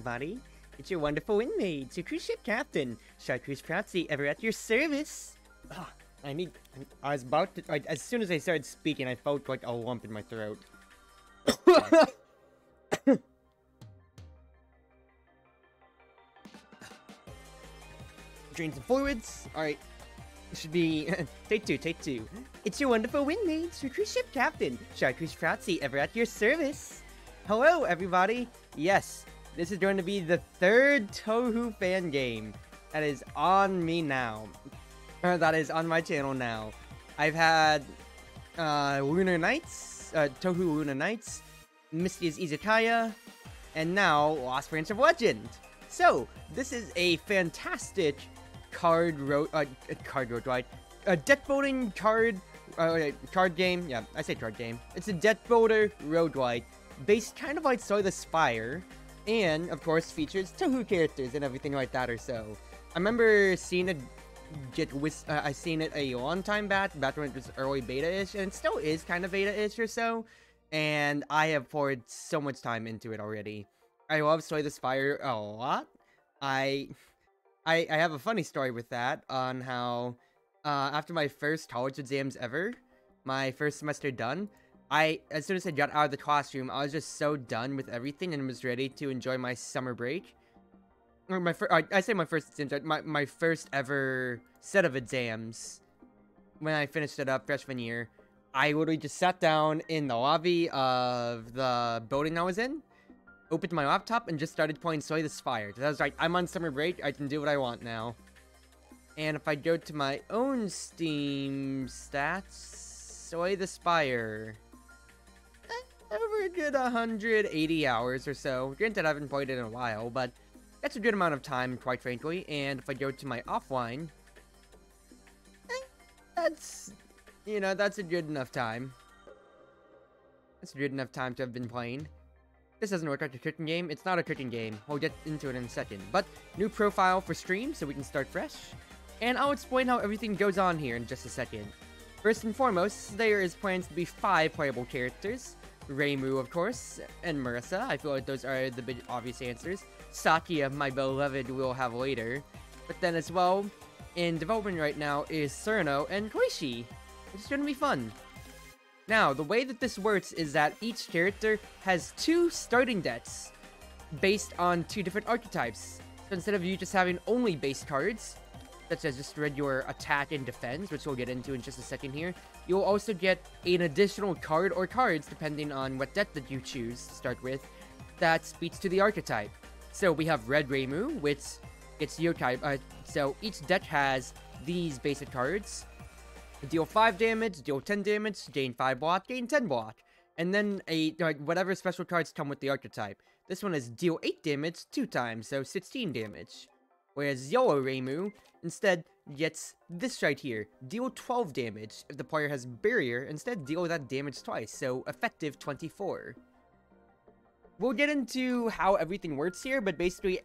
everybody. It's your wonderful inmates, your cruise ship captain, Chartreuse Proutsy, ever at your service. I was about to, as soon as I started speaking, I felt like a lump in my throat. Drain some fluids. Alright. It should be take two. It's your wonderful windmates, your cruise ship captain, Chartreuse Proutsy, ever at your service. Hello, everybody. Yes, this is going to be the third Touhou fan game that is on me now. That is on my channel now. I've had Lunar Nights, Touhou Lunar Nights, Misty's Izakaya, and now Lost Branch of Legend. So, this is a fantastic card deck building card game. Yeah, I say card game. It's a deck builder roguelike based kind of like the Spire, and of course features Touhou characters and everything like that or so. I remember seeing it I seen it a long time back when it was early beta-ish, and it still is kind of beta-ish or so, and I have poured so much time into it already. I love Slay the Spire a lot. I have a funny story with that on how, after my first college exams ever, my first semester done, as soon as I got out of the classroom, I was just so done with everything and was ready to enjoy my summer break. Or my first ever set of exams. When I finished it up freshman year, I literally just sat down in the lobby of the building I was in, opened my laptop, and just started playing Slay the Spire. Because I was like, I'm on summer break, I can do what I want now. And if I go to my own Steam stats, Slay the Spire, over a good 180 hours or so. Granted, I haven't played it in a while, but that's a good amount of time, quite frankly. And if I go to my offline, that's a good enough time. That's a good enough time to have been playing. This doesn't look like a cooking game. It's not a cooking game. We'll get into it in a second. But, new profile for stream, so we can start fresh. And I'll explain how everything goes on here in just a second. First and foremost, there is plans to be 5 playable characters. Reimu, of course, and Marissa. I feel like those are the big obvious answers. Sakia, my beloved, we'll have later. But then as well, in development right now is Surno and Koishi, which is going to be fun. Now, the way that this works is that each character has 2 starting decks based on 2 different archetypes. So instead of you just having only base cards, such as just regular attack and defense, which we'll get into in just a second here, you'll also get an additional card or cards, depending on what deck that you choose to start with, that speaks to the archetype. So we have Red Reimu, which gets Yokai. So each deck has these basic cards. Deal 5 damage, deal 10 damage, gain 5 block, gain 10 block. And then whatever special cards come with the archetype. This one is deal 8 damage 2 times, so 16 damage. Whereas Yellow Reimu instead gets this right here, deal 12 damage. If the player has Barrier, instead deal that damage twice, so effective 24. We'll get into how everything works here, but basically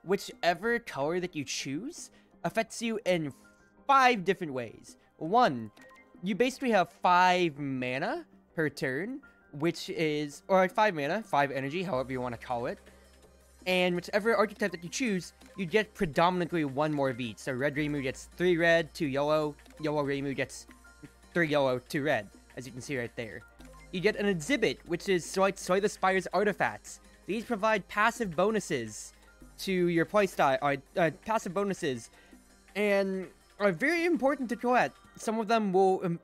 whichever color that you choose affects you in 5 different ways. 1, you basically have 5 mana per turn, which is, or 5 mana, 5 energy, however you want to call it. And whichever archetype that you choose, you get predominantly 1 more of each. So Red Reimu gets 3 red, 2 yellow. Yellow Reimu gets 3 yellow, 2 red, as you can see right there. You get an exhibit, which is Slay the Spire's artifacts. These provide passive bonuses to your playstyle, passive bonuses, and are very important to collect. Some of them will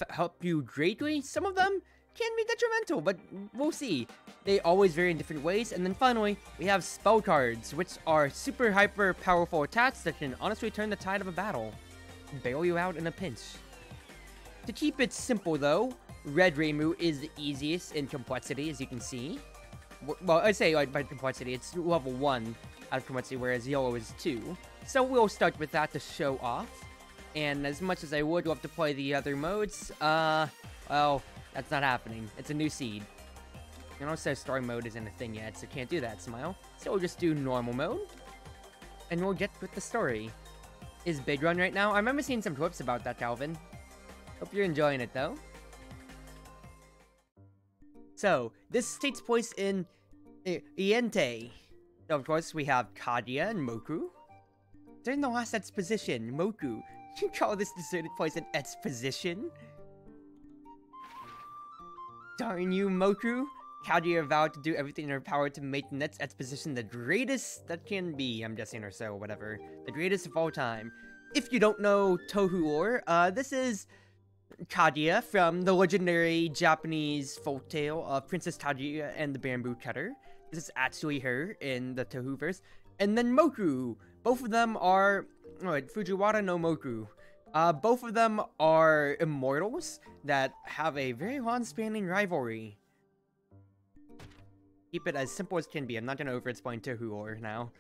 help you greatly, some of them can be detrimental, but we'll see. They always vary in different ways. And then finally, we have spell cards, which are super hyper powerful attacks that can honestly turn the tide of a battle, bail you out in a pinch. To keep it simple though, Red Reimu is the easiest in complexity, as you can see. Well, I'd say by complexity, it's level 1 out of complexity, whereas Yellow is 2. So we'll start with that to show off. And as much as I would love to play the other modes, well, that's not happening. It's a new seed. And also, story mode isn't a thing yet, so can't do that, Smile. So we'll just do normal mode, and we'll get with the story. Is Big Run right now? I remember seeing some clips about that, Calvin. Hope you're enjoying it, though. So, this takes place in Iente. So of course, we have Kadia and Moku. During the last exposition, Moku, you call this deserted place an exposition? Darn you, Moku! Kadia vowed to do everything in her power to make the next exposition the greatest that can be, I'm guessing, or so, whatever. The greatest of all time. If you don't know Touhou lore, this is Kadia from the legendary Japanese folktale of Princess Kaguya and the Bamboo Cutter. This is actually her in the Touhou verse. And then Moku. Both of them are... Fujiwara no Moku. Both of them are immortals that have a very long-spanning rivalry. Keep it as simple as can be. I'm not going to over-explain Touhou lore now.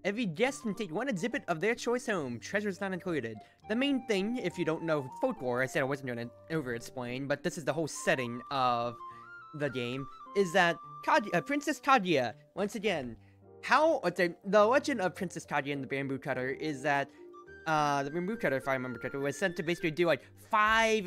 Every guest can take one exhibit of their choice home, treasures not included. The main thing, if you don't know folklore, I said I wasn't going to over-explain, but this is the whole setting of the game, is that Princess Kaguya, once again, the legend of Princess Kaguya and the Bamboo Cutter is that the Bamboo Cutter, if I remember correctly, was sent to basically do like five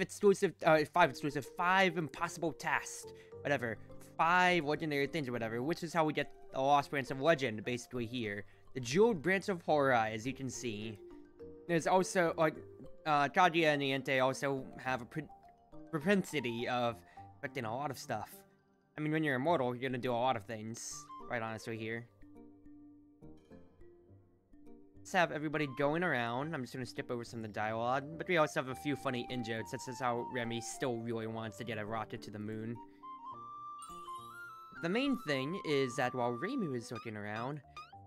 impossible tasks, whatever, 5 legendary things or whatever, which is how we get the Lost Branch of Legend, basically here. The Jeweled Branch of Horror, as you can see. There's also, like, Kaguya and Iente also have a propensity of affecting a lot of stuff. I mean, when you're immortal, you're gonna do a lot of things, right honestly here. Let's have everybody going around. I'm just gonna skip over some of the dialogue, but we also have a few funny in-jokes. That's just how Remy still really wants to get a rocket to the moon. The main thing is that while Reimu is looking around,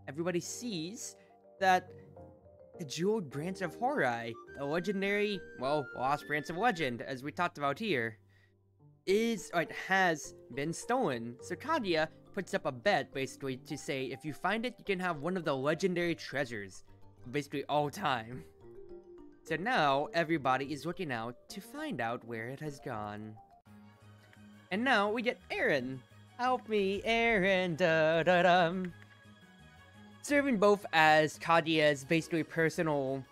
everybody sees that the Jeweled Branch of Horai, the legendary, well, Lost Branch of Legend, as we talked about here, has been stolen. So Kaguya puts up a bet, basically, to say if you find it, you can have one of the legendary treasures, basically all time. So now, everybody is looking out to find out where it has gone. And now, we get Aaron. Help me, Aaron, da-da-dum. Serving both as Kaguya's basically personal,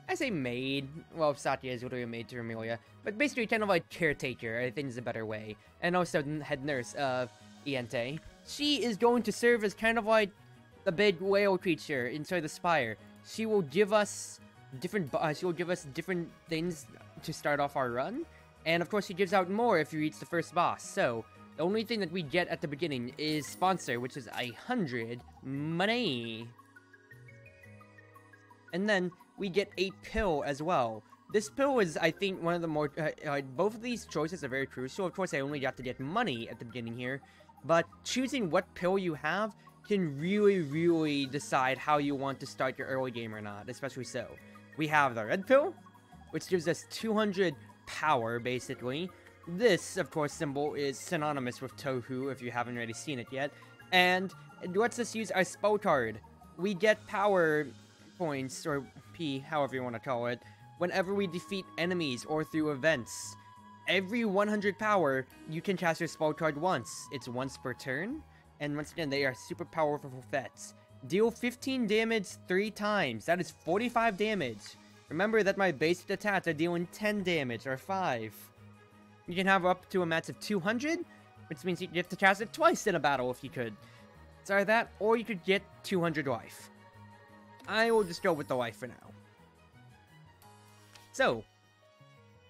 I say maid, well, Satya is literally a maid to Amelia, but basically kind of like caretaker, I think is a better way, and also head nurse of Iente. She is going to serve as kind of like the big whale creature inside the Spire. She will give us different things to start off our run, and of course she gives out more if you reach the first boss, so the only thing that we get at the beginning is sponsor, which is 100 money. And then we get a pill as well. This pill is, I think, one of the more... both of these choices are very crucial. Of course, I only got to get money at the beginning here. But choosing what pill you have can really, really decide how you want to start your early game or not, especially so. We have the red pill, which gives us 200 power, basically. This, of course, symbol is synonymous with Touhou, if you haven't already seen it yet. And it lets us use our spell card. We get power points, or P, however you want to call it, whenever we defeat enemies or through events. Every 100 power, you can cast your spell card once. It's once per turn. And once again, they are super powerful effects. Deal 15 damage 3 times. That is 45 damage. Remember that my basic attacks are dealing 10 damage, or 5. You can have up to a max of 200, which means you have to cast it twice in a battle if you could. Sorry that, or you could get 200 life. I will just go with the life for now. So,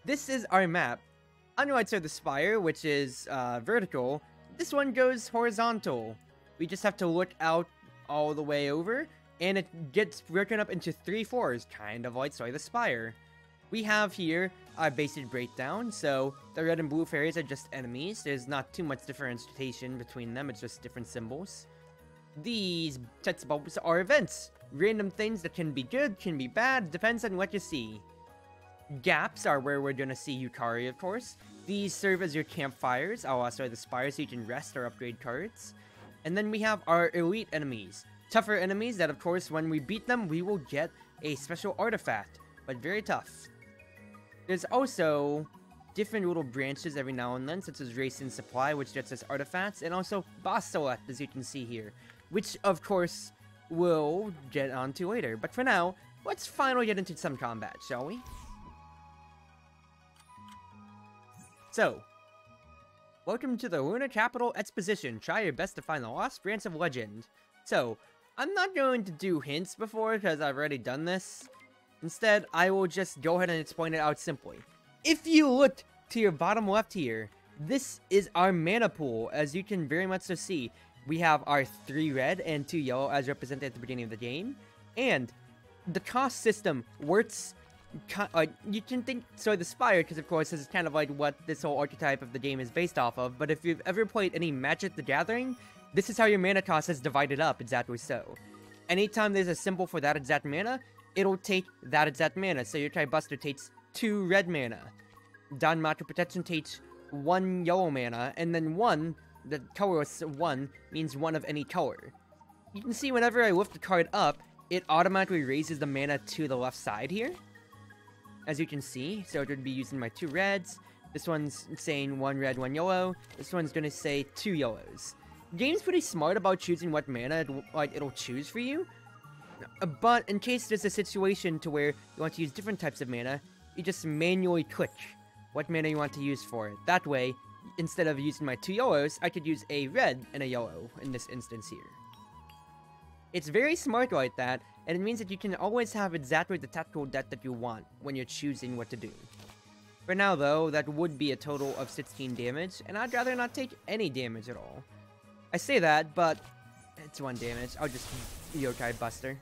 this is our map. On the right side of the Spire, which is vertical, this one goes horizontal. We just have to look out all the way over, and it gets broken up into 3 floors, kind of like the Spire. We have here our basic breakdown, so the red and blue fairies are just enemies. There's not too much differentiation between them, it's just different symbols. These text bubbles are events. Random things that can be good, can be bad, depends on what you see. Gaps are where we're gonna see Yukari, of course. These serve as your campfires, also the Spire, so you can rest or upgrade cards. And then we have our elite enemies. Tougher enemies that, of course, when we beat them, we will get a special artifact, but very tough. There's also different little branches every now and then, such as Race and Supply, which gets us artifacts, and also Boss Select, as you can see here, which, of course, we'll get onto later. But for now, let's finally get into some combat, shall we? So, Welcome to the Lunar Capital Exposition. Try your best to find the lost branch of legend. So, I'm not going to do hints before because I've already done this. Instead, I will just go ahead and explain it out simply. If you look to your bottom left here, this is our mana pool. As you can very much so see, we have our 3 red and 2 yellow as represented at the beginning of the game. And the cost system works. You can think the Spire, because of course this is kind of like what this whole archetype of the game is based off of, but if you've ever played any Magic the Gathering, this is how your mana cost is divided up exactly so. Anytime there's a symbol for that exact mana, it'll take that exact mana. So your Tribuster takes 2 red mana, Danmaku Protection takes 1 yellow mana, and then 1, the colorless 1, means 1 of any color. You can see whenever I lift the card up, it automatically raises the mana to the left side here. As you can see, so it would be using my 2 reds. This one's saying 1 red, 1 yellow. This one's gonna say 2 yellows. The game's pretty smart about choosing what mana it'll choose for you. But in case there's a situation to where you want to use different types of mana, you just manually click what mana you want to use for it. That way, instead of using my 2 yellows, I could use a red and a yellow in this instance here. It's very smart like that, and it means that you can always have exactly the tactical deck that you want when you're choosing what to do. For now though, that would be a total of 16 damage, and I'd rather not take any damage at all. I say that, but it's 1 damage. I'll just Yokai Buster.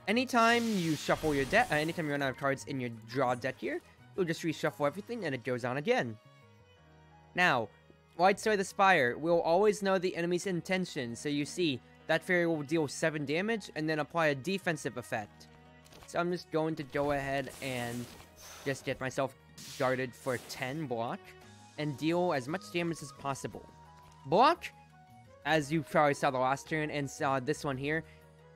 Anytime you shuffle your deck, anytime you run out of cards in your draw deck here, you'll just reshuffle everything and it goes on again. Now, White Star the Spire will always know the enemy's intention, so you see, that fairy will deal 7 damage and then apply a defensive effect. So I'm just going to go ahead and just get myself guarded for 10 block and deal as much damage as possible. Block, as you probably saw the last turn and saw this one here,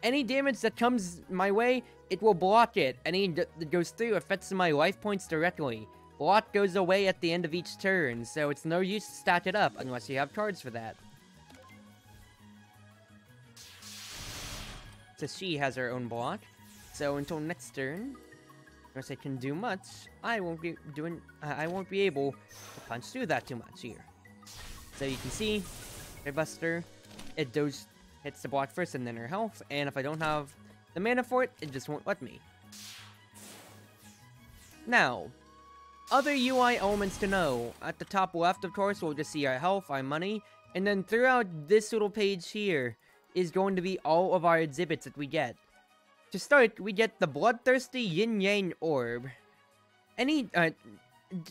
any damage that comes my way, it will block it. Any that goes through affects my life points directly. Block goes away at the end of each turn, so it's no use to stack it up unless you have cards for that. So she has her own block. So until next turn, unless I can do much, I won't be able to punch through that too much here. So you can see, Buster, it hits the block first and then her health, and if I don't have the mana for it, it just won't let me. Now, other UI elements to know. At the top left, of course, we'll just see our health, our money, and then throughout this little page here, is going to be all of our exhibits that we get. To start, we get the Bloodthirsty Yin Yang Orb. You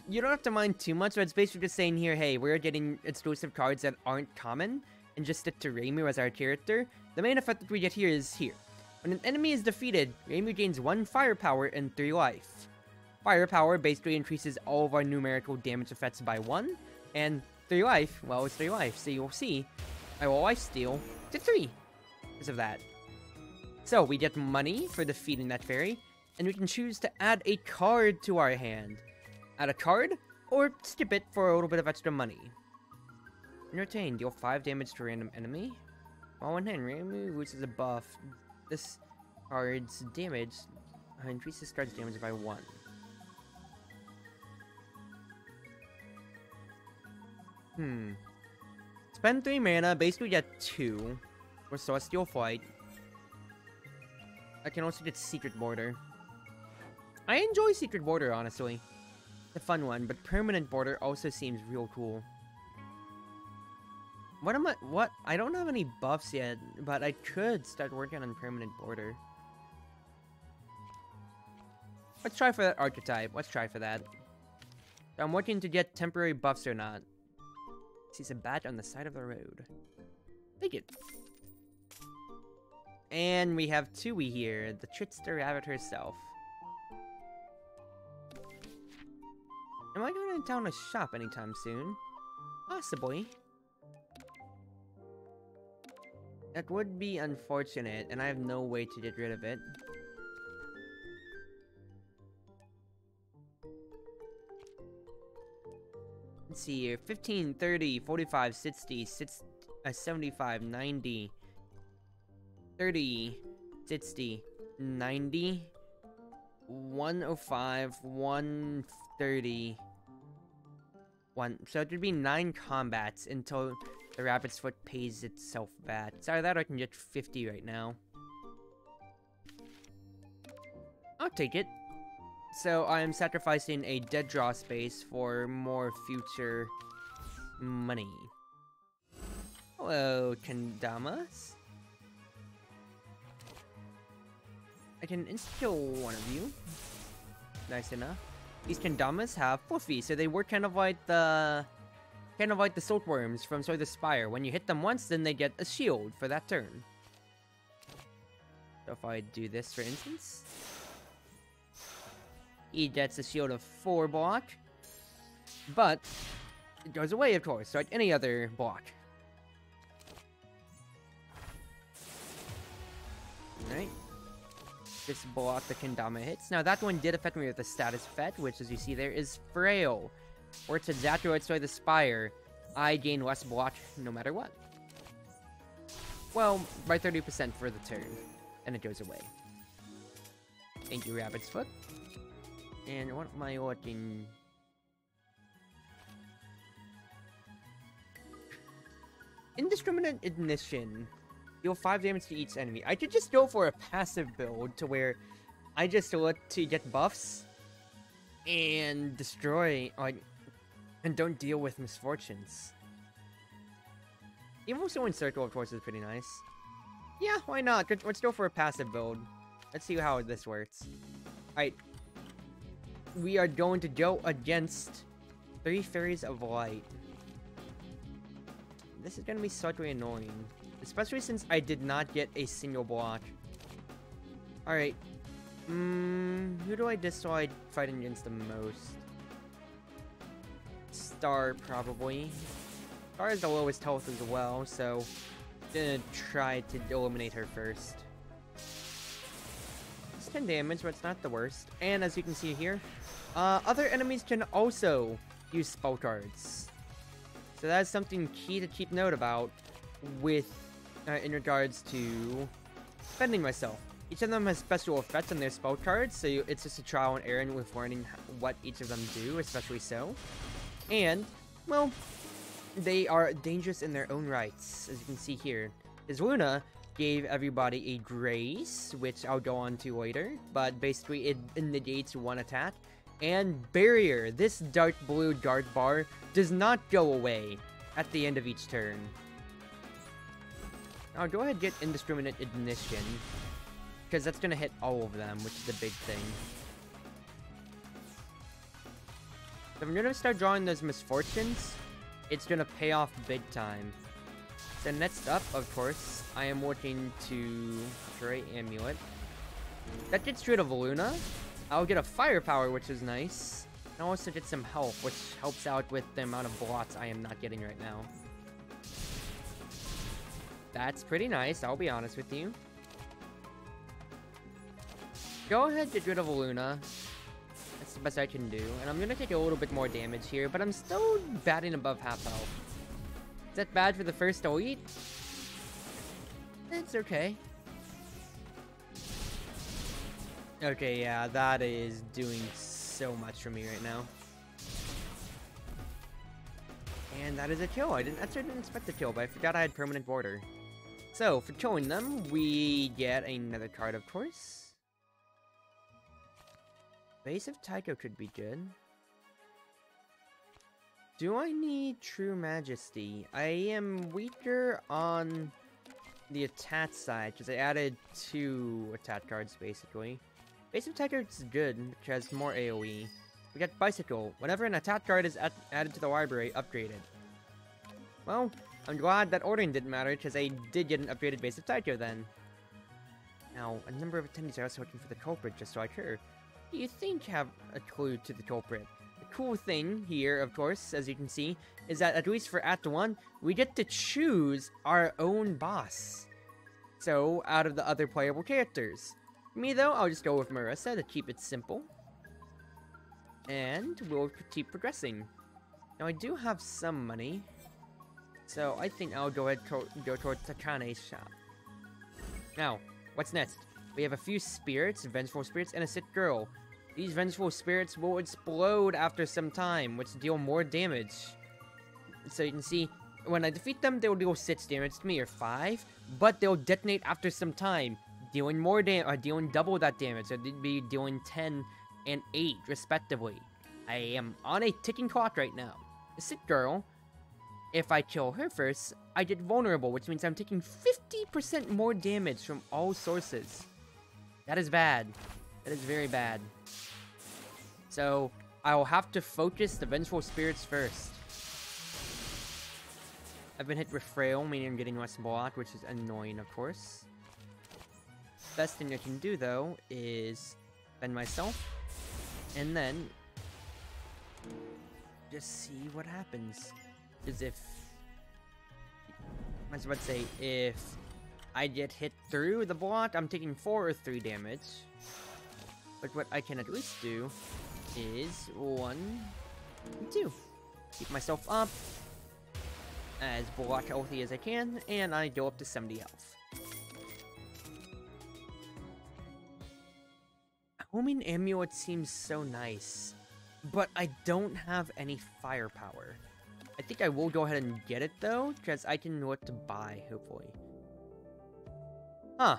don't have to mind too much, but it's basically just saying here, hey, we're getting exclusive cards that aren't common, and just stick to Reimu as our character. The main effect that we get here is here. When an enemy is defeated, Reimu gains 1 firepower and 3 life. Firepower basically increases all of our numerical damage effects by 1, and 3 life, well, it's 3 life, so you'll see I will lifesteal to 3 because of that. So we get money for defeating that fairy, and we can choose to add a card to our hand. Add a card, or skip it for a little bit of extra money. Entertain, deal 5 damage to a random enemy. While in hand, Reimu loses a buff. This card's damage increases card's damage by 1. Spend 3 mana, basically get 2 for Celestial Flight. I can also get Secret Border. I enjoy Secret Border, honestly. It's a fun one, but Permanent Border also seems real cool. What? I don't have any buffs yet, but I could start working on Permanent Border. Let's try for that archetype. Let's try for that. I'm looking to get temporary buffs or not. Sees a bat on the side of the road. Take it. And we have Touhou here, the trickster rabbit herself. Am I going to town to shop anytime soon? Possibly. That would be unfortunate, and I have no way to get rid of it. Let's see here. 15, 30, 45, 60, 75, 90, 30, 60, 90, 105, 130, one. So it would be 9 combats until the rabbit's foot pays itself back. It's either that or I can get 50 right now. I'll take it. So I'm sacrificing a dead draw space for more future money. Hello, Kendamas. I can insta-kill one of you. Nice enough. These Kendamas have fluffy, so they work kind of like the silkworms from the Spire. When you hit them once, then they get a shield for that turn. So if I do this, for instance, he gets a shield of 4 block, but it goes away, of course, like any other block. Alright. Just block the Kendama hits. Now, that one did affect me with the status effect, which, as you see there, is Frail. Or to exactly outside the Spire, I gain less block no matter what. Well, by 30% for the turn, and it goes away. Thank you, Rabbit's Foot. And what am I looking? Indiscriminate Ignition. Deal 5 damage to each enemy. I could just go for a passive build to where I just look to get buffs and destroy, and don't deal with misfortunes. Evil Sowing Circle, of course, is pretty nice. Yeah, why not? Let's go for a passive build. Let's see how this works. Alright. We are going to go against 3 Fairies of Light. This is going to be slightly annoying. Especially since I did not get a single block. Alright. Who do I dislike fighting against the most? Star, probably. Star is the lowest health as well, so I'm gonna try to eliminate her first. It's 10 damage, but it's not the worst. And as you can see here, other enemies can also use spell cards. So that's something key to keep note about with in regards to defending myself. Each of them has special effects on their spell cards, so it's just a trial and error with learning what each of them do, especially so. And, well, they are dangerous in their own rights, as you can see here. His Luna gave everybody a Grace, which I'll go on to later, but basically it negates 1 attack. And Barrier, this dark blue guard bar, does not go away at the end of each turn. I'll go ahead and get Indiscriminate Ignition, because that's going to hit all of them, which is the big thing. So I'm going to start drawing those misfortunes. It's going to pay off big time. So next up, of course, I am looking to Stray Amulet. That gets rid of Luna. I'll get a Firepower, which is nice. And I'll also get some health, which helps out with the amount of blots I am not getting right now. That's pretty nice, I'll be honest with you. Go ahead, get rid of Luna. That's the best I can do. And I'm gonna take a little bit more damage here, but I'm still batting above half health. Is that bad for the first elite? It's okay. Okay, yeah, that is doing so much for me right now. And that is a kill. I didn't expect a kill, but I forgot I had permanent border. So, for killing them, we get another card, of course. Base of Tycho could be good. Do I need True Majesty? I am weaker on the attack side, because I added 2 attack cards, basically. Base of Tycho is good, which has more AoE. We got Bicycle. Whenever an attack card is added to the library, upgrade it. Well, I'm glad that ordering didn't matter, because I did get an upgraded Base of Tycho then. Now, a number of attendees are also looking for the culprit, just like her. Do you think have a clue to the culprit? The cool thing here, of course, as you can see, is that at least for Act 1, we get to choose our own boss. So, out of the other playable characters. Me, though, I'll just go with Marissa to keep it simple. And we'll keep progressing. Now, I do have some money. So, I think I'll go ahead and go towards Takane's shop. Now, what's next? We have a few spirits, vengeful spirits, and a sick girl. These vengeful spirits will explode after some time, which deal more damage. So you can see, when I defeat them, they will deal 6 damage to me, or 5, but they'll detonate after some time, dealing more damage, or dealing double that damage, so they'd be dealing 10 and 8, respectively. I am on a ticking clock right now. The sick girl, if I kill her first, I get vulnerable, which means I'm taking 50% more damage from all sources. That is bad. That is very bad. So, I will have to focus the vengeful spirits first. I've been hit with frail, meaning I'm getting less block, which is annoying, of course. Best thing I can do, though, is bend myself, and then just see what happens. As if... I was about to say, if I get hit through the block, I'm taking 4 or 3 damage. But what I can at least do is 1, 2. Keep myself up as block healthy as I can, and I go up to 70 health. Homing amulet seems so nice, but I don't have any firepower. I think I will go ahead and get it though, because I can know what to buy, hopefully. Huh.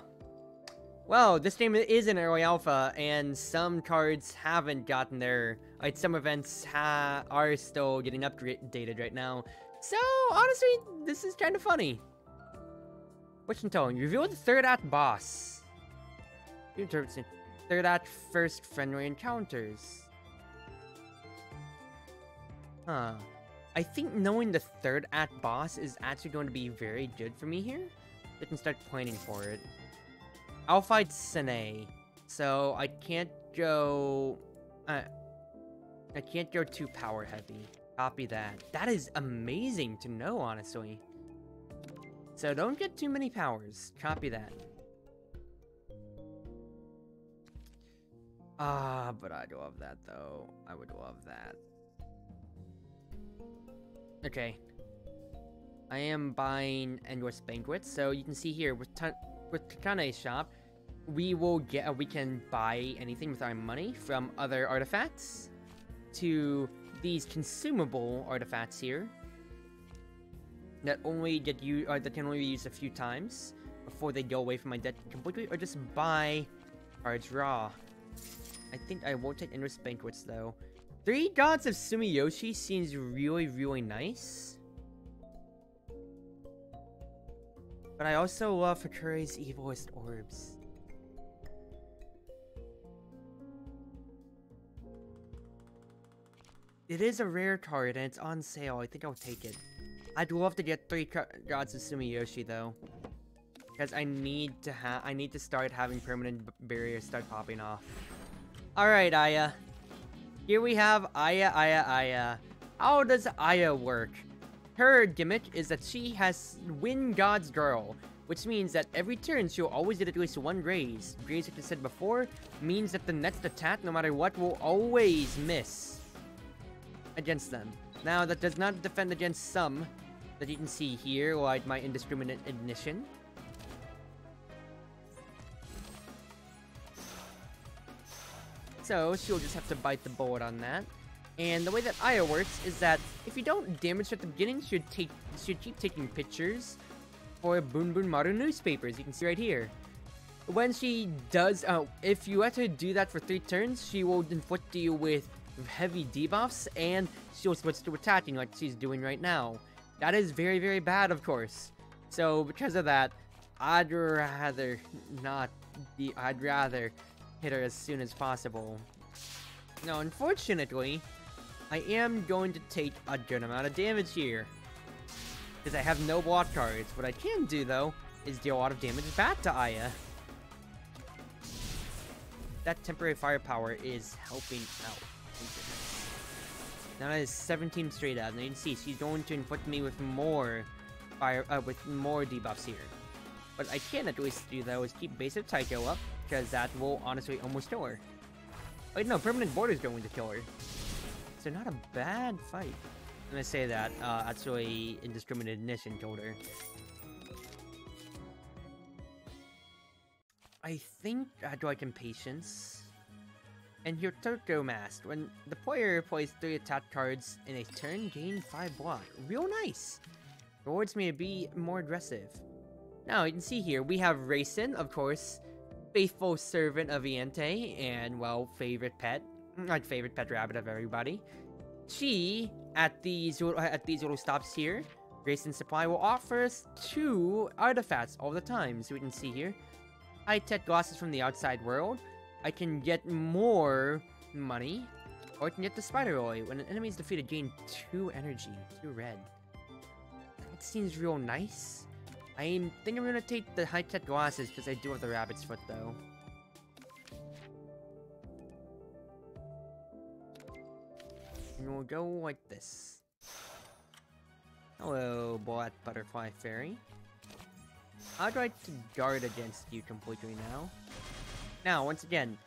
Well, this game is in early alpha, and some cards haven't gotten there. Like, some events are still getting updated right now. So, honestly, this is kind of funny. Fortune telling. Reveal the third act boss. Third act first friendly encounters. Huh. I think knowing the third act boss is actually going to be very good for me here. I can start planning for it. I'll fight Sene, so I can't go... I can't go too power heavy. Copy that. That is amazing to know, honestly. So don't get too many powers. Copy that. But I'd love that, though. I would love that. Okay. I am buying Endless Banquet, so you can see here, with Takane's shop, we can buy anything with our money, from other artifacts to these consumable artifacts here that that can only be used a few times before they go away from my deck completely, or just buy cards raw. I think I won't take Endless Banquets though. 3 Gods of Sumiyoshi seems really, really nice. But I also love Hakure's Evilest Orbs. It is a rare card and it's on sale. I think I'll take it. I'd love to get 3 Gods of Sumiyoshi though, because I need to start having permanent barriers start popping off. All right, Aya. Here we have Aya. How does Aya work? Her gimmick is that she has Wind God's Girl, which means that every turn she'll always get at least 1 graze. Graze, like I said before, means that the next attack, no matter what, will always miss against them. Now, that does not defend against some that you can see here, like my Indiscriminate Ignition. So, she'll just have to bite the bullet on that. And the way that Aya works is that if you don't damage her at the beginning, she'll keep taking pictures for Boon Boon Maru newspapers. You can see right here. When she does, if you let her do that for 3 turns, she will inflict you with heavy debuffs, and she'll switch to attacking like she's doing right now. That is very, very bad, of course. So because of that, I'd rather hit her as soon as possible. Now, unfortunately, I am going to take a good amount of damage here, because I have no block cards. What I can do, though, is deal a lot of damage back to Aya. That temporary firepower is helping out. Now that is 17 straight up. Now you can see she's going to inflict me with more more debuffs here. What I can at least do, though, is keep basic Taiko up, because that will honestly almost kill her. Wait, no, permanent border is going to kill her. So not a bad fight. I'm gonna say that, actually, Indiscriminate Ignition killed her. I think I do like Impatience. And your Turtle Mask. When the player plays 3 attack cards in a turn, gain 5 block. Real nice. Rewards me to be more aggressive. Now, you can see here, we have Raisin, of course, faithful servant of Iente, and, well, favorite pet rabbit of everybody. She, at these little stops here, Raisin Supply will offer us 2 artifacts all the time. So we can see here, high-tech glasses from the outside world. I can get more money, or I can get the Spider Oil. When an enemy is defeated, gain 2 energy, 2 red. That seems real nice. I think I'm gonna take the high-tech glasses because I do have the rabbit's foot though. And we'll go like this. Hello, Black Butterfly Fairy. I'd like to guard against you completely now. Now, once again,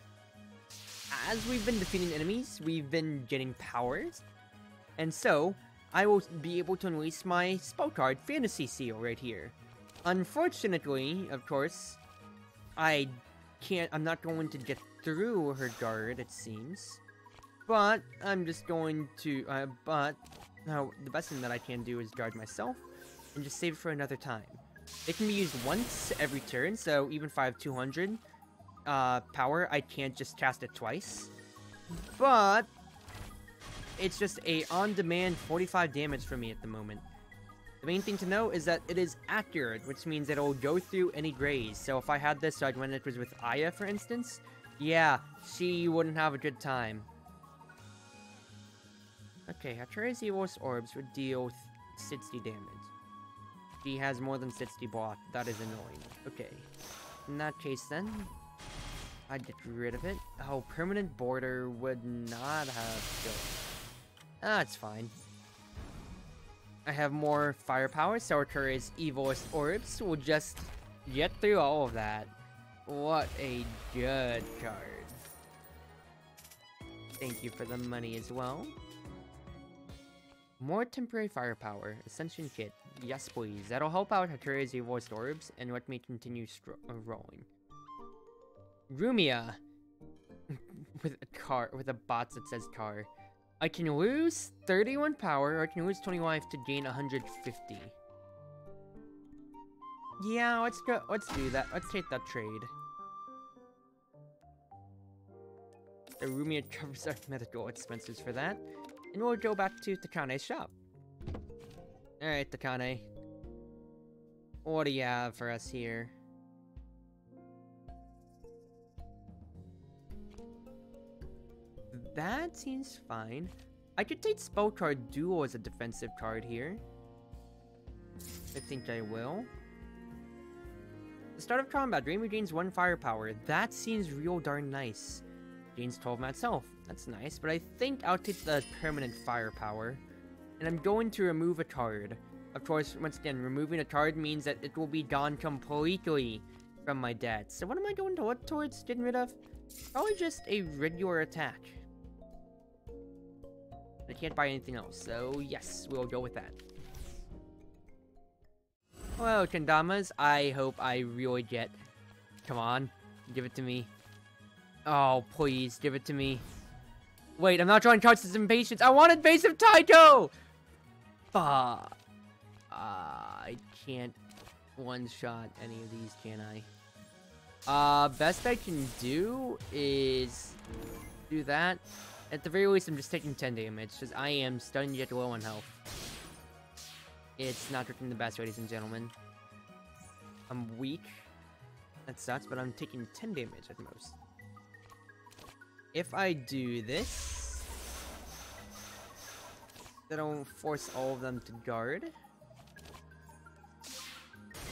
as we've been defeating enemies, we've been getting powers. And so, I will be able to unleash my spell card, Fantasy Seal, right here. Unfortunately, of course, I'm not going to get through her guard, it seems. But, I'm just going to, now, the best thing that I can do is guard myself, and just save it for another time. It can be used once every turn, so even if I have 200 power, I can't just cast it twice. But, it's just a on-demand 45 damage for me at the moment. The main thing to know is that it is accurate, which means that it'll go through any graze. So if I had this like when it was with Aya, for instance, yeah, she wouldn't have a good time. Okay, Hatara's Evil's Orbs would deal 60 damage. She has more than 60 block. That is annoying. Okay. In that case then, I'd get rid of it. Oh, Permanent Border would not have killed. That's fine. I have more firepower, so Hatara's Evil's Orbs will just get through all of that. What a good card. Thank you for the money as well. More temporary firepower. Ascension Kit. Yes, please. That'll help out Hatara's Evil's Orbs and let me continue rolling. Rumia. with a box that says car. I can lose 31 power, or I can lose 25 to gain 150. Yeah, let's do that. Let's take that trade. The Rumia covers our medical expenses for that. And we'll go back to Takane's shop. Alright, Takane. What do you have for us here? That seems fine. I could take Spell Card Duel as a defensive card here. I think I will. The start of combat, Dream regains 1 firepower. That seems real darn nice. Gains 12 Mats health. That's nice, but I think I'll take the permanent firepower. And I'm going to remove a card. Of course, once again, removing a card means that it will be gone completely from my deck. So what am I going to look towards getting rid of? Probably just a regular attack. I can't buy anything else, so yes, we'll go with that. Hello, Kendamas. I hope I really get... Come on, give it to me. Oh, please, give it to me. Wait, I'm not drawing cards as impatience. I want Invasive Taiko! I can't one-shot any of these, can I? Best I can do is do that. At the very least, I'm just taking 10 damage, because I am starting to get low on health. It's not looking the best, ladies and gentlemen. I'm weak. That sucks, but I'm taking 10 damage at most. If I do this, that'll force all of them to guard.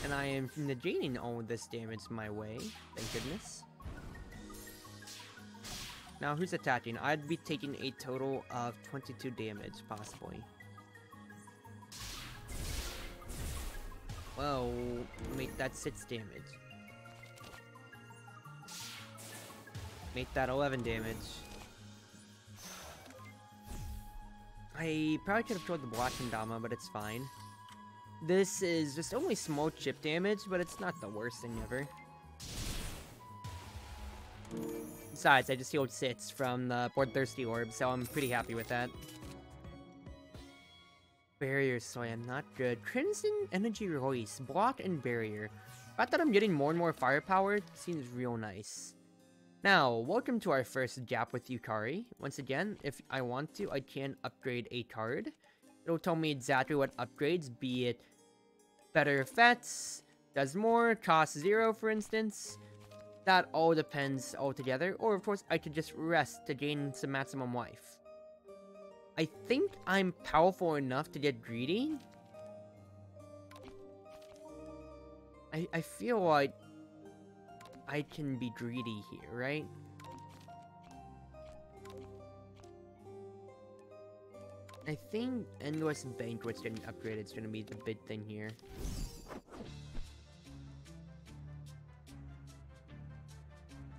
And I am negating all of this damage my way, thank goodness. Now, who's attacking? I'd be taking a total of 22 damage, possibly. Well, make that 6 damage. Make that 11 damage. I probably could have killed the Black Kendama, but it's fine. This is just only small chip damage, but it's not the worst thing ever. Besides, I just healed Sits from the Bloodthirsty Orb, so I'm pretty happy with that. Barrier Slam, not good. Crimson Energy Release, block and barrier. The fact that I'm getting more and more firepower seems real nice. Now, welcome to our first gap with Yukari. Once again, if I want to, I can upgrade a card. It'll tell me exactly what upgrades, be it better effects, does more, costs 0 for instance. That all depends altogether, or of course I could just rest to gain some maximum life. I think I'm powerful enough to get greedy. I feel like I can be greedy here, right? I think Endless Banquet's getting upgraded is gonna be the big thing here.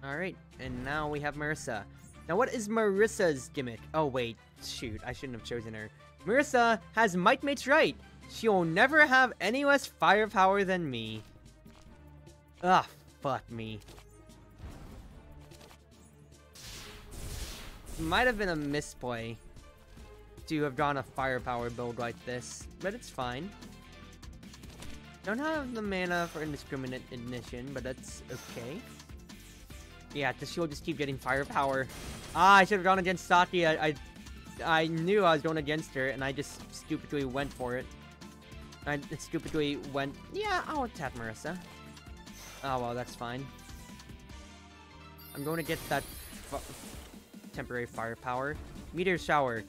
Alright, and now we have Marissa. Now what is Marissa's gimmick? Oh wait, shoot, I shouldn't have chosen her. Marissa has Might Mate's right. She'll never have any less firepower than me. Ugh, fuck me. Might have been a misplay to have drawn a firepower build like this, but it's fine. Don't have the mana for Indiscriminate Ignition, but that's okay. Yeah, she'll just keep getting firepower. Ah, I should have gone against Saki. I knew I was going against her, and I just stupidly went for it. I stupidly went, yeah, I'll attack Marissa. Oh, well, that's fine. I'm going to get that temporary firepower. Meteor Shower.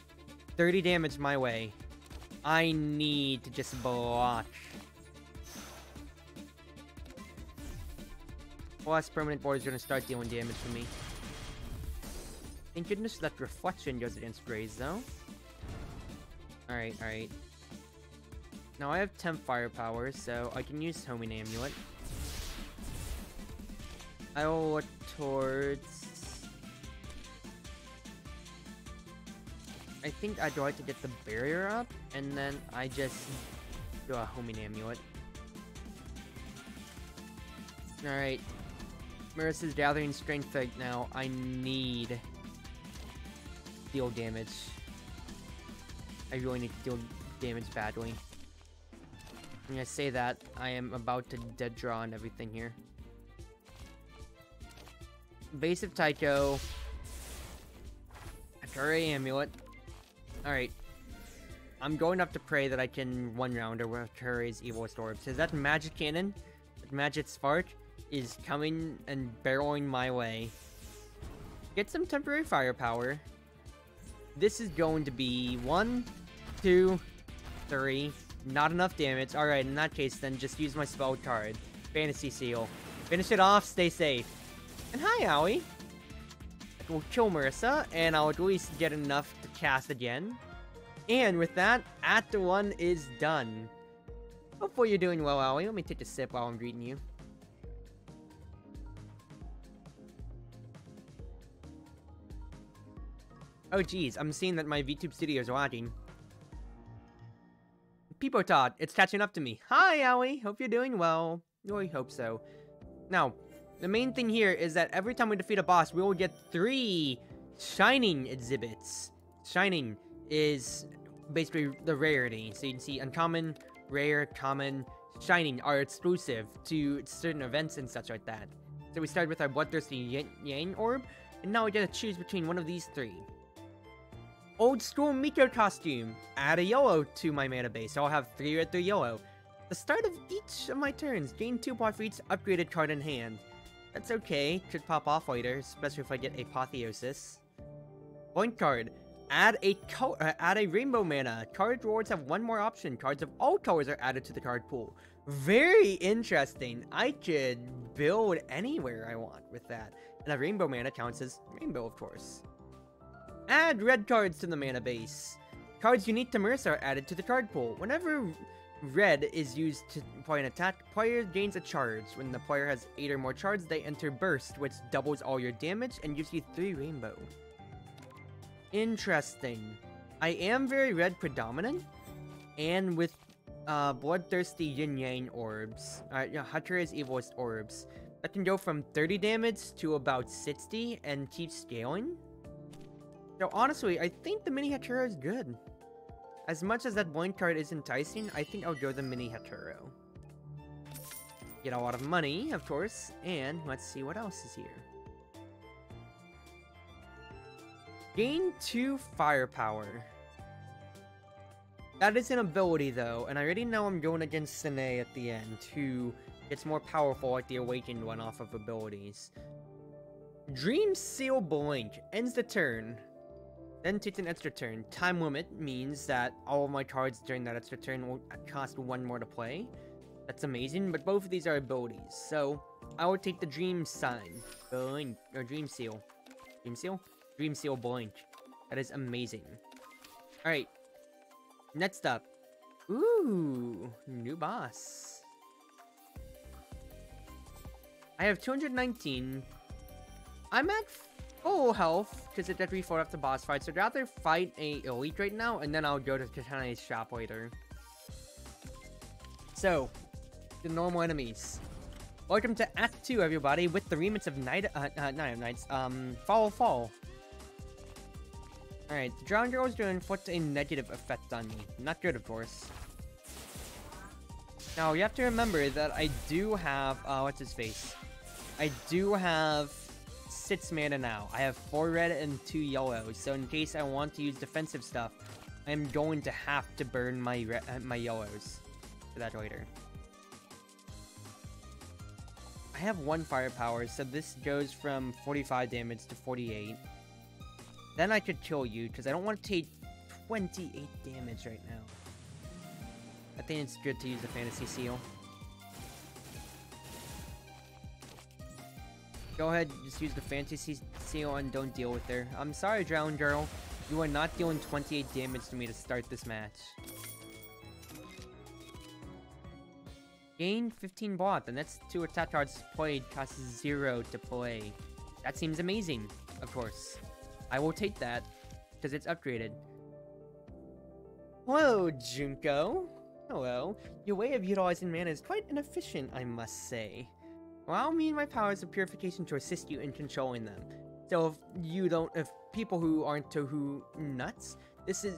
30 damage my way. I need to just block. Plus, permanent board is going to start dealing damage to me. Thank goodness that Reflection goes against Graze, though. Alright, alright. Now I have temp firepower, so I can use Homing Amulet. I will look towards... I think I'd like to get the barrier up, and then I just do a Homing Amulet. Alright. Marissa's gathering strength right now. I need deal damage. I really need to deal damage badly. When I say that, I am about to dead draw on everything here. Base of Tycho. Akure Amulet. Alright. I'm going up to pray that I can one-rounder with Akure's Evilest Orbs. Is that Magic Cannon? Magic Spark is coming and barreling my way. Get some temporary firepower. This is going to be 1, 2, 3. Not enough damage. Alright, in that case, then just use my spell card. Fantasy Seal. Finish it off, stay safe. And hi, Owie. We'll kill Marissa, and I'll at least get enough to cast again. And with that, Act 1 is done. Hopefully you're doing well, Owie. Let me take a sip while I'm greeting you. Oh geez, I'm seeing that my VTube studio is lagging. Peepo Todd, it's catching up to me. Hi, Owie. Hope you're doing well. I hope so. Now, the main thing here is that every time we defeat a boss, we will get 3 Shining exhibits. Shining is basically the rarity. So you can see Uncommon, Rare, Common, Shining are exclusive to certain events and such like that. So we started with our Bloodthirsty Yang Orb, and now we get to choose between one of these 3. Old School Meteor Costume. Add a yellow to my mana base, so I'll have 3 red, 3 yellow. The start of each of my turns, gain 2 block for each upgraded card in hand. That's okay, could pop off later, especially if I get Apotheosis. Point card. Add a rainbow mana. Card rewards have 1 more option. Cards of all colors are added to the card pool. Very interesting. I could build anywhere I want with that. And a rainbow mana counts as rainbow, of course. Add red cards to the mana base. Cards unique to Marissa are added to the card pool. Whenever red is used to apply an attack, player gains a charge. When the player has 8 or more charges, they enter Burst, which doubles all your damage and gives you 3 rainbow. Interesting. I am very red predominant, and with Bloodthirsty Yin Yang Orbs, Hakure's Evilest Orbs, That can go from 30 damage to about 60 and keep scaling. So honestly, I think the Mini Haturo is good. As much as that blind card is enticing, I think I'll go the Mini Haturo. Get a lot of money, of course, and let's see what else is here. Gain 2 firepower. That is an ability though, and I already know I'm going against Sine at the end, who gets more powerful like the Awakened one off of abilities. Dream Seal Blink ends the turn, then takes an extra turn. Time limit means that all of my cards during that extra turn will cost 1 more to play. That's amazing, but both of these are abilities, so I would take the Dream Sign, Blink, or Dream Seal. Dream Seal? Dream Seal Blink. That is amazing. Alright. Next up. Ooh, new boss. I have 219. I'm at full health, because it did refill after boss fight, so I'd rather fight a elite right now, and then I'll go to Katane's shop later. So, the normal enemies. Welcome to Act 2, everybody, with the remix of Night of Nights, Fall of Fall. Alright, the Drowned Girl is going to inflict a negative effect on me. Not good, of course. Now, you have to remember that I do have, what's his face? I do have 6 mana now. I have 4 red and 2 yellow, so in case I want to use defensive stuff, I'm going to have to burn my my yellows for that later. I have 1 firepower, so this goes from 45 damage to 48. Then I could kill you, because I don't want to take 28 damage right now. I think it's good to use the Fantasy Seal. Go ahead, just use the Fantasy Seal and don't deal with her. I'm sorry, Drowned Girl. You are not dealing 28 damage to me to start this match. Gain 15 block, the next 2 attack cards played costs 0 to play. That seems amazing, of course. I will take that, because it's upgraded. Hello, Junko. Hello. Your way of utilizing mana is quite inefficient, I must say. Allow me and my powers of purification to assist you in controlling them. So if people who aren't Touhou nuts, this is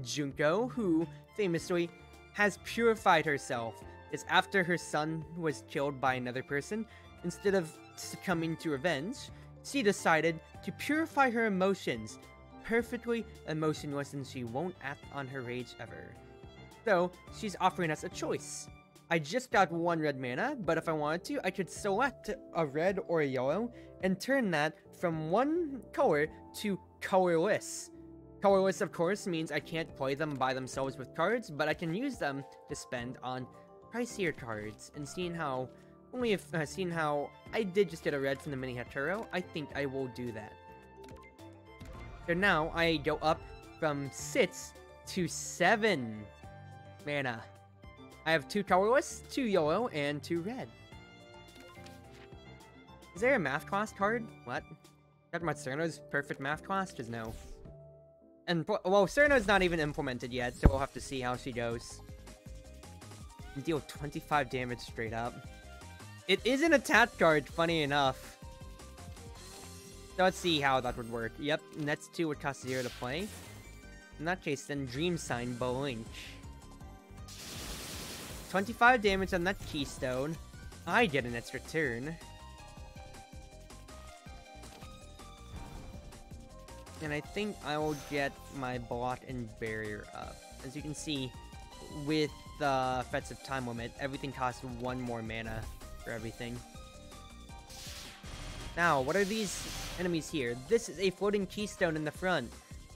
Junko, who famously has purified herself. It's after her son was killed by another person. Instead of succumbing to revenge, she decided to purify her emotions, perfectly emotionless, and she won't act on her rage ever. So, she's offering us a choice. I just got 1 red mana, but if I wanted to, I could select a red or a yellow, and turn that from 1 color to colorless. Colorless, of course, means I can't play them by themselves with cards, but I can use them to spend on pricier cards, and seeing how I did just get a red from the Mini Haturo, I think I will do that. So now I go up from 6 to 7 mana. I have 2 colorless, 2 yellow, and 2 red. Is there a math class card? What? Talking about Cerno's perfect math class? Just no. And, well, Cerno's not even implemented yet, so we'll have to see how she goes. And deal 25 damage straight up. It is an attack card, funny enough. So let's see how that would work. Yep, next 2 would cost 0 to play. In that case, then Dream Sign Blink. 25 damage on that Keystone. I get an extra turn. And I think I will get my block and barrier up. As you can see, with the effects of time limit, everything costs 1 more mana for everything. Now, what are these enemies here? This is a floating Keystone in the front.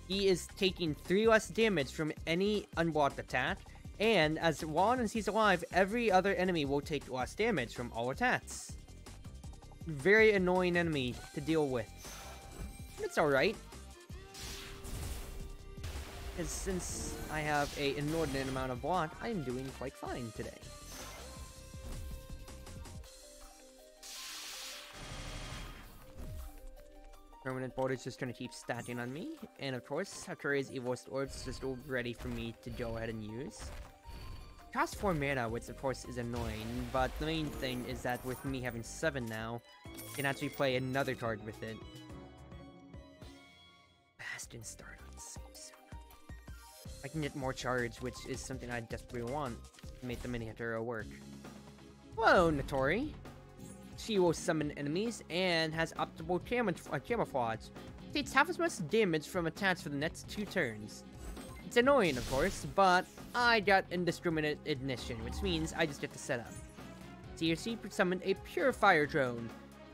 He is taking 3 less damage from any unblocked attack, and as long as he's alive, every other enemy will take less damage from all attacks. Very annoying enemy to deal with. It's alright. Because since I have an inordinate amount of block, I'm doing quite fine today. Permanent board is just going to keep stacking on me. And of course, Hakure's Evilest Orb is just all ready for me to go ahead and use. Costs 4 mana, which of course is annoying, but the main thing is that with me having 7 now, I can actually play another card with it. Bastion start on save soon. I can get more charge, which is something I desperately want to make the mini Hatero work. Hello, Natori. She will summon enemies and has optimal camouflage. Takes half as much damage from attacks for the next 2 turns. It's annoying, of course, but I got indiscriminate ignition, which means I just get to set up. TRC summoned a Purifier Drone.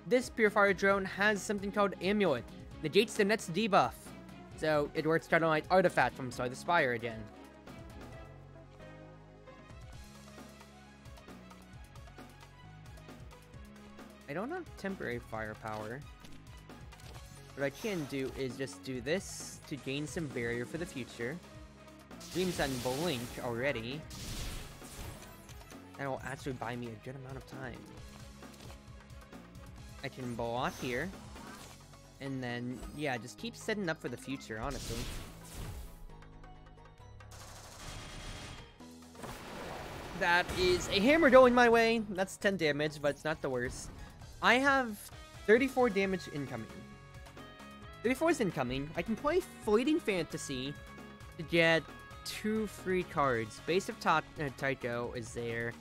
This Purifier Drone has something called Amulet. Negates the next debuff. So it works kind of like Artifact from the Spire again. I don't have temporary firepower. What I can do is just do this to gain some barrier for the future. Dreams and Blink already. That'll actually buy me a good amount of time. I can block here. And then, yeah, just keep setting up for the future, honestly. That is a hammer going my way. That's 10 damage, but it's not the worst. I have 34 damage incoming. 34 is incoming. I can play Fleeting Fantasy to get 2 free cards. Base of Taiko is there.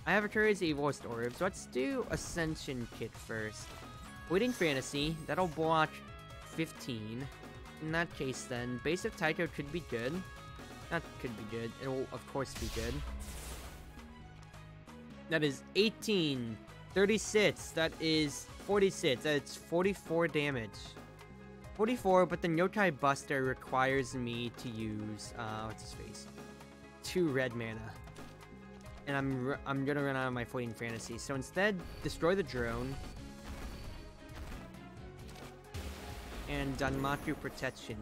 I have a Curious Evilist Orb, so let's do Ascension Kit first. Fleeting Fantasy, that'll block 15. In that case then, Base of Taiko could be good. That could be good. It will of course be good. That is 18, 36, that is 46, that's 44 damage. 44, but the Yokai Buster requires me to use, what's his face? 2 red mana. And I'm gonna run out of my Fleeting Fantasy, so instead, destroy the drone. And Danmaku Protection.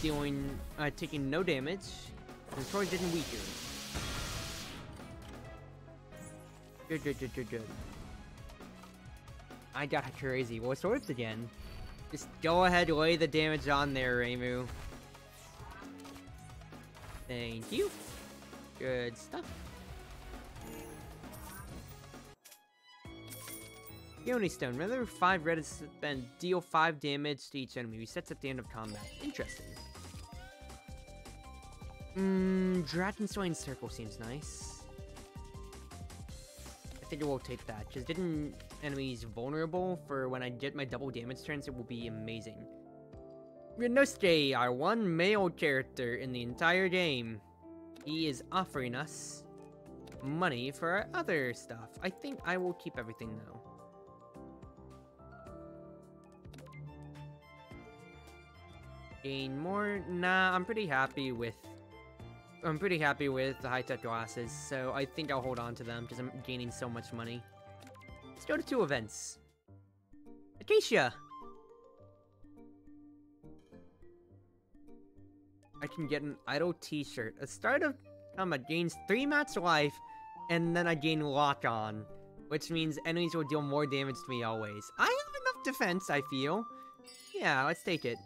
Taking no damage, and Troy didn't weaken. Good. I got crazy. Well, swords again. Just go ahead, lay the damage on there, Reimu. Thank you. Good stuff. Yoni Stone. Another 5 red is spent. Deal 5 damage to each enemy. Resets at the end of combat. Interesting. Dragon Swaying Circle seems nice. I think it will take that, because getting enemies vulnerable for when I get my double damage turns, it will be amazing. Rinosuke, our one male character in the entire game. He is offering us money for our other stuff. I think I will keep everything though. Gain more? Nah, I'm pretty happy with the high-tech glasses, so I think I'll hold on to them because I'm gaining so much money. Let's go to 2 events. Acacia! I can get an idle t-shirt. A start of combat gains 3 max life, and then I gain lock on, which means enemies will deal more damage to me always. I have enough defense, I feel. Yeah, let's take it.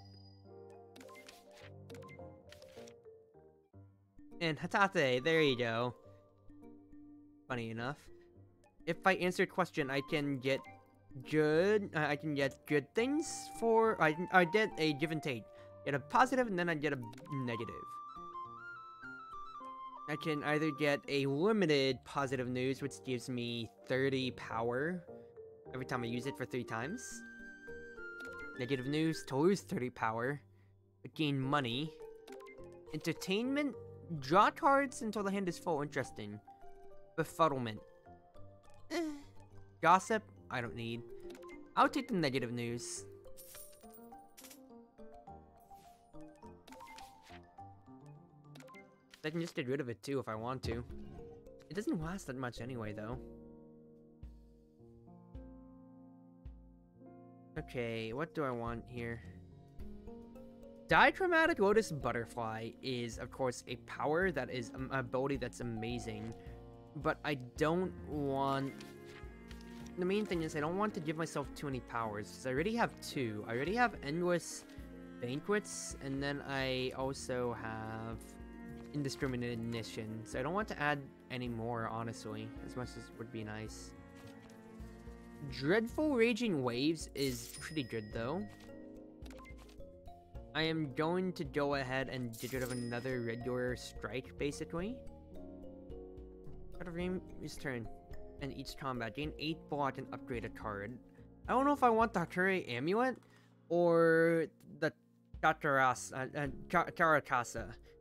And Hatate, there you go. Funny enough. If I answer a question, I can get good things for, I get a give and take. Get a positive and then I get a negative. I can either get a limited positive news, which gives me 30 power every time I use it for 3 times. Negative news, to lose 30 power, but gain money. Entertainment, draw cards until the hand is full. Interesting. Befuddlement. Gossip, I don't need. I'll take the negative news. I can just get rid of it too if I want to. It doesn't last that much anyway though. Okay, what do I want here? Dichromatic Lotus Butterfly is, of course, a power that is an ability that's amazing, but I don't want... The main thing is I don't want to give myself too many powers, because I already have 2. I already have Endless Banquets, and then I also have indiscriminate ignition, so I don't want to add any more, honestly, as much as would be nice. Dreadful Raging Waves is pretty good, though. I am going to go ahead and get rid of another regular strike, basically. Out of his turn, and each combat, gain 8 block and upgrade a card. I don't know if I want the Hature Amulet or the Karakasa.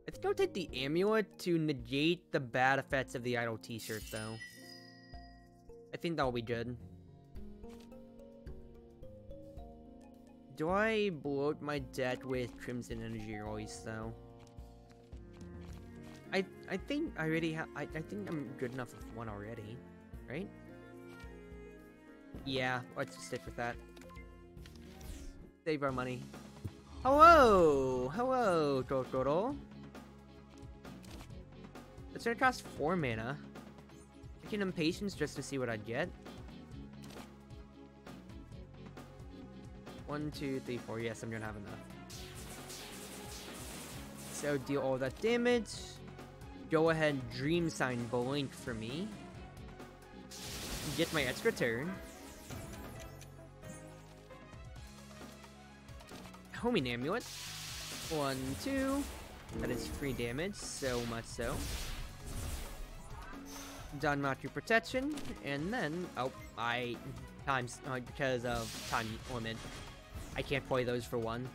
I think I'll take the Amulet to negate the bad effects of the Idle T-shirt, though. I think that'll be good. Do I bloat my deck with Crimson Energy Release, though? I think I already have. I think I'm good enough with one already, right? Yeah, let's just stick with that. Save our money. Hello! Hello, Totoro. It's gonna cost 4 mana. Taking Impatience just to see what I'd get. 1, 2, 3, 4. Yes, I'm gonna have enough. So deal all that damage. Go ahead, Dream Sign Blink for me. Get my extra turn. Homing Amulet. 1, 2. That is free damage, so much so. Danmaku Protection, and then because of time limit, I can't play those for 1.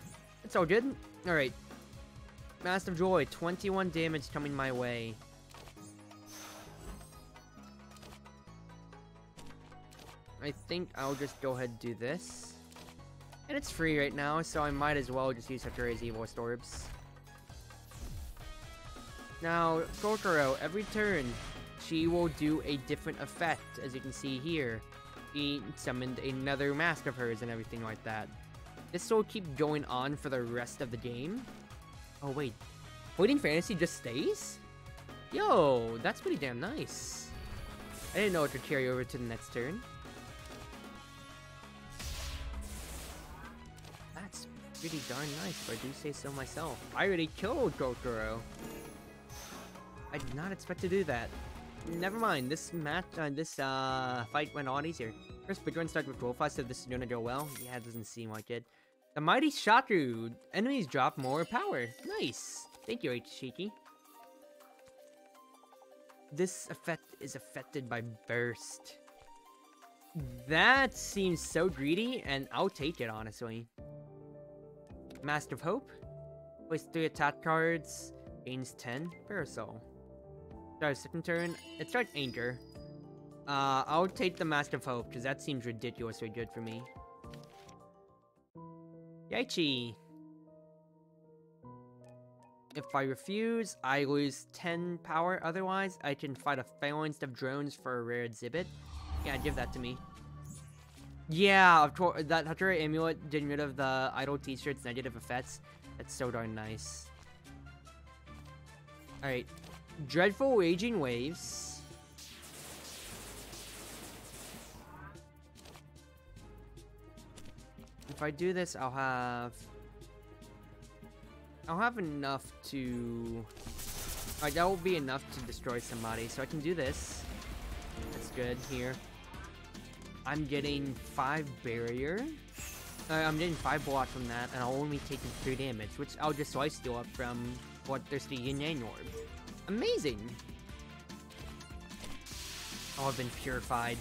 It's all good. All right. Massive Joy, 21 damage coming my way. I think I'll just go ahead and do this. And it's free right now, so I might as well just use Hature's Evil Orbs. Now, Kokoro, every turn, she will do a different effect, as you can see here. She summoned another mask of hers and everything like that. This will keep going on for the rest of the game. Oh wait, Fleeting Fantasy just stays? Yo, that's pretty damn nice. I didn't know it would carry over to the next turn. That's pretty darn nice, if I do say so myself. I already killed Kokoro. I did not expect to do that. Never mind, this match, fight went on easier. First, big run started with Wolfeye, so this is gonna go well. Yeah, it doesn't seem like it. The Mighty Shaku! Enemies drop more power. Nice! Thank you, Ichishiki. This effect is affected by Burst. That seems so greedy, and I'll take it, honestly. Mask of Hope. Place 3 attack cards. Gains 10. Parasol. Start second turn. It's like Anchor. I'll take the Mask of Hope, because that seems ridiculously good for me. Yaichi! If I refuse, I lose 10 power. Otherwise, I can fight a phalanx of drones for a rare exhibit. Yeah, give that to me. Yeah, of course, that Hature Amulet getting rid of the Idle T-shirt's negative effects. That's so darn nice. Alright. Dreadful Raging Waves. If I do this, I'll have enough to... Alright, that will be enough to destroy somebody, so I can do this. That's good, here. I'm getting 5 barrier. I'm getting 5 block from that, and I'll only take 3 damage, which I'll just slice steal up from Bloodthirsty Yin Yang Orb. Amazing! Oh, I've been purified.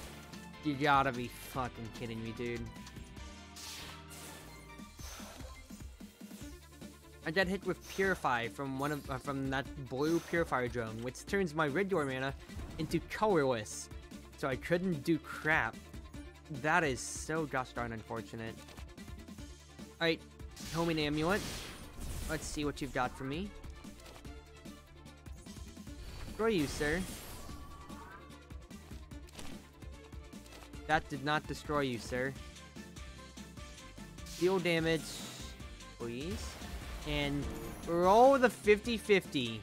You gotta be fucking kidding me, dude. I got hit with Purify from from that blue Purifier drone, which turns my regular mana into colorless, so I couldn't do crap. That is so gosh darn unfortunate. Alright, Homing Amulet. Let's see what you've got for me. Destroy you, sir. That did not destroy you, sir. Deal damage, please. And roll the 50-50.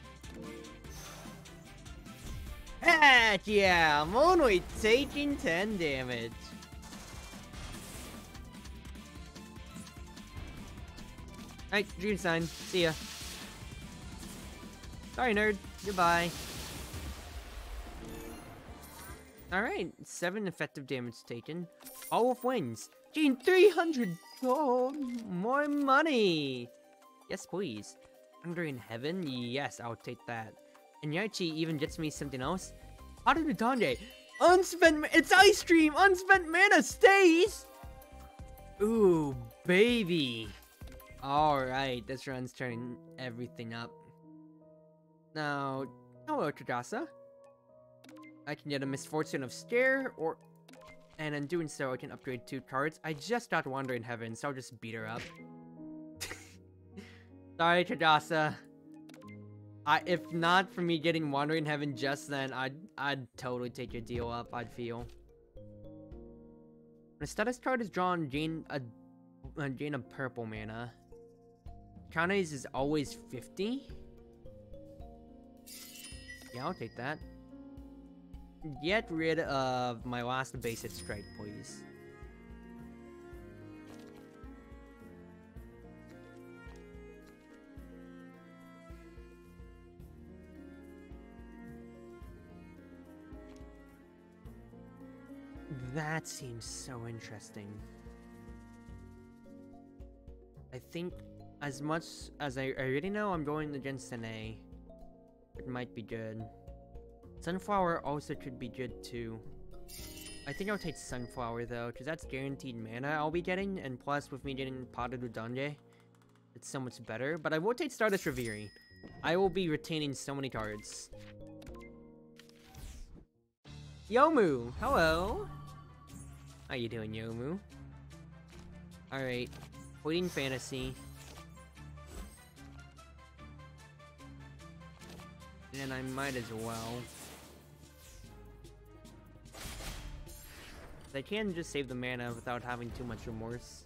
Heck yeah! I'm only taking 10 damage. Alright, Dream Sign. See ya. Sorry, nerd. Goodbye. Alright, 7 effective damage taken. All of wins. Gain 300 gold. More money. Yes, please. Under in Heaven? Yes, I'll take that. And Yaichi even gets me something else. Touhou Donge. Unspent. It's Ice Cream. Unspent mana stays. Ooh, baby. Alright, this run's turning everything up. Now, hello, Kadasa. I can get a Misfortune of Stare, and in doing so, I can upgrade 2 cards. I just got Wander in Heaven, so I'll just beat her up. Sorry, Kadasa. If not for me getting Wander in Heaven just then, I'd totally take your deal up, I'd feel. When a status card is drawn, gain a purple mana. Counties is always 50? Yeah, I'll take that. Get rid of my last basic strike, please. That seems so interesting. I think, as much as I already know I'm going against an A, it might be good. Sunflower also could be good too. I think I'll take Sunflower though, because that's guaranteed mana I'll be getting, and plus with me getting Touhou Donge, it's so much better. But I will take Stardust Reverie. I will be retaining so many cards. Yomu! Hello! How you doing, Yomu? Alright. Waiting Fantasy. And I might as well. I can just save the mana without having too much remorse.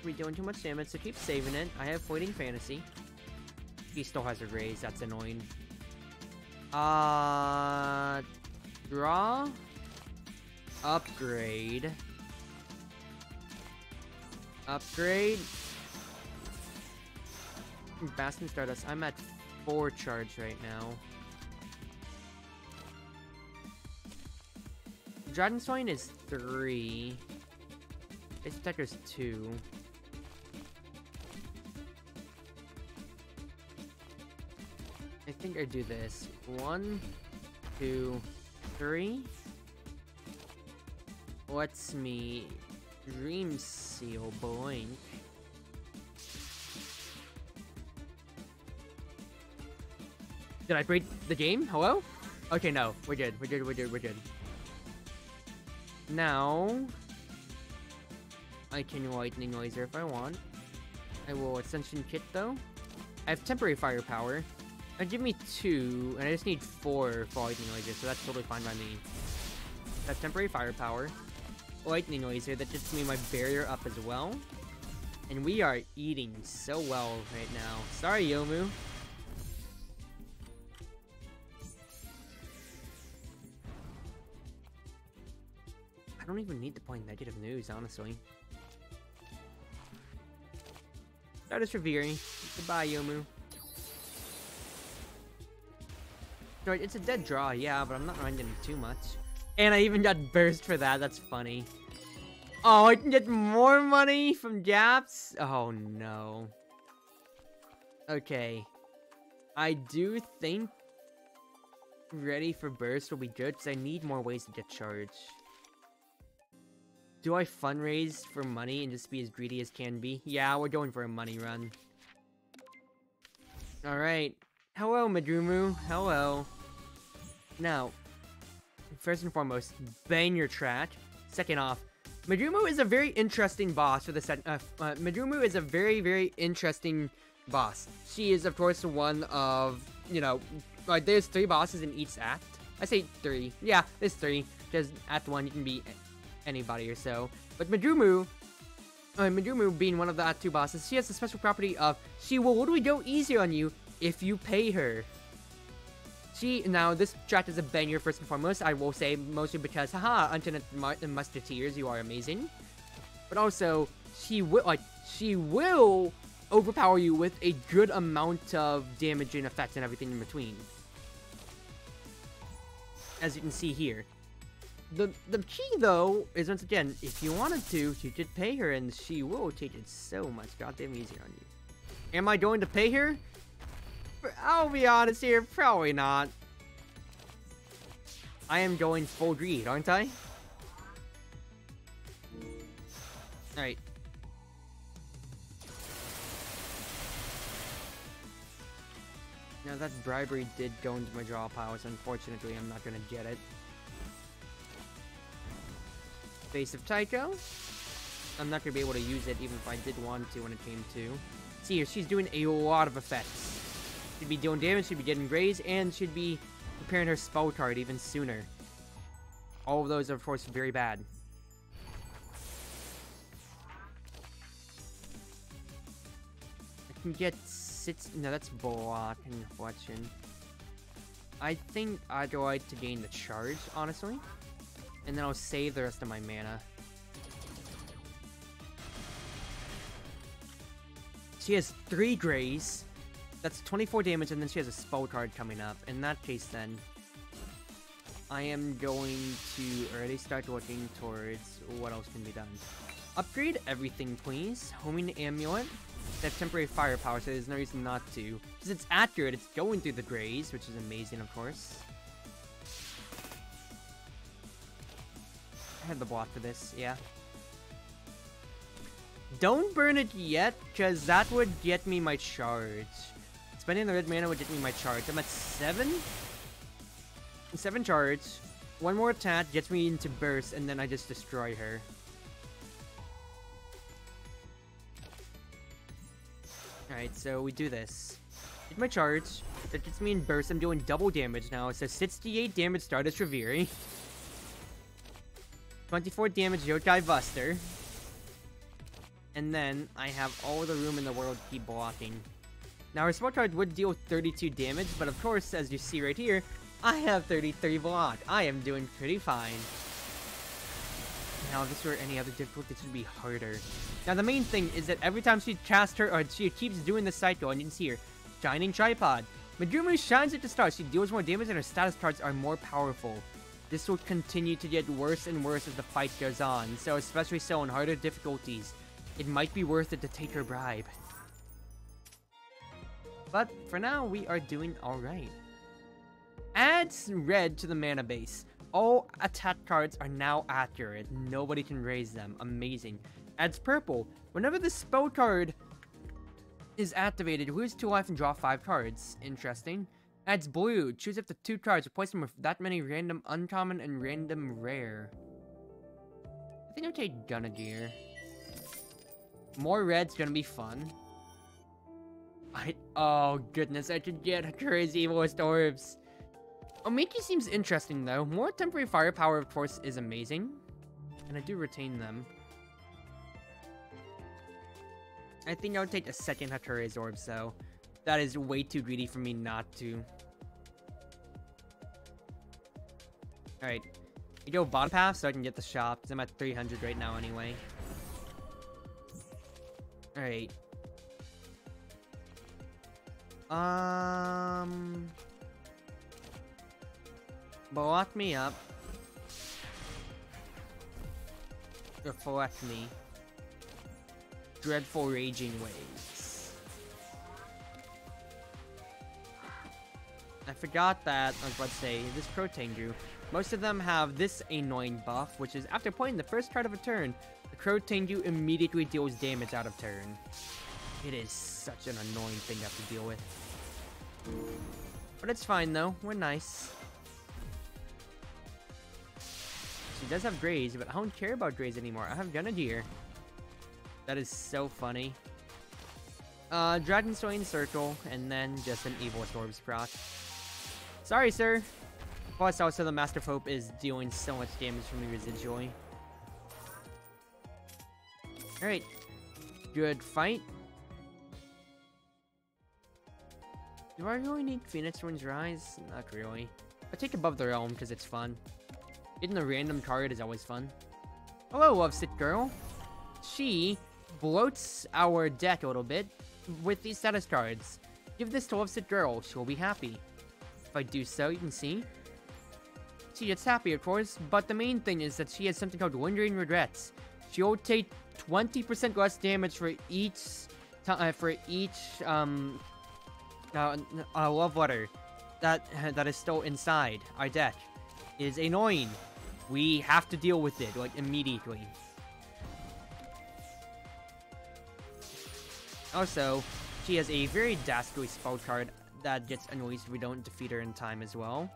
We're doing too much damage, so keep saving it. I have Fleeting Fantasy. He still has a raise, that's annoying. Draw. Upgrade. Upgrade. Bastion Stardust. I'm at 4 charge right now. Dragonstone is 3. Its Detector's 2. I think I do this. 1, 2, 3. What's me? Dream Seal Blink. Did I break the game? Hello? Okay, no. We're good. We're good. We're good. We're good. Now, I can Lightning Laser if I want. I will Ascension Kit though. I have Temporary Firepower. Give me 2, and I just need 4 for Lightning Laser, so that's totally fine by me. That's Temporary Firepower. Lightning Laser, that gets me my barrier up as well. And we are eating so well right now. Sorry, Yomu. I don't even need to point negative news, honestly. Stardust Reverie. Goodbye, Yomu. Right, it's a dead draw, yeah, but I'm not minding too much. And I even got burst for that, that's funny. Oh, I can get more money from Japs? Oh, no. Okay. I do think ready for burst will be good, because I need more ways to get charged. Do I fundraise for money and just be as greedy as can be? Yeah, we're going for a money run. Alright. Hello, Madrumu. Hello. Now, first and foremost, bang your track. Second off, Madrumu is a very interesting boss for the set. Madrumu is a very, very interesting boss. She is, of course, one of, you know, like, there's 3 bosses in each act. I say 3. Yeah, there's 3. Because act 1, you can be anybody or so. But Madrumu being one of the act 2 bosses, she has the special property of, she will literally go easier on you if you pay her. Now, this track is a banger first and foremost, I will say, mostly because, haha, Untenant Musketeers, you are amazing. But also, she will overpower you with a good amount of damage and effects and everything in between. As you can see here. The key, though, is once again, if you wanted to, you could pay her and she will take it so much goddamn easier on you. Am I going to pay her? I'll be honest here, probably not. I am going full greed, aren't I? Alright. Now that bribery did go into my draw pile, so unfortunately I'm not gonna get it. Face of Tycho. I'm not gonna be able to use it even if I did want to when it came to. See here, she's doing a lot of effects. She'd be dealing damage, she'd be getting grazed, and she'd be preparing her spell card even sooner. All of those are, of course, very bad. I can get no, that's block and reflection. I think I'd go like to gain the charge, honestly. And then I'll save the rest of my mana. She has 3 grays. That's 24 damage, and then she has a spell card coming up. In that case, then, I am going to already start looking towards what else can be done. Upgrade everything, please. Homing amulet. They have temporary firepower, so there's no reason not to. Because it's accurate, it's going through the grays, which is amazing, of course. I have the block for this, yeah. Don't burn it yet, because that would get me my charge. Spending the red mana would get me my charge. I'm at 7? 7 charge. One more attack gets me into burst, and then I just destroy her. Alright, so we do this. Get my charge. That gets me in burst. I'm doing double damage now. It says 68 damage Stardust Reverie. 24 damage Yokai Buster. And then I have all the room in the world to keep blocking. Now her spell card would deal 32 damage, but of course, as you see right here, I have 33 block. I am doing pretty fine. Now, if this were any other difficulty, this would be harder. Now, the main thing is that every time she casts her, or she keeps doing the cycle, and you can see her, Shining Tripod. Megumi shines at the start. She deals more damage, and her status cards are more powerful. This will continue to get worse and worse as the fight goes on, so especially so on harder difficulties, it might be worth it to take her bribe. But for now, we are doing alright. Adds red to the mana base. All attack cards are now accurate. Nobody can raise them. Amazing. Adds purple. Whenever the spell card is activated, lose 2 life and draw 5 cards. Interesting. Adds blue. Choose up to 2 cards. Replace them with that many random uncommon and random rare. I think I'll take Gunnagear. More red's gonna be fun. Oh goodness, I could get crazy evilest orbs. Omiki seems interesting though. More temporary firepower, of course, is amazing. And I do retain them. I think I'll take a second Hatara's orbs though. That is way too greedy for me not to. Alright. You go bottom path so I can get the shop, because I'm at 300 right now anyway. Alright. Block me up. Reflect me. Dreadful Raging Waves. I forgot that, I was about to say, this Crow-Tengu. Most of them have this annoying buff, which is after playing the first card of a turn, the Crow-Tengu immediately deals damage out of turn. It is such an annoying thing to have to deal with. But it's fine though, we're nice. She does have Graze, but I don't care about Graze anymore. I have Gunnagear. That is so funny. Dragon Slaying Circle, and then just an Evil Orbs proc. Sorry, sir. Plus, also the Master of Hope is dealing so much damage from me residually. Alright. Good fight. Do I really need Phoenix Wind's Rise? Not really. I take Above the Realm because it's fun. Getting a random card is always fun. Hello, Lovesick Girl. She bloats our deck a little bit with these status cards. Give this to Lovesick Girl, she'll be happy. If I do so, you can see. She gets happy, of course, but the main thing is that she has something called Lingering Regrets. She'll take 20% less damage for each love letter that is still inside our deck. It is annoying. We have to deal with it, like, immediately. Also, she has a very dastardly spell card that gets annoyed if we don't defeat her in time as well.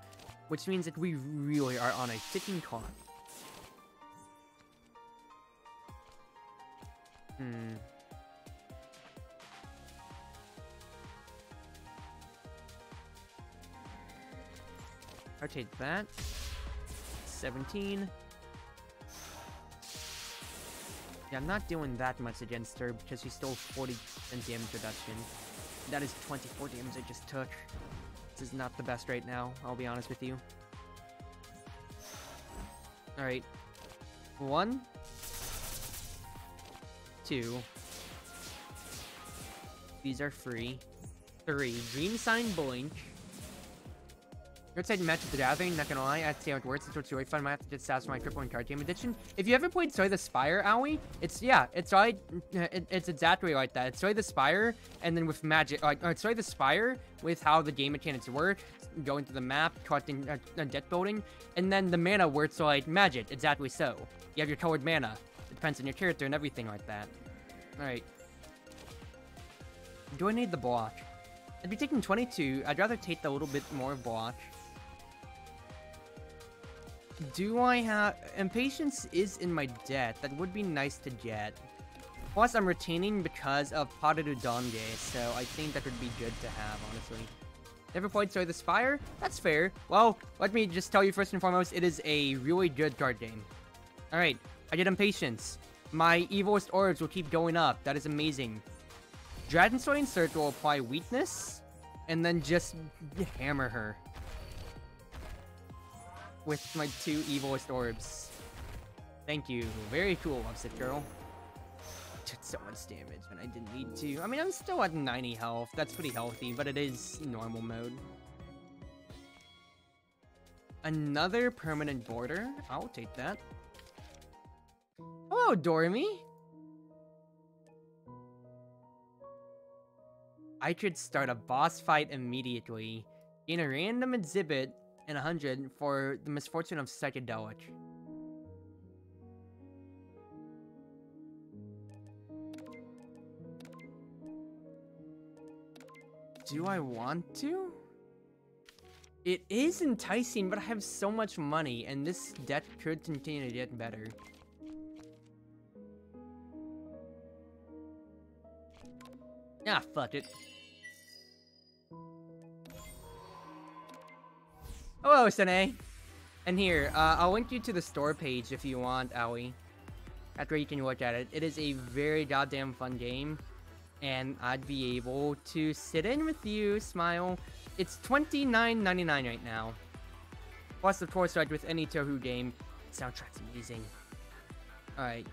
Which means that we really are on a ticking clock. Rotate that. 17. Yeah, I'm not doing that much against her because she's still 40% damage reduction. That is 24 damage I just took. This is not the best right now, I'll be honest with you. Alright. 1. 2. These are free. 3. Dream Sign Blink. Roadside match with the Gathering, not gonna lie, I'd say how it works. It's really fun. Might have to just satisfy my crippling card game addiction. If you ever played Soy the Spire, Owie, it's exactly like that. It's Soy the Spire, and then with magic, it's Soy the Spire with how the game mechanics work, going through the map, collecting deck building, and then the mana where it's like magic, exactly so. You have your colored mana. It depends on your character and everything like that. Alright. Do I need the block? I'd be taking 22. I'd rather take the little bit more block. Do I have... Impatience is in my deck. That would be nice to get. Plus, I'm retaining because of Potteru Donge, so I think that would be good to have, honestly. Never played Soy the Spire? That's fair. Well, let me just tell you first and foremost, it is a really good card game. Alright, I get Impatience. My Evilest Orbs will keep going up. That is amazing. Dragon Sword Insert will apply Weakness, and then just hammer her. With my 2 Evilest Orbs. Thank you. Very cool, Lovesick Girl. Took so much damage when I didn't need to. I mean, I'm still at 90 health. That's pretty healthy, but it is normal mode. Another permanent border. I'll take that. Hello, Dormy. I could start a boss fight immediately. Gain a random exhibit and 100 for the misfortune of psychedelic. Do I want to? It is enticing, but I have so much money, and this deck could continue to get better. Ah, fuck it. Hello, Sene. And here, I'll link you to the store page if you want, Owie. That's where you can look at it. It is a very goddamn fun game. And I'd be able to sit in with you, smile. It's $29.99 right now. Plus, of course, like with any Touhou game, the soundtrack's amazing. Alright.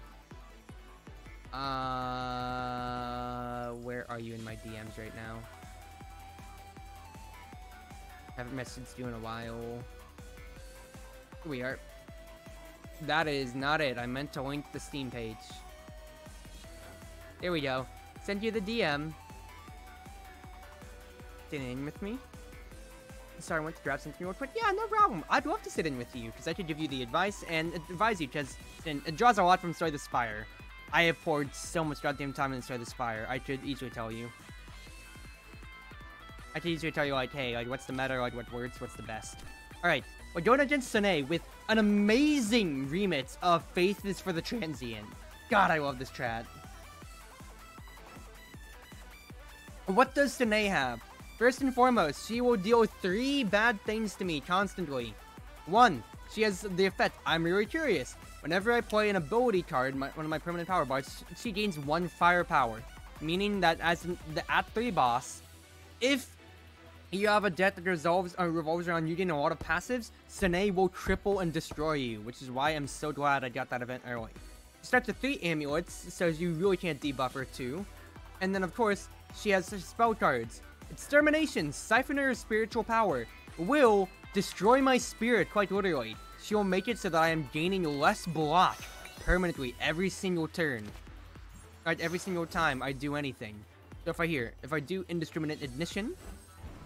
Where are you in my DMs right now? Haven't messaged you in a while. Here we are. That is not it. I meant to link the Steam page. There we go. Send you the DM. Sit in with me. Sorry, I went to grab something real quick. Yeah, no problem. I'd love to sit in with you, because I could give you the advice and advise you, because it draws a lot from Soy the Spire. I have poured so much goddamn time in Soy the Spire. I could easily tell you. I can easily tell you, like, hey, like, what's the meta, like, what words, what's the best. Alright, we're going against Sene with an amazing remix of Faith is for the Transient. God, I love this chat. What does Sene have? First and foremost, she will deal 3 bad things to me constantly. 1, she has the effect, I'm really curious. Whenever I play an ability card, one of my permanent power bars, she gains 1 firepower. Meaning that as the at 3 boss, if you have a deck that revolves around you getting a lot of passives, Sene will cripple and destroy you, which is why I'm so glad I got that event early. She starts with 3 amulets, so you really can't debuff her too. And then, of course, she has spell cards. Extermination, Siphoner of Spiritual Power, will destroy my spirit, quite literally. She will make it so that I am gaining less block permanently every single turn. Right, every single time I do anything. So if I do Indiscriminate Ignition,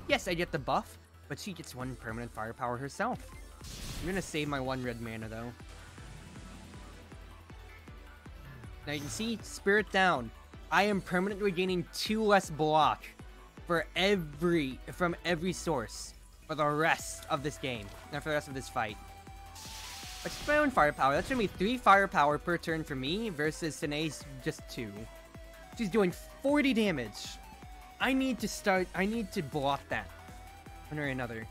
yes, I get the buff, but she gets 1 permanent firepower herself. I'm gonna save my 1 red mana though. Now you can see, Spirit down. I am permanently gaining 2 less block from every source for the rest of this game, and for the rest of this fight. But just my own firepower. That's gonna be 3 firepower per turn for me versus Sinae's just 2. She's doing 40 damage. I need to block that one or another.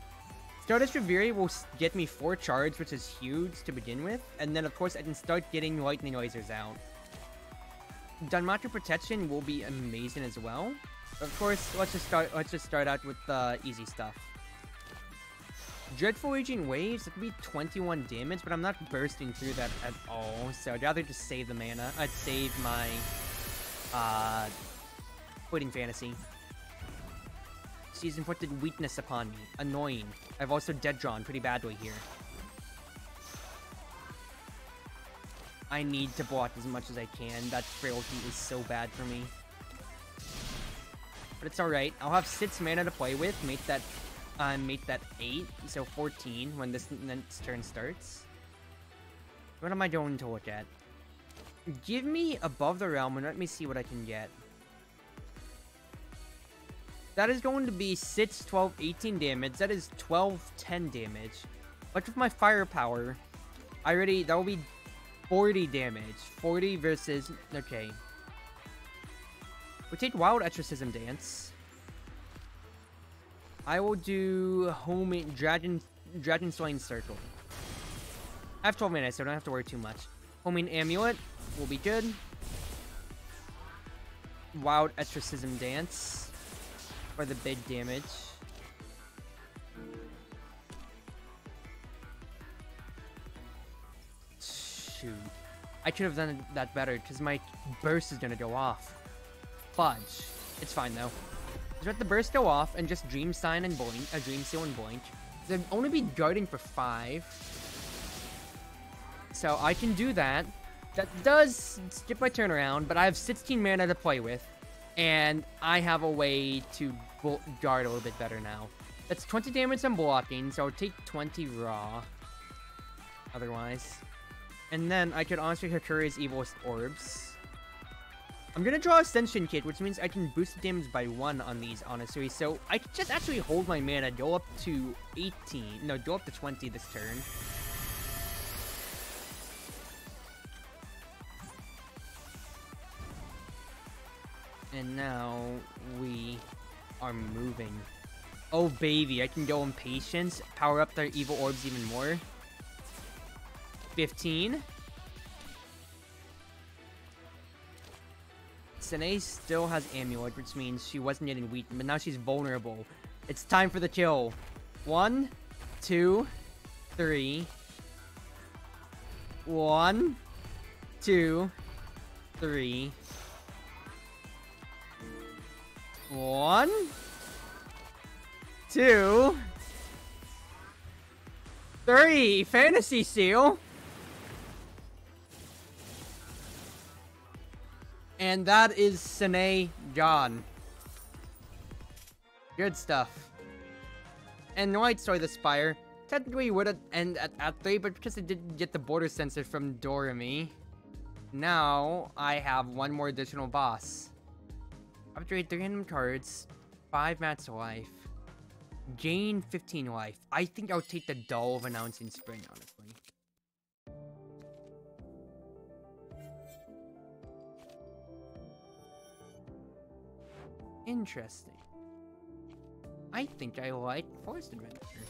Stardust Reverie will get me 4 charge, which is huge to begin with, and then of course I can start getting lightning lasers out. Danmaku Protection will be amazing as well. Of course, let's just start out with the easy stuff. Dreadful Raging Waves, it could be 21 damage, but I'm not bursting through that at all, so I'd rather just save the mana. I'd save my Fleeting Fantasy. She's inflicted weakness upon me. Annoying. I've also dead drawn pretty badly here. I need to block as much as I can. That frailty is so bad for me. But it's alright. I'll have 6 mana to play with. Make that 8, so 14 when this next turn starts. What am I going to look at? Give me Above the Realm and let me see what I can get. That is going to be 6, 12, 18 damage. That is 12, 10 damage. But with my firepower, that will be 40 damage. 40 versus... Okay. We take Wild Exorcism Dance. I will do Homing Dragon Slaying Circle. I have 12 minutes, so I don't have to worry too much. Homing Amulet will be good. Wild Exorcism Dance for the big damage. Shoot. I could have done that better, because my burst is going to go off. Fudge. It's fine, though. Just let the burst go off, and just Dream Seal and Blink. They'll only be guarding for 5. So I can do that. That does skip my turnaround, but I have 16 mana to play with. And I have a way to guard a little bit better now. That's 20 damage I'm blocking, so I'll take 20 raw. Otherwise. And then I could honestly Hakuri's Evilest Orbs. I'm gonna draw Ascension Kit, which means I can boost the damage by 1 on these, honestly. So I could just actually hold my mana, go up to 18. No, go up to 20 this turn. And now we are moving. Oh baby, I can go Impatience, power up their Evil Orbs even more. 15. Sinae still has Amulet, which means she wasn't getting weak, but now she's vulnerable. It's time for the kill. 1, 2, 3. 1, 2, 3. 1, 2, 3. Fantasy Seal. And that is Sinae gone. Good stuff. And White Story the Spire technically would have ended at 3, but because it didn't get the border sensor from Doremi, now I have 1 more additional boss. Upgrade 3 random cards, 5 mats life, gain 15 life. I think I'll take the dull of Announcing Spring, honestly. Interesting. I think I like Forest Adventure.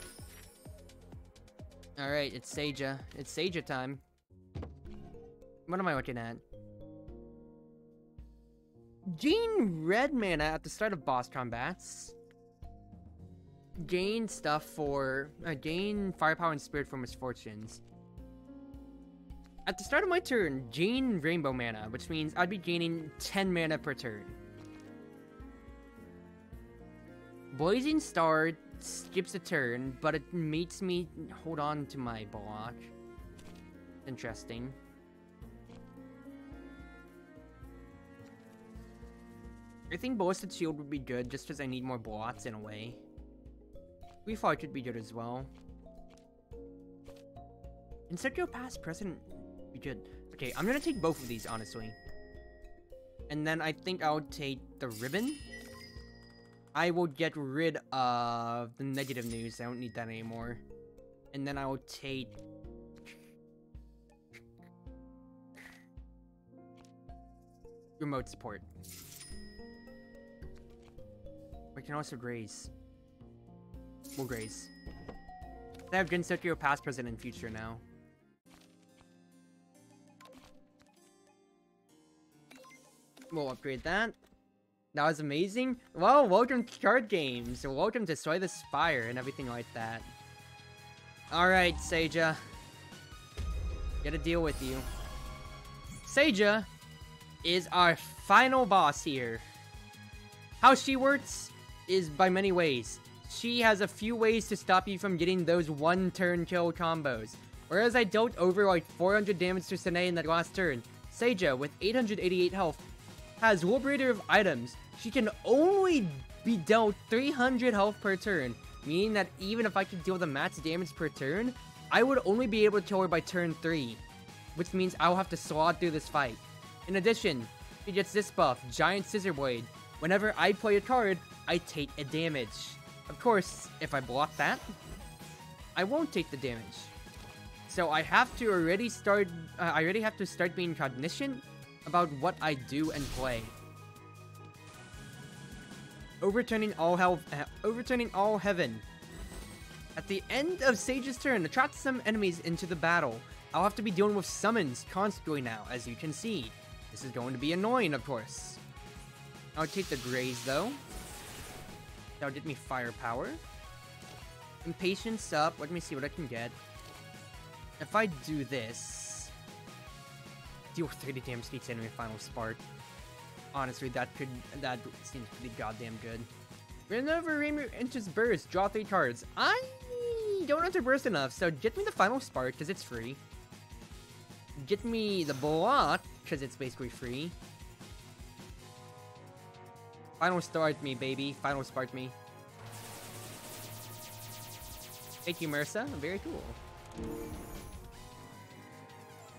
Alright, it's Seija. It's Seija time. What am I looking at? Gain red mana at the start of boss combats. Gain stuff for... gain firepower and spirit for misfortunes. At the start of my turn, gain rainbow mana, which means I'd be gaining 10 mana per turn. Blazing Star skips a turn, but it makes me hold on to my block. Interesting. I think Ballistic Shield would be good just because I need more blocks in a way. Free Fall could be good as well. Insert your past present be good. Okay, I'm gonna take both of these, honestly. And then I think I'll take the ribbon. I will get rid of the negative news. I don't need that anymore. And then I will take... remote support. We can also graze. We'll graze. I have good insert your past, present, and future now. We'll upgrade that. That was amazing. Well, welcome to card games. Welcome to Destroy the Spire and everything like that. Alright, Seija. Gotta deal with you. Seija is our final boss here. How she works is by many ways. She has a few ways to stop you from getting those one-turn kill combos. Whereas I dealt over like 400 damage to Sene in that last turn, Seija, with 888 health, has Liberator of Items. She can only be dealt 300 health per turn, meaning that even if I could deal the max damage per turn, I would only be able to kill her by turn 3, which means I'll have to slog through this fight. In addition, she gets this buff, Giant Scissor Blade. Whenever I play a card, I take a damage. Of course, if I block that, I won't take the damage. So I have to already start, being cognizant about what I do and play. Overturning all heaven. At the end of Sage's turn, attract some enemies into the battle. I'll have to be dealing with summons constantly now, as you can see. This is going to be annoying, of course. I'll take the graze though. That'll get me firepower. Impatience up. Let me see what I can get. If I do this, deal 30 damage to each enemy final spark. Honestly, that seems pretty goddamn good. Whenever Rainbow enters burst, draw 3 cards. I don't enter burst enough, so get me the final spark because it's free. Get me the block because it's basically free. Final start me, baby. Final spark me. Thank you, Mersa. Very cool.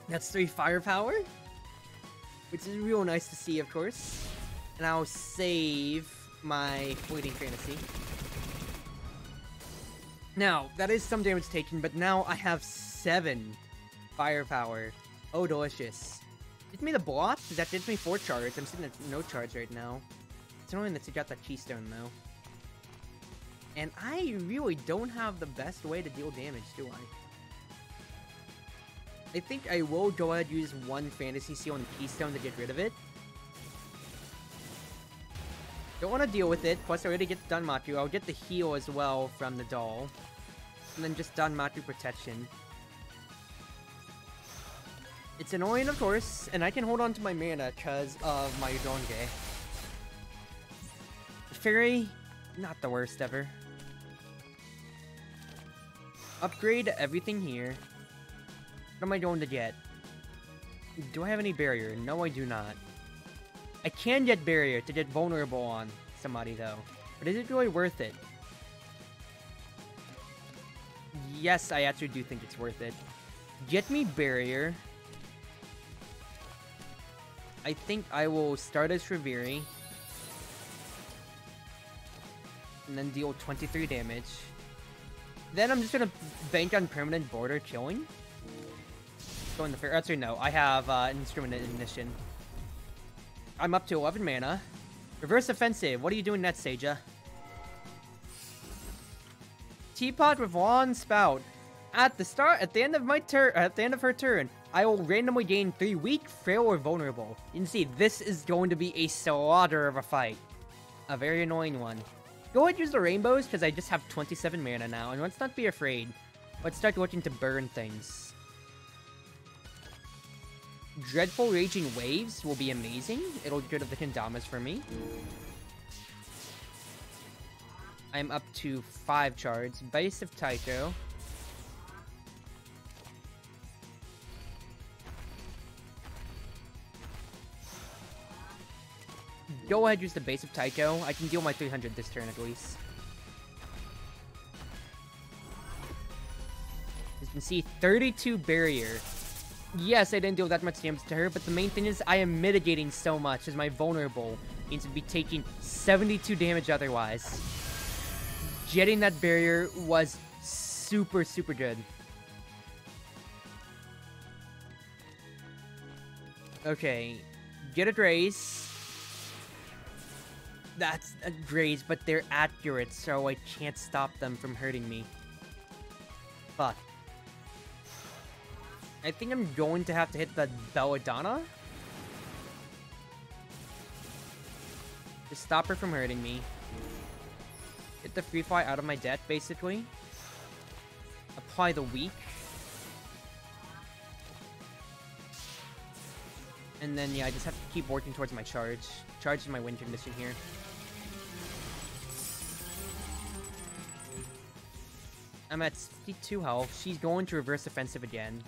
That's 3 firepower, which is real nice to see, of course. And I'll save my Fleeting Fantasy. Now, that is some damage taken, but now I have 7 firepower. Oh, delicious. Get me the block, because that gives me 4 charge. I'm sitting at no charge right now. It's annoying that you got that keystone, though. And I really don't have the best way to deal damage, do I? I think I will go ahead and use 1 Fantasy Seal and Keystone to get rid of it. Don't want to deal with it, plus I already get Danmaku. I'll get the heal as well from the doll. And then just Danmaku protection. It's annoying, of course, and I can hold on to my mana because of my Udonge. Fairy, not the worst ever. Upgrade everything here. What am I going to get? Do I have any barrier? No, I do not. I can get barrier to get vulnerable on somebody, though. But is it really worth it? Yes, I actually do think it's worth it. Get me barrier. I think I will start as Shreviri. And then deal 23 damage. Then I'm just gonna bank on permanent border killing. Go in the fair. Actually, no. I have Instrument Ignition. I'm up to 11 mana. Reverse Offensive. What are you doing next, Seija? Teapot with Lawn Spout. At the end of my turn, at the end of her turn, I will randomly gain 3 weak, frail, or vulnerable. You can see this is going to be a slaughter of a fight. A very annoying one. Go ahead and use the rainbows because I just have 27 mana now, and let's not be afraid. Let's start looking to burn things. Dreadful Raging Waves will be amazing. It'll get rid of the Kendamas for me. I'm up to 5 chards. Base of Taiko. Go ahead, use the base of Taiko. I can deal my 300 this turn at least. As you can see, 32 barrier. Yes, I didn't deal that much damage to her, but the main thing is I am mitigating so much as my vulnerable means to be taking 72 damage otherwise. Jetting that barrier was super, super good. Okay, get a Grace. That's a Graze, but they're accurate, so I can't stop them from hurting me. Fuck. I think I'm going to have to hit the Belladonna to stop her from hurting me. Get the Free Fly out of my deck, basically. Apply the Weak. And then, yeah, I just have to keep working towards my charge. Charge is my win condition here. I'm at 52 health. She's going to reverse offensive again.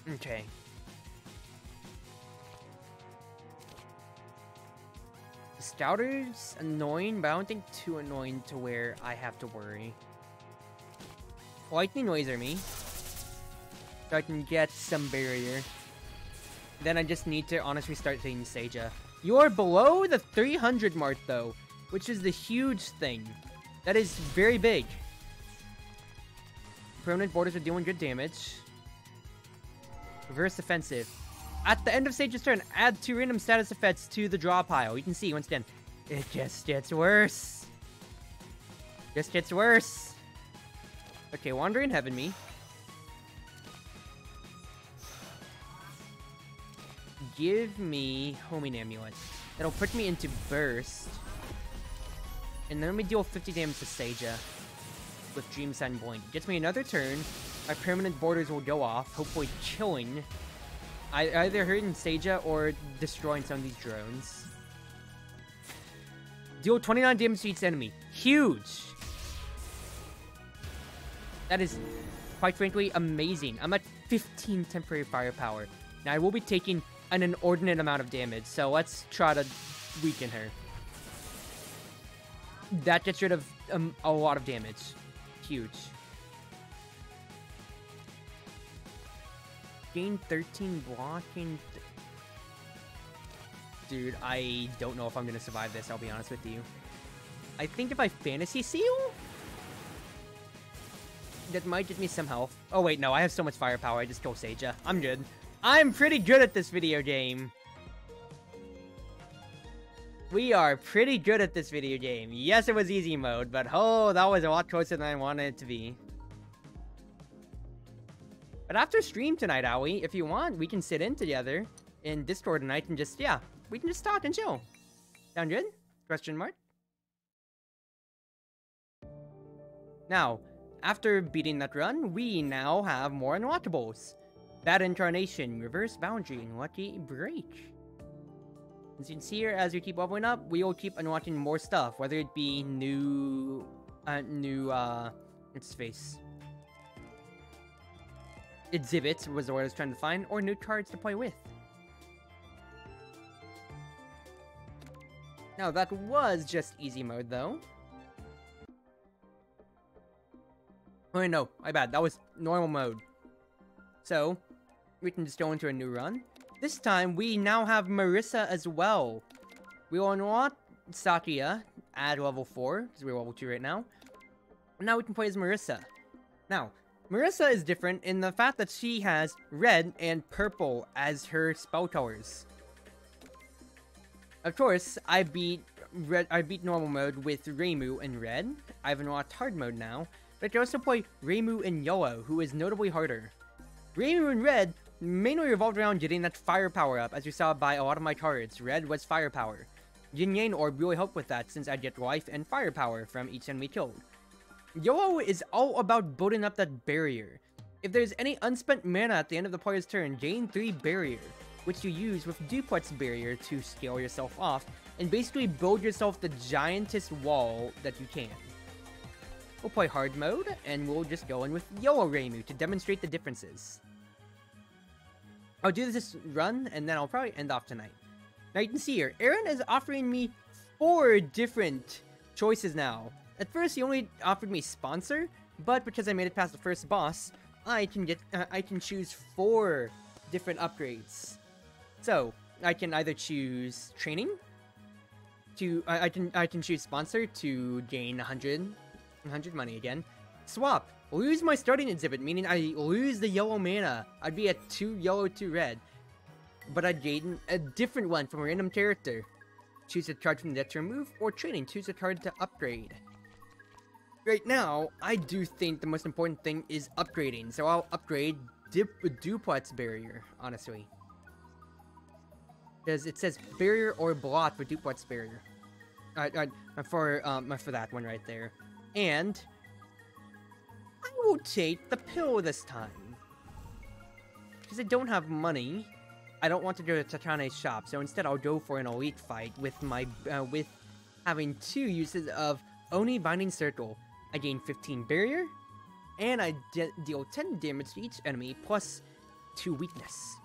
Okay. The Scouter's annoying, but I don't think too annoying to where I have to worry. Lightning Laser me. So I can get some barrier. Then I just need to honestly start taking Seija. You're below the 300 mark though, which is the huge thing. That is very big. Permanent borders are doing good damage. Reverse offensive. At the end of Seija's turn, add 2 random status effects to the draw pile. You can see once again, it just gets worse. Just gets worse. Okay, Wandering Heaven me. Give me Homing Amulet. That'll put me into Burst. And then let me deal 50 damage to Seija with Dream Sign Blink. Gets me another turn. My permanent borders will go off, hopefully killing. Either hurting Seija or destroying some of these drones. Deal 29 damage to each enemy. Huge! That is, quite frankly, amazing. I'm at 15 temporary firepower. Now I will be taking an inordinate amount of damage, so let's try to weaken her. That gets rid of a lot of damage. Huge. Gain 13 blocking. Dude, I don't know if I'm gonna survive this, I'll be honest with you. I think if I Fantasy Seal, that might get me some health. Oh wait, no, I have so much firepower, I just kill Seija. I'm good. I'm pretty good at this video game. We are pretty good at this video game. Yes, it was easy mode, but oh, that was a lot closer than I wanted it to be. But after stream tonight, Owie, if you want, we can sit in together in Discord tonight and just, yeah, we can just talk and chill. Sound good? Question mark? Now, after beating that run, we now have more unlockables. Bad Incarnation, Reverse Boundary, and Lucky Break. As you can see here, as we keep leveling up, we will keep unlocking more stuff, whether it be new, its face. Exhibits was the word I was trying to find, or new cards to play with. Now, that was just easy mode, though. Oh, wait, no, my bad. That was normal mode. So, we can just go into a new run. This time, we now have Marissa as well. We will unlock Sakia at level 4, because we're level 2 right now. And now we can play as Marissa. Now, Marissa is different in the fact that she has red and purple as her spell colors. Of course, I beat normal mode with Reimu in red. I've unlocked hard mode now, but I can also play Reimu in yellow, who is notably harder. Reimu in red mainly revolved around getting that firepower up, as you saw by a lot of my cards. Red was firepower. Yin Yang Orb really helped with that, since I get life and firepower from each enemy killed. Yellow is all about building up that barrier. If there's any unspent mana at the end of the player's turn, gain 3 barrier, which you use with duplex barrier to scale yourself off, and basically build yourself the giantest wall that you can. We'll play hard mode, and we'll just go in with Yellow Reimu to demonstrate the differences. I'll do this run, and then I'll probably end off tonight. Now you can see here, Aaron is offering me 4 different choices now. At first, he only offered me Sponsor, but because I made it past the first boss, I can choose 4 different upgrades. So I can either choose Training. I can choose Sponsor to gain 100 money again. Swap. Lose my starting exhibit, meaning I lose the yellow mana. I'd be at 2 yellow, 2 red. But I'd gain a different one from a random character. Choose a card from the deck to remove, or Training. Choose a card to upgrade. Right now, I do think the most important thing is upgrading. So I'll upgrade Duplex Barrier, honestly. Because it says Barrier or Blot for Duplex Barrier. For that one right there. And I will take the pill this time. Because I don't have money. I don't want to go to Tatane's shop, so instead I'll go for an elite fight with my with having 2 uses of Oni Binding Circle. I gain 15 barrier, and I deal 10 damage to each enemy, plus 2 weakness.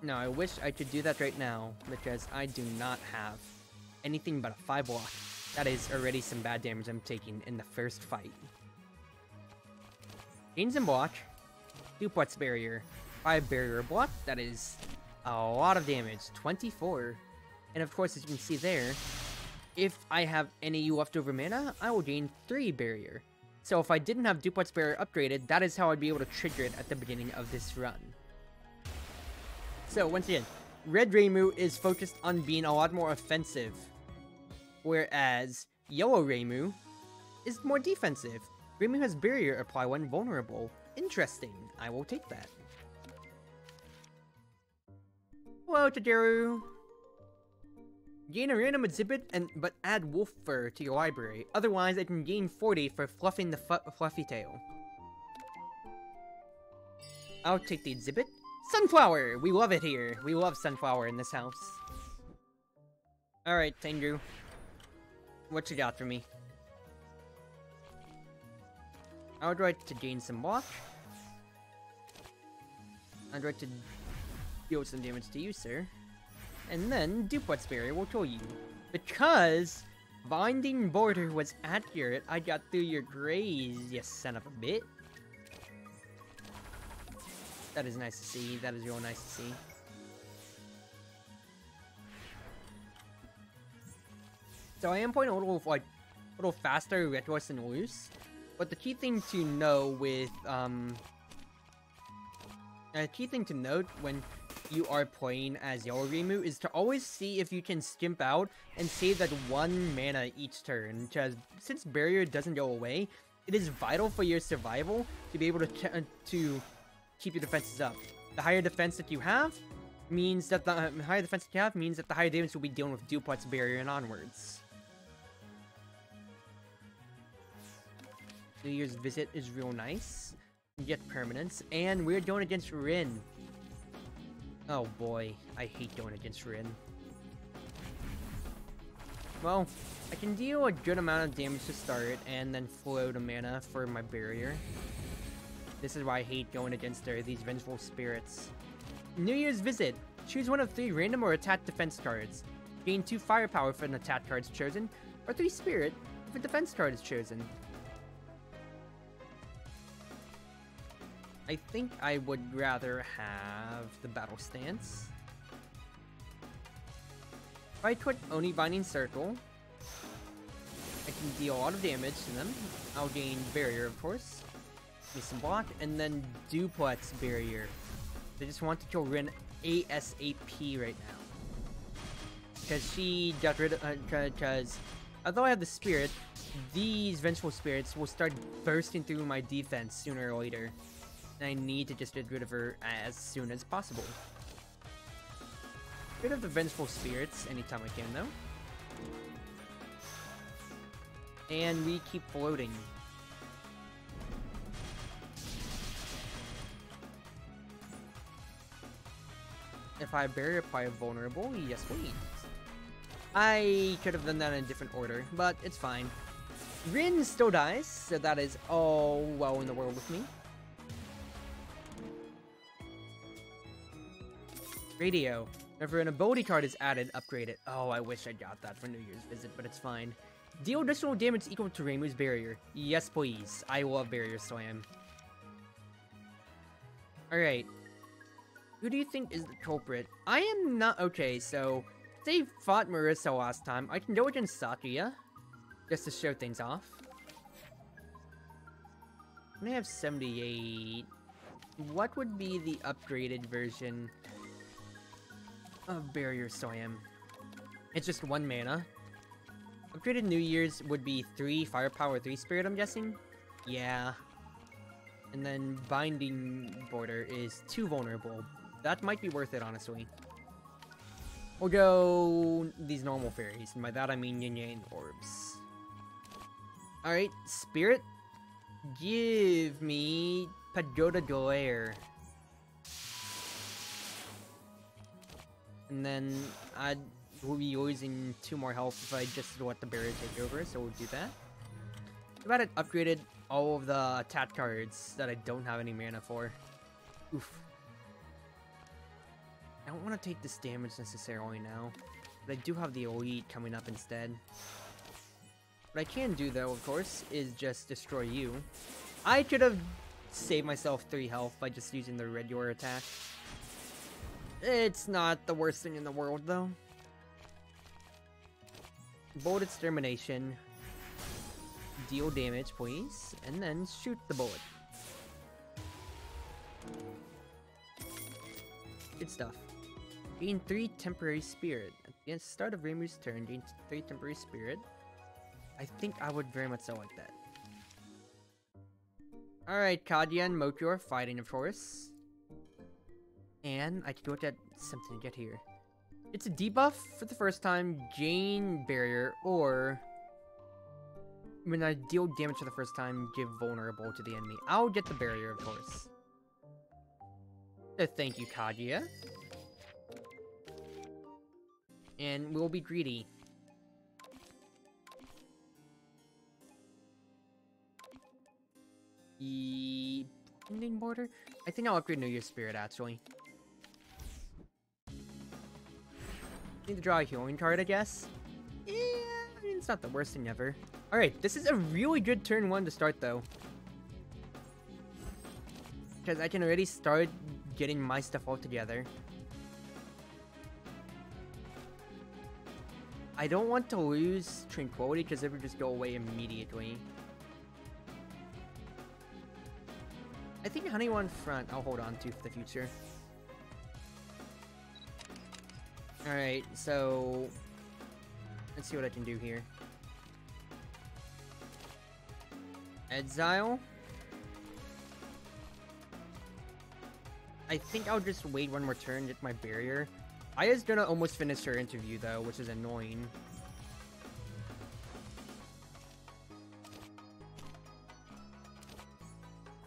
Now, I wish I could do that right now, because I do not have anything but a 5 block. That is already some bad damage I'm taking in the first fight. Gain some block, Duplex Barrier, 5 barrier block, that is a lot of damage, 24. And of course, as you can see there, if I have any leftover mana, I will gain 3 barrier. So if I didn't have Duplex Barrier upgraded, that is how I'd be able to trigger it at the beginning of this run. So once again, Red Reimu is focused on being a lot more offensive, whereas Yellow Reimu is more defensive. Reimu has barrier apply when vulnerable. Interesting. I will take that. Hello, Taderu. Gain a random exhibit, but add wolf fur to your library. Otherwise, I can gain 40 for fluffing the fluffy tail. I'll take the exhibit. Sunflower! We love it here. We love Sunflower in this house. Alright, Tengu. What you got for me? I would like to gain some block. I'd like to deal some damage to you, sir. And then, Duplex Barrier will kill you. Because Binding Border was accurate, I got through your graze, you son of a bit. That is nice to see. That is real nice to see. So I am playing a little faster, reckless, and loose. But the key thing to know with, a key thing to note when you are playing as Yellow Reimu is to always see if you can skimp out and save that 1 mana each turn. Because since barrier doesn't go away, it is vital for your survival to be able to keep your defenses up. The higher defense that you have means that the higher damage will be dealing with Duplex Barrier and onwards. New Year's Visit is real nice. You get permanence, and we're going against Rin. Oh boy, I hate going against Rin. Well, I can deal a good amount of damage to start, and then float a mana for my barrier. This is why I hate going against her, these Vengeful Spirits. New Year's Visit. Choose one of 3 random or attack defense cards. Gain 2 firepower if an attack card is chosen, or 3 spirit if a defense card is chosen. I think I would rather have the Battle Stance. If I click Oni Binding Circle, I can deal a lot of damage to them. I'll gain Barrier, of course. Give me some block, and then Duplex Barrier. I just want to kill Rin ASAP right now. Because she got rid of... because although I have the Spirit, these Vengeful Spirits will start bursting through my defense sooner or later. And I need to just get rid of her as soon as possible. Get rid of the Vengeful Spirits anytime I can, though. And we keep floating. If I barrier apply vulnerable, yes please. I could have done that in a different order, but it's fine. Rin still dies, so that is all well in the world with me. Radio. Whenever an ability card is added, upgrade it. Oh, I wish I got that for New Year's visit, but it's fine. Deal additional damage equal to Reimu's barrier. Yes, please. I love Barrier Slam. Alright. Who do you think is the culprit? I am not... Okay, so... They fought Marissa last time. I can go against Sakuya. Just to show things off. I have 78. What would be the upgraded version of Barrier Slam? It's just 1 mana. Upgraded New Year's would be 3 Firepower, 3 Spirit, I'm guessing? Yeah. And then Binding Border is 2 Vulnerable. That might be worth it, honestly. We'll go these normal fairies, and by that I mean Yin Yang Orbs. Alright, Spirit. Give me Pagoda Glare. And then we'll be losing 2 more health if I just let the barrier take over, so we'll do that. How about it upgraded all of the attack cards that I don't have any mana for? Oof. I don't want to take this damage necessarily now, but I do have the elite coming up instead. What I can do though, of course, is just destroy you. I could have saved myself 3 health by just using the regular attack. It's not the worst thing in the world though. Bolt Extermination. Deal damage, please, and then shoot the bullet. Good stuff. Gain 3 temporary spirit. At the start of Reimu's turn, gain 3 temporary spirit. I think I would very much so like that. Alright, Kadia and Moku are fighting, of course. And I can look at something to get here. It's a debuff for the first time, gain barrier, or when I deal damage for the first time, give vulnerable to the enemy. I'll get the barrier, of course. Thank you, Kaguya. And we'll be greedy. The ending border? I think I'll upgrade New Year's Spirit, actually. Need to draw a healing card, I guess. Yeah, I mean, it's not the worst thing ever. Alright, this is a really good turn 1 to start, though. Because I can already start getting my stuff all together. I don't want to lose Tranquility because it would just go away immediately. I think Honeyone Front I'll hold on to for the future. Alright, so let's see what I can do here. Exile. I think I'll just wait 1 more turn, get my barrier. Aya's gonna almost finish her interview though, which is annoying.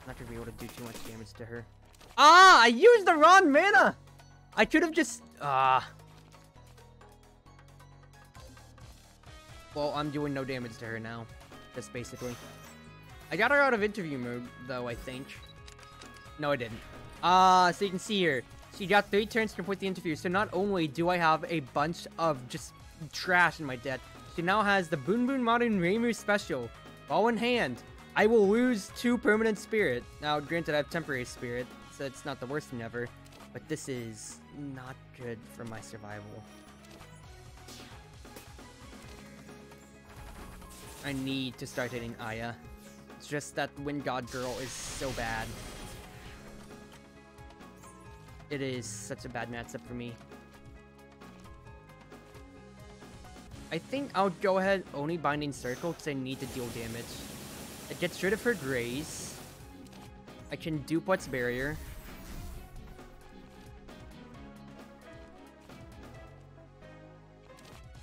Not gonna be able to do too much damage to her. Ah! I used the wrong mana! I could have just... Well, I'm doing no damage to her now. Just basically. I got her out of interview mode, though, I think. No, I didn't. So you can see here. She got 3 turns to complete the interview, so not only do I have a bunch of just trash in my deck, she now has the Boon Boon Modern Reimu special, all in hand. I will lose 2 permanent spirit. Now, granted, I have temporary spirit, so it's not the worst thing ever, but this is not good for my survival. I need to start hitting Aya. It's just that Wind God Girl is so bad. It is such a bad matchup for me. I think I'll go ahead only Binding Circle because I need to deal damage. It gets rid of her Graze. I can duplex Barrier.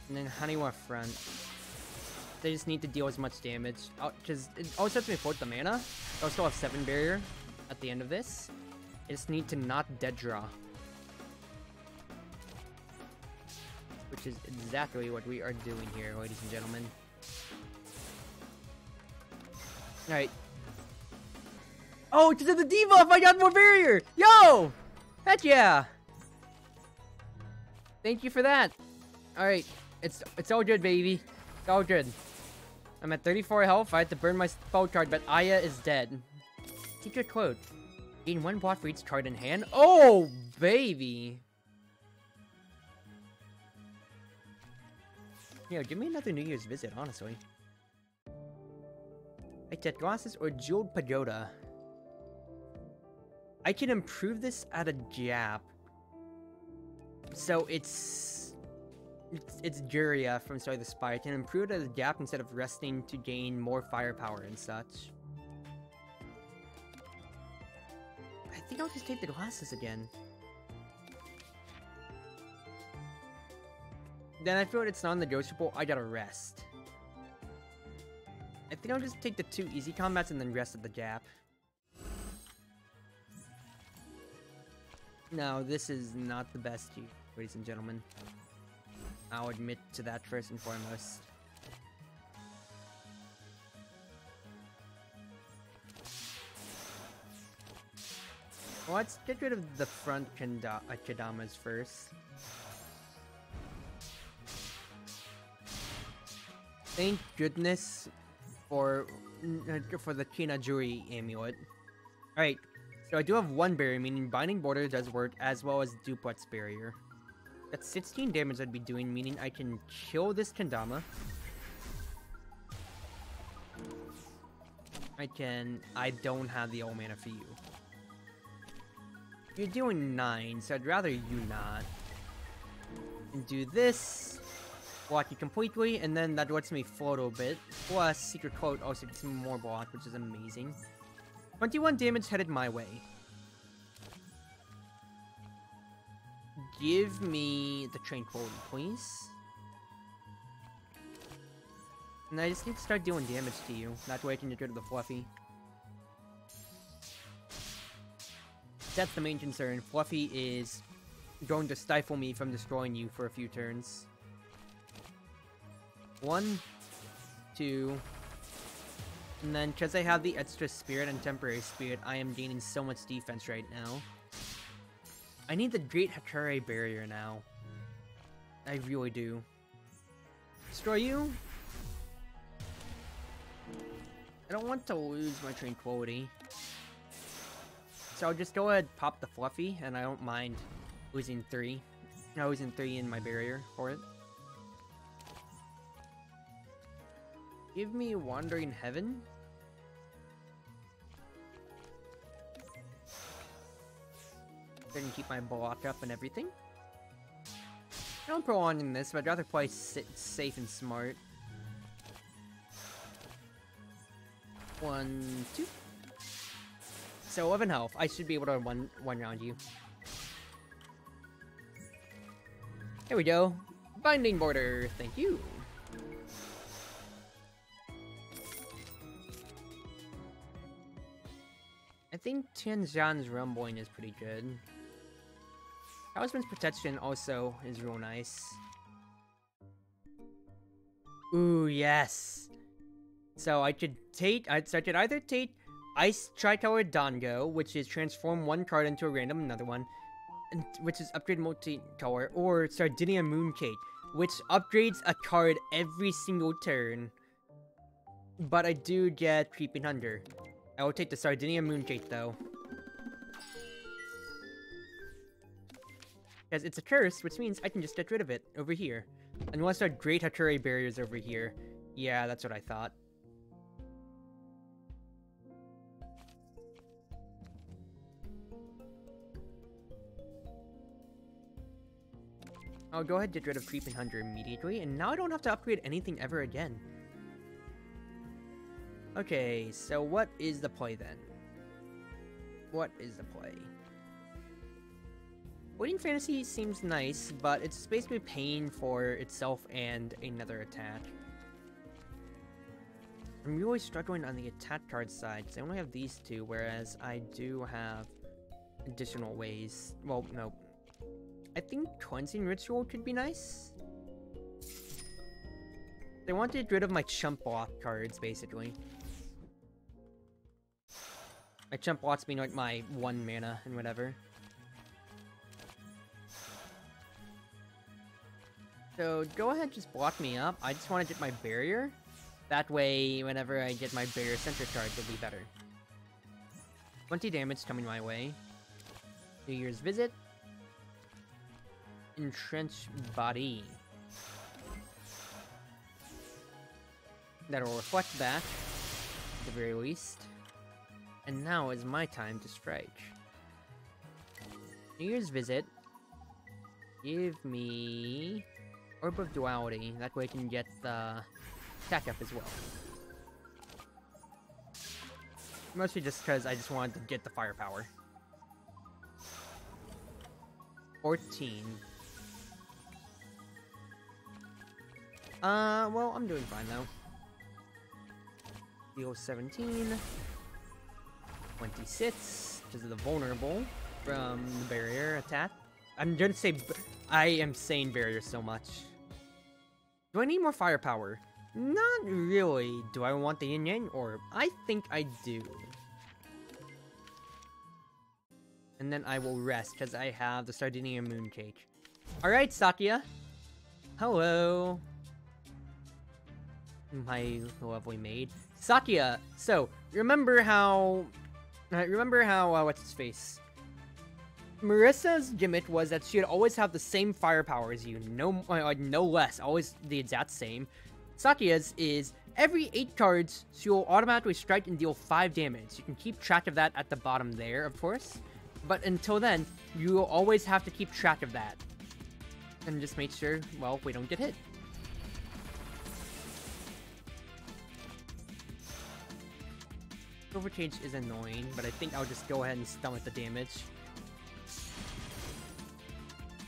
And then Haniwa Front. They just need to deal as much damage. Because it also lets me afford the mana. I'll still have 7 Barrier at the end of this. I just need to not dead draw. which is exactly what we are doing here, ladies and gentlemen. Alright. Oh, because of the debuff, I got more barrier! Yo! Heck yeah! Thank you for that. Alright, it's all good, baby. It's all good. I'm at 34 health. I had to burn my spell card, but Aya is dead. Secret quote. Gain 1 block for each card in hand. Oh, baby. Yo, give me another New Year's visit, honestly. Light glasses or jeweled pagoda. I can improve this at a gap. So it's Juria from the Spire. I can improve it at a gap instead of resting to gain more firepower and such. I think I'll just take the glasses again. Then I feel like it's non-negotiable. I gotta rest. I think I'll just take the 2 easy combats and then rest at the gap. No, this is not the best here, ladies and gentlemen. I'll admit to that first and foremost. Well, let's get rid of the front Kadamas first. Thank goodness for the Kinajuri amulet. Alright, so I do have 1 barrier, meaning Binding Border does work, as well as Duplex Barrier. That's 16 damage I'd be doing, meaning I can kill this Kendama. I don't have the old mana for you. You're doing 9, so I'd rather you not. And do this. Block you completely, and then that lets me float a bit. Plus, Secret Quote also gets me more block, which is amazing. 21 damage headed my way. Give me the Tranquility, please. And I just need to start doing damage to you. That way I can get rid of the Fluffy. That's the main concern. Fluffy is going to stifle me from destroying you for a few turns. 1, 2, and then because I have the extra spirit and temporary spirit, I am gaining so much defense right now. I need the Great Hakare barrier now. I really do. Destroy you? I don't want to lose my Tranquility. So I'll just go ahead and pop the Fluffy, and I don't mind losing 3. No, losing 3 in my barrier for it. Give me Wandering Heaven. I can keep my block up and everything. I don't prolonging this, but I'd rather play safe and smart. 1, 2. So 11 health. I should be able to one round you. Here we go. Binding Border. Thank you. I think Tianzhan's Rumbling is pretty good. Talisman's Protection also is real nice. Ooh, yes! So I could either take Ice Tricolor Dango, which is transform 1 card into a random another one, which is upgrade multicolor, or Sardinia Mooncake, which upgrades a card every single turn. But I do get Creeping Hunger. I will take the Sardinia Mooncake, though. Because it's a curse, which means I can just get rid of it over here. Unless our Great Hakure barriers over here. Yeah, that's what I thought. I'll go ahead and get rid of Creeping Hunger immediately, and now I don't have to upgrade anything ever again. Okay, so what is the play then? What is the play? Waiting Fantasy seems nice, but it's basically paying for itself and another attack. I'm really struggling on the attack card side, because I only have these 2, whereas I do have additional ways. Well, no. I think Cleansing Ritual could be nice. They want to get rid of my chump block cards, basically. My chump blocks being like my 1 mana and whatever. So go ahead, just block me up. I just want to get my barrier. That way, whenever I get my barrier center card, it'll be better. 20 damage coming my way. New Year's Visit. Entrenched Body. That'll reflect that, at the very least. And now is my time to strike. New Year's Visit. Give me Orb of Duality. That way I can get the attack up as well. Mostly just because I just wanted to get the firepower. 14. Well, I'm doing fine though. Deal 17. 26, because of the vulnerable from the barrier attack. I'm gonna say, I am saying barrier so much. Do I need more firepower? Not really. Do I want the yin-yang orb? I think I do. And then I will rest, because I have the Sardinia Mooncake. Alright, Satya. Hello. My lovely maid. Satya, so, remember how, what's his face? Marissa's gimmick was that she'd always have the same firepower as you, no less, always the exact same. Satya's is, every 8 cards, she'll automatically strike and deal 5 damage. You can keep track of that at the bottom there, of course. But until then, you will always have to keep track of that. And just make sure, well, we don't get hit. Overchange is annoying, but I think I'll just go ahead and stomach the damage.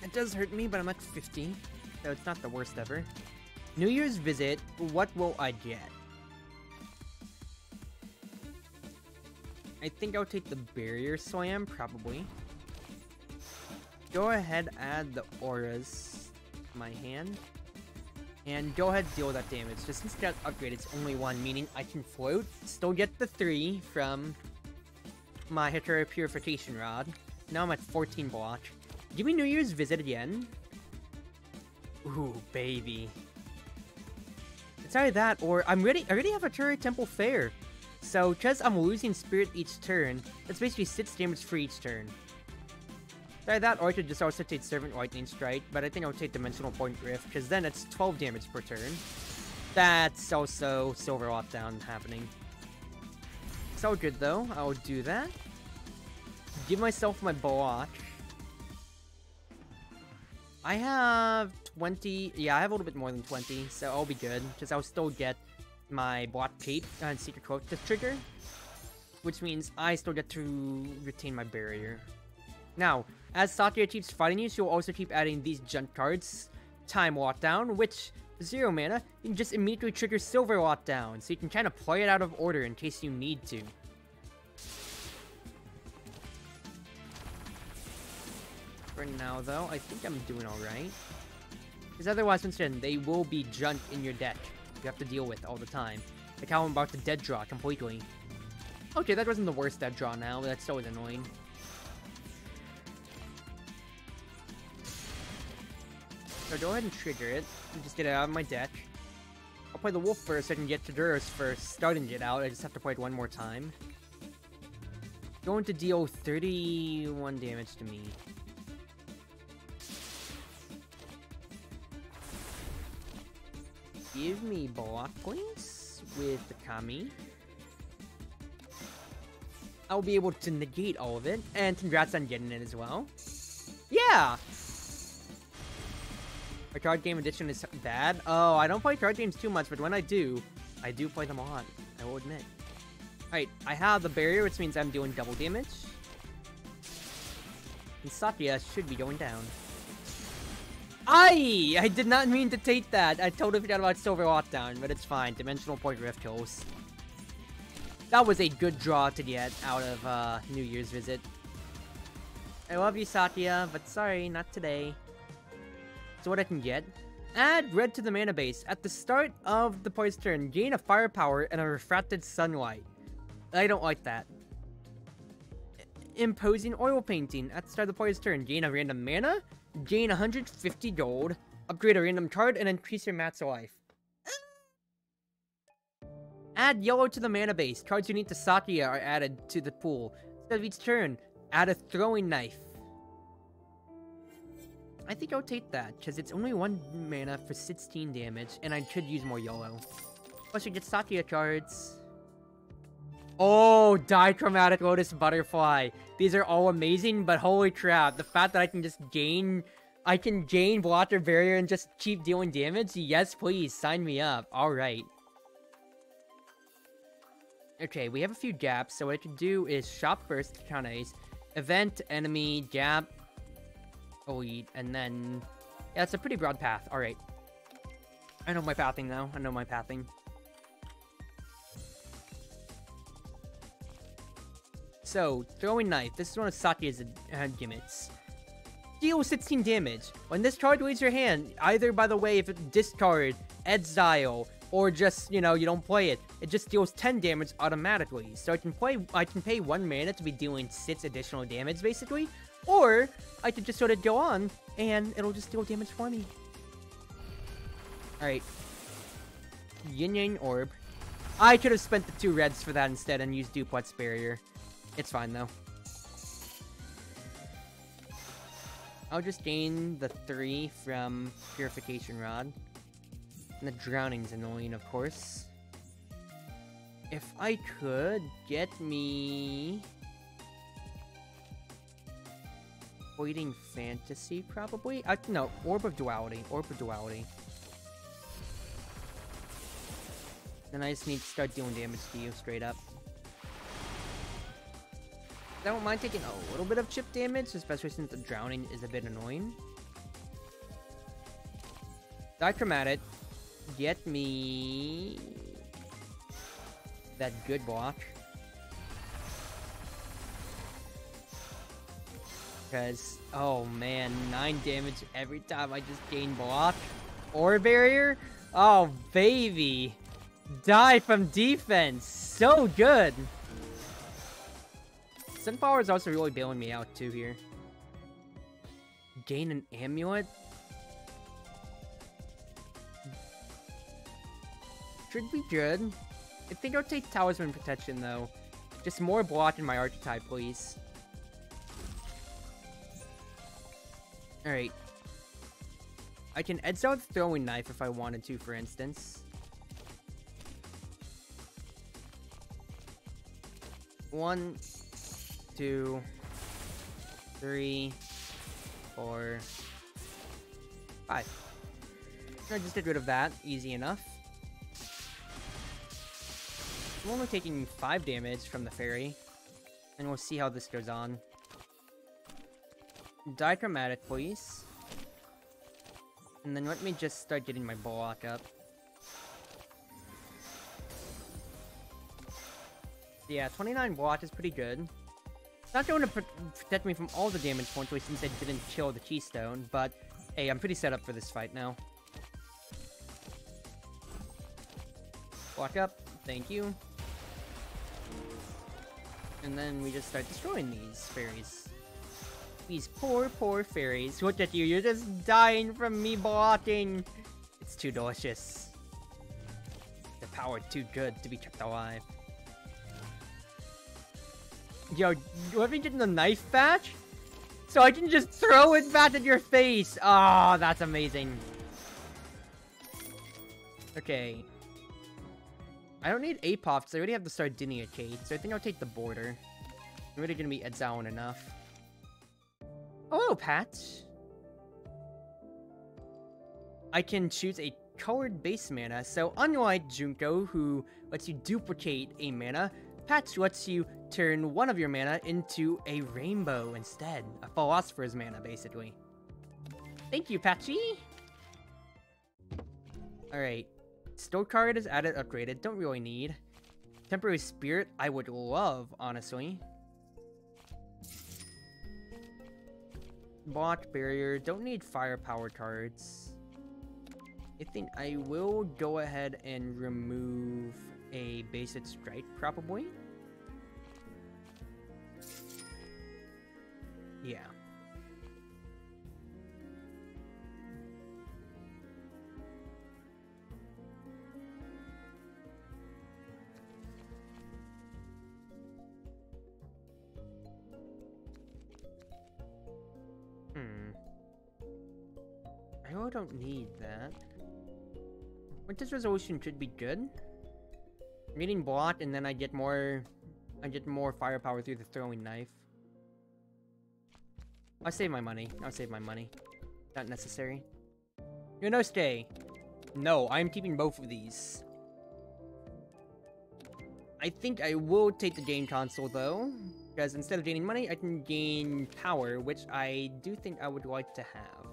It does hurt me, but I'm at 50, so it's not the worst ever. New Year's Visit, what will I get? I think I'll take the Barrier Slam, probably. Go ahead, add the auras to my hand. And go ahead, deal that damage. Just since it got upgraded, it's only 1, meaning I can float. Still get the 3 from my Hetero Purification Rod. Now I'm at 14 block. Give me New Year's Visit again. Ooh, baby. It's either that, or I already have a Hetero Temple Fair. So, because I'm losing Spirit each turn, that's basically 6 damage for each turn. Either that, or I could just also take Servant Lightning Strike, but I think I'll take Dimensional Point Rift, because then it's 12 damage per turn. That's also Silver Lockdown happening. It's all good though, I'll do that. Give myself my block. I have 20, yeah, I have a little bit more than 20, so I'll be good, because I'll still get my block cape and Secret Cloak to trigger, which means I still get to retain my barrier. Now, as Satya keeps fighting you, she'll also keep adding these junk cards. Time Lockdown, which, 0 mana, you can just immediately trigger Silver Lockdown, so you can kind of play it out of order in case you need to. For now, though, I think I'm doing alright. Because otherwise, once again, they will be junk in your deck you have to deal with all the time. Like how I'm about to dead draw completely. Okay, that wasn't the worst dead draw now, but that's always annoying. So go ahead and trigger it, and just get it out of my deck. I'll play the Wolf first so I can get Taduros first, starting it out, I just have to play it one more time. Going to deal 31 damage to me. Give me block points with the Kami. I'll be able to negate all of it, and congrats on getting it as well. Yeah! My card game edition is bad. Oh, I don't play card games too much, but when I do play them a lot, I will admit. Alright, I have the barrier, which means I'm doing double damage. And Satya should be going down. I did not mean to take that. I totally forgot about Silver Lockdown, but it's fine. Dimensional Point Rift kills. That was a good draw to get out of New Year's Visit. I love you, Satya, but sorry, not today. So what I can get? Add red to the mana base. At the start of the player's turn, gain a firepower and a refracted sunlight. I don't like that. Imposing oil painting. At the start of the player's turn, gain a random mana, gain 150 gold, upgrade a random card, and increase your mat's life. Add yellow to the mana base. Cards unique to Sakia are added to the pool. Instead of each turn, add a throwing knife. I think I'll take that, because it's only 1 mana for 16 damage, and I could use more yellow. Plus, you get Sakia cards. Oh, Dichromatic Lotus Butterfly. These are all amazing, but holy crap, the fact that I can just gain... I can gain Blocker Barrier and just keep dealing damage? Yes, please, sign me up. Alright. Okay, we have a few gaps, so what I can do is Shop first, count Ace, Event, Enemy, Gap, Elite, and then... Yeah, it's a pretty broad path. Alright. I know my pathing, though. I know my pathing. So, Throwing Knife. This is one of Sakia's gimmicks. Deal 16 damage. When this card leaves your hand, either, by the way, if it discard, exile, or just, you know, you don't play it, it just deals 10 damage automatically. So I can pay 1 mana to be dealing 6 additional damage, basically. Or, I could just sort of go on, and it'll just deal damage for me. Alright. Yin Yang Orb. I could have spent the 2 reds for that instead and used Duplex Barrier. It's fine, though. I'll just gain the 3 from Purification Rod. And the Drowning's annoying, of course. If I could get me... Fleeting Fantasy, probably? No, Orb of Duality. Orb of Duality. Then I just need to start dealing damage to you, straight up. I don't mind taking a little bit of chip damage, especially since the Drowning is a bit annoying. Dichromatic, get me that good block. Because, oh man, 9 damage every time I just gain block. Or barrier? Oh, baby. Die from defense. So good. Sunflower is also really bailing me out, too, here. Gain an amulet? Should be good. I think I'll take Talisman Protection, though. Just more block in my archetype, please. Alright. I can exile the Throwing Knife if I wanted to, for instance. 1, 2, 3, 4, 5. I just get rid of that. Easy enough. I'm only taking 5 damage from the fairy. And we'll see how this goes on. Dichromatic, please. And then let me just start getting my block up. Yeah, 29 block is pretty good. It's not going to protect me from all the damage points since I didn't kill the Keystone, but hey, I'm pretty set up for this fight now. Block up, thank you. And then we just start destroying these fairies. These poor, poor fairies. Look at you, you're just dying from me blocking. It's too delicious. The power too good to be kept alive. Yo, let me get the knife back? So I can just throw it back at your face! Oh, that's amazing. Okay. I don't need Apoth, because I already have the Sardinia Kate, so I think I'll take the border. I'm really gonna be exiling enough. Hello, Pat! I can choose a colored base mana, so unlike Junko, who lets you duplicate a mana, Patch lets you turn one of your mana into a rainbow instead. A Philosopher's mana, basically. Thank you, Patchy! Alright. Store card is added, upgraded. Don't really need. Temporary Spirit, I would love, honestly. Block Barrier. Don't need Firepower cards. I think I will go ahead and remove a basic strike, probably. Yeah. I really don't need that. Winter's Resolution should be good. I'm getting blocked, and then I get more firepower through the throwing knife. I'll save my money. Not necessary. Yonosuke! No, I'm keeping both of these. I think I will take the game console, though. Because instead of gaining money, I can gain power, which I do think I would like to have.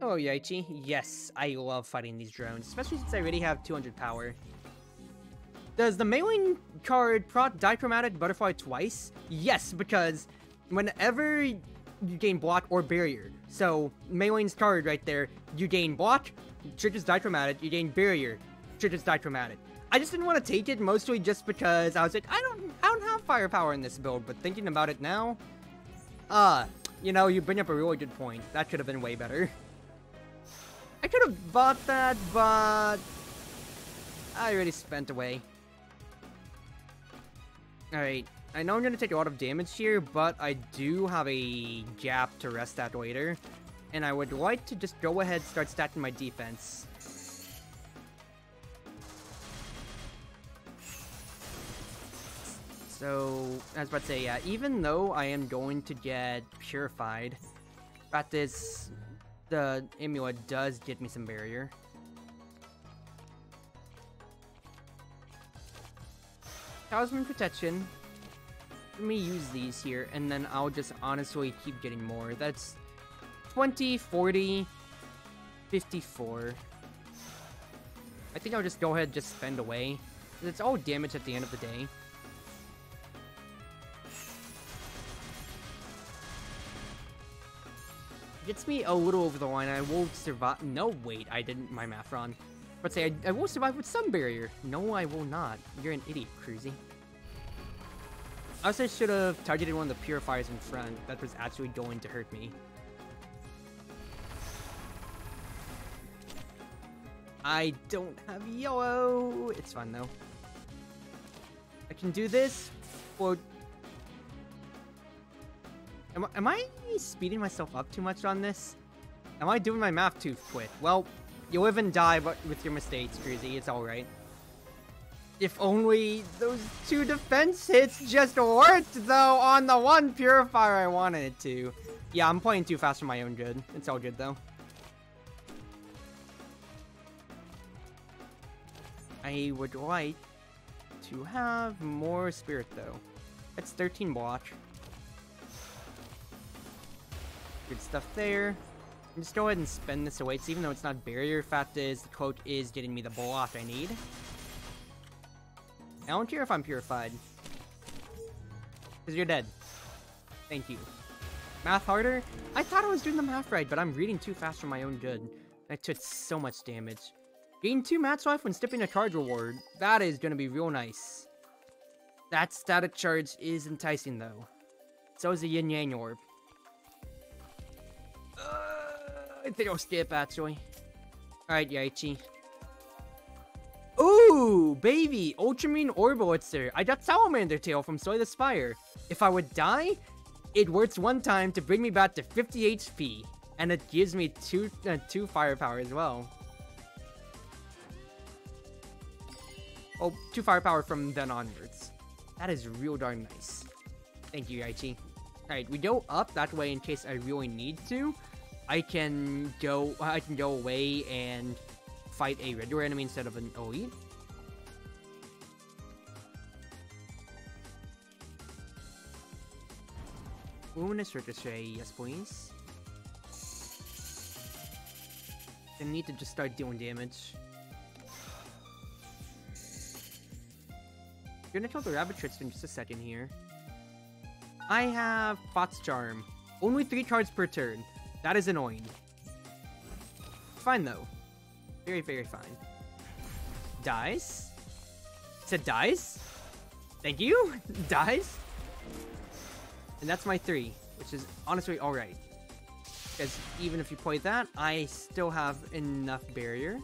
Oh, Yaichi. Yes, I love fighting these drones, especially since I already have 200 power. Does the mailing card proc Dichromatic Butterfly twice? Yes, because whenever you gain block or barrier, so mailing's card right there, you gain block, triggers Dichromatic, you gain barrier, triggers Dichromatic. I just didn't want to take it, mostly just because I was like, I don't have firepower in this build, but thinking about it now, you know, you bring up a really good point. That could have been way better. I could have bought that, but I already spent away. Alright, I know I'm going to take a lot of damage here, but I do have a gap to rest that later. And I would like to just go ahead and start stacking my defense. So, I was about to say, yeah, even though I am going to get purified, but the amulet does get me some barrier. Talisman protection. Let me use these here, and then I'll just honestly keep getting more. That's 20, 40, 54. I think I'll just go ahead and just spend away. It's all damage at the end of the day. Gets me a little over the line. I will survive. No, wait, I didn't. My math wrong. But say I will survive with some barrier. No, I will not. You're an idiot, Cruzy. I also should have targeted one of the purifiers in front. That was actually going to hurt me. I don't have yellow. It's fun though. I can do this. Well, am I speeding myself up too much on this? Am I doing my math too quick? Well, you live and die with your mistakes, Cruzy. It's alright. If only those 2 defense hits just worked, though, on the one purifier I wanted it to. Yeah, I'm playing too fast for my own good. It's all good, though. I would like to have more spirit, though. That's 13 block. Good stuff there. Just go ahead and spend this away. So even though it's not barrier, fact is, the cloak is getting me the block I need. I don't care if I'm purified. Because you're dead. Thank you. Math harder? I thought I was doing the math right, but I'm reading too fast for my own good. I took so much damage. Gain 2 match life when stepping a card reward. That is going to be real nice. That static charge is enticing, though. So is the Yin Yang Orb. I think I'll skip, actually. Alright, Yaichi. Ooh, baby! Ultramarine Orblitzer. I got Salamander Tail from Soy the Spire. If I would die, it works one time to bring me back to 50 HP. And it gives me 2 firepower as well. Oh, 2 firepower from then onwards. That is real darn nice. Thank you, Yaichi. Alright, we go up that way in case I really need to. I can go away and fight a regular enemy instead of an elite. Luminous Ricochet, yes please. I need to just start doing damage. Gonna kill the Rabbit Tricks in just a second here. I have Fox Charm. Only 3 cards per turn. That is annoying. Fine, though. Very, very fine. Dies. Said dies. Thank you. Dies. And that's my 3, which is honestly alright. Because even if you play that, I still have enough barrier.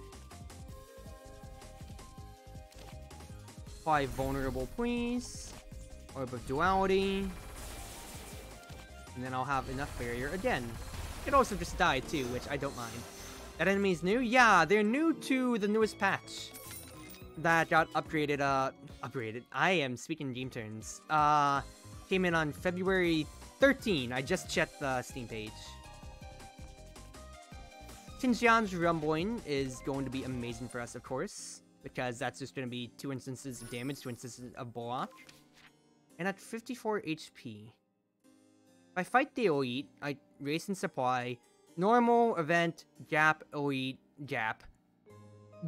5 vulnerable, please. Orb of Duality. And then I'll have enough barrier again. It could also just die too, which I don't mind. That enemy is new? Yeah, they're new to the newest patch. That got upgraded, upgraded. I am speaking game terms. Came in on February 13. I just checked the Steam page. Tinshan's Rumbling is going to be amazing for us, of course. Because that's just going to be 2 instances of damage, 2 instances of block. And at 54 HP. If I fight the elite, I race and supply. Normal, event, gap, elite, gap.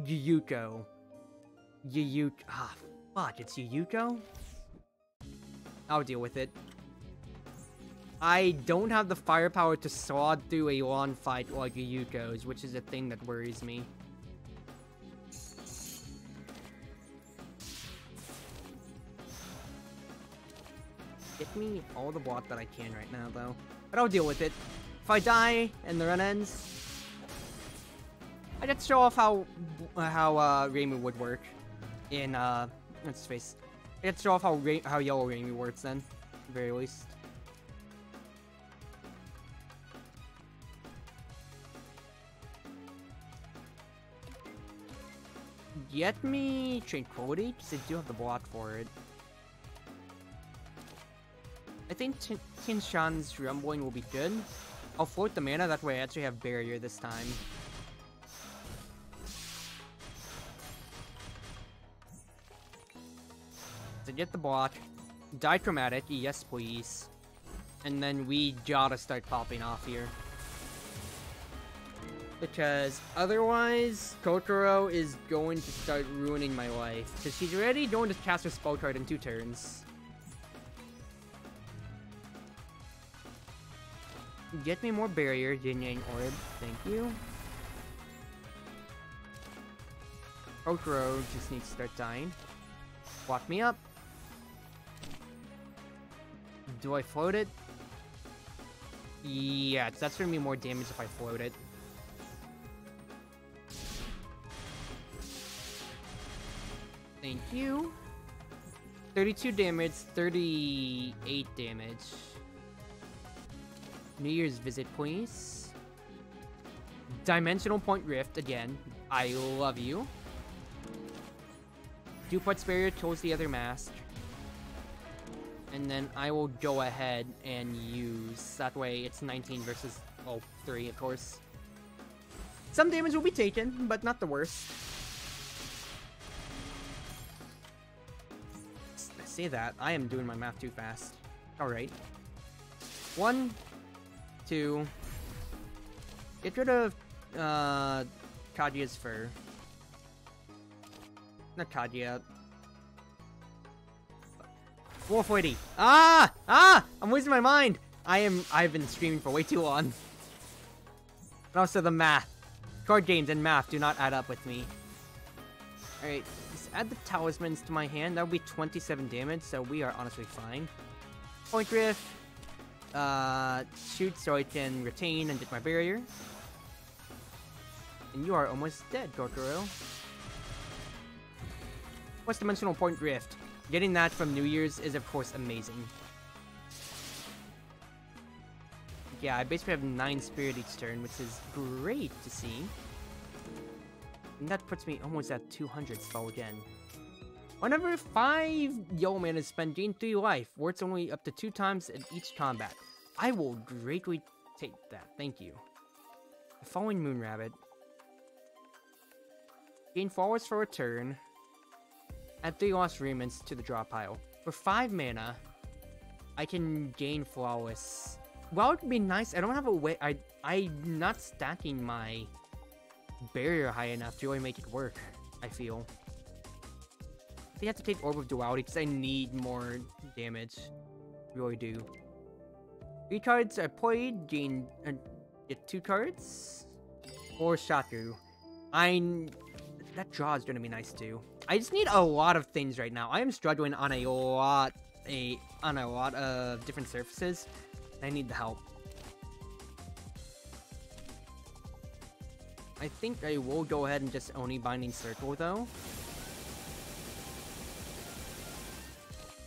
Yuyuko. Ah, fuck, it's Yuyuko? I'll deal with it. I don't have the firepower to slog through a long fight like Yuyuko's, which is a thing that worries me. Get me all the block that I can right now, though. But I'll deal with it. If I die and the run ends, I get to show off how Reimu would work in what's his face. I get to show off how yellow Reimu works then, at the very least. Get me Tranquility, because I do have the block for it. I think Tinshan's Rumbling will be good. I'll float the mana, that way I actually have barrier this time. So get the block. Dichromatic, yes please. And then we gotta start popping off here. Because otherwise, Kokoro is going to start ruining my life. Because she's already going to cast her spell card in 2 turns. Get me more barrier, Yin Yang Orb. Thank you. Kokoro just needs to start dying. Block me up. Do I float it? Yeah, that's gonna be more damage if I float it. Thank you. 32 damage, 38 damage. New Year's Visit, please. Dimensional Point Rift, again. I love you. Duplex Barrier kills the other mask. And then I will go ahead and use... That way, it's 19 versus... Oh, 3, of course. Some damage will be taken, but not the worst. I say that. I am doing my math too fast. Alright. 1... 2. Get rid of Kaguya's fur. Not Kaguya. Wolf Lady. Ah! I'm losing my mind. I've been streaming for way too long. And also the math. Card games and math do not add up with me. Alright, just add the talismans to my hand. That would be 27 damage, so we are honestly fine. Point Rift. Shoot so I can retain and get my barrier. And you are almost dead, Kokoro. What's Dimensional Point Rift? Getting that from New Year's is of course amazing. Yeah, I basically have 9 spirit each turn, which is great to see. And that puts me almost at 200 spell again. Whenever 5 yellow mana is spent, gain 3 life, works only up to 2 times in each combat. I will greatly take that, thank you. The following Moon Rabbit. Gain forwards for a turn. Add 3 lost remnants to the draw pile. For 5 mana, I can gain Flawless. Well, it would be nice. I don't have a way. I'm not stacking my barrier high enough to really make it work, I feel. I think I have to take Orb of Duality because I need more damage. Really do. 3 cards are played, gain get 2 cards. Or Shaku. That draw is gonna be nice too. I just need a lot of things right now. I am struggling on a lot of different surfaces. I need the help. I think I will go ahead and just Oni Binding Circle though.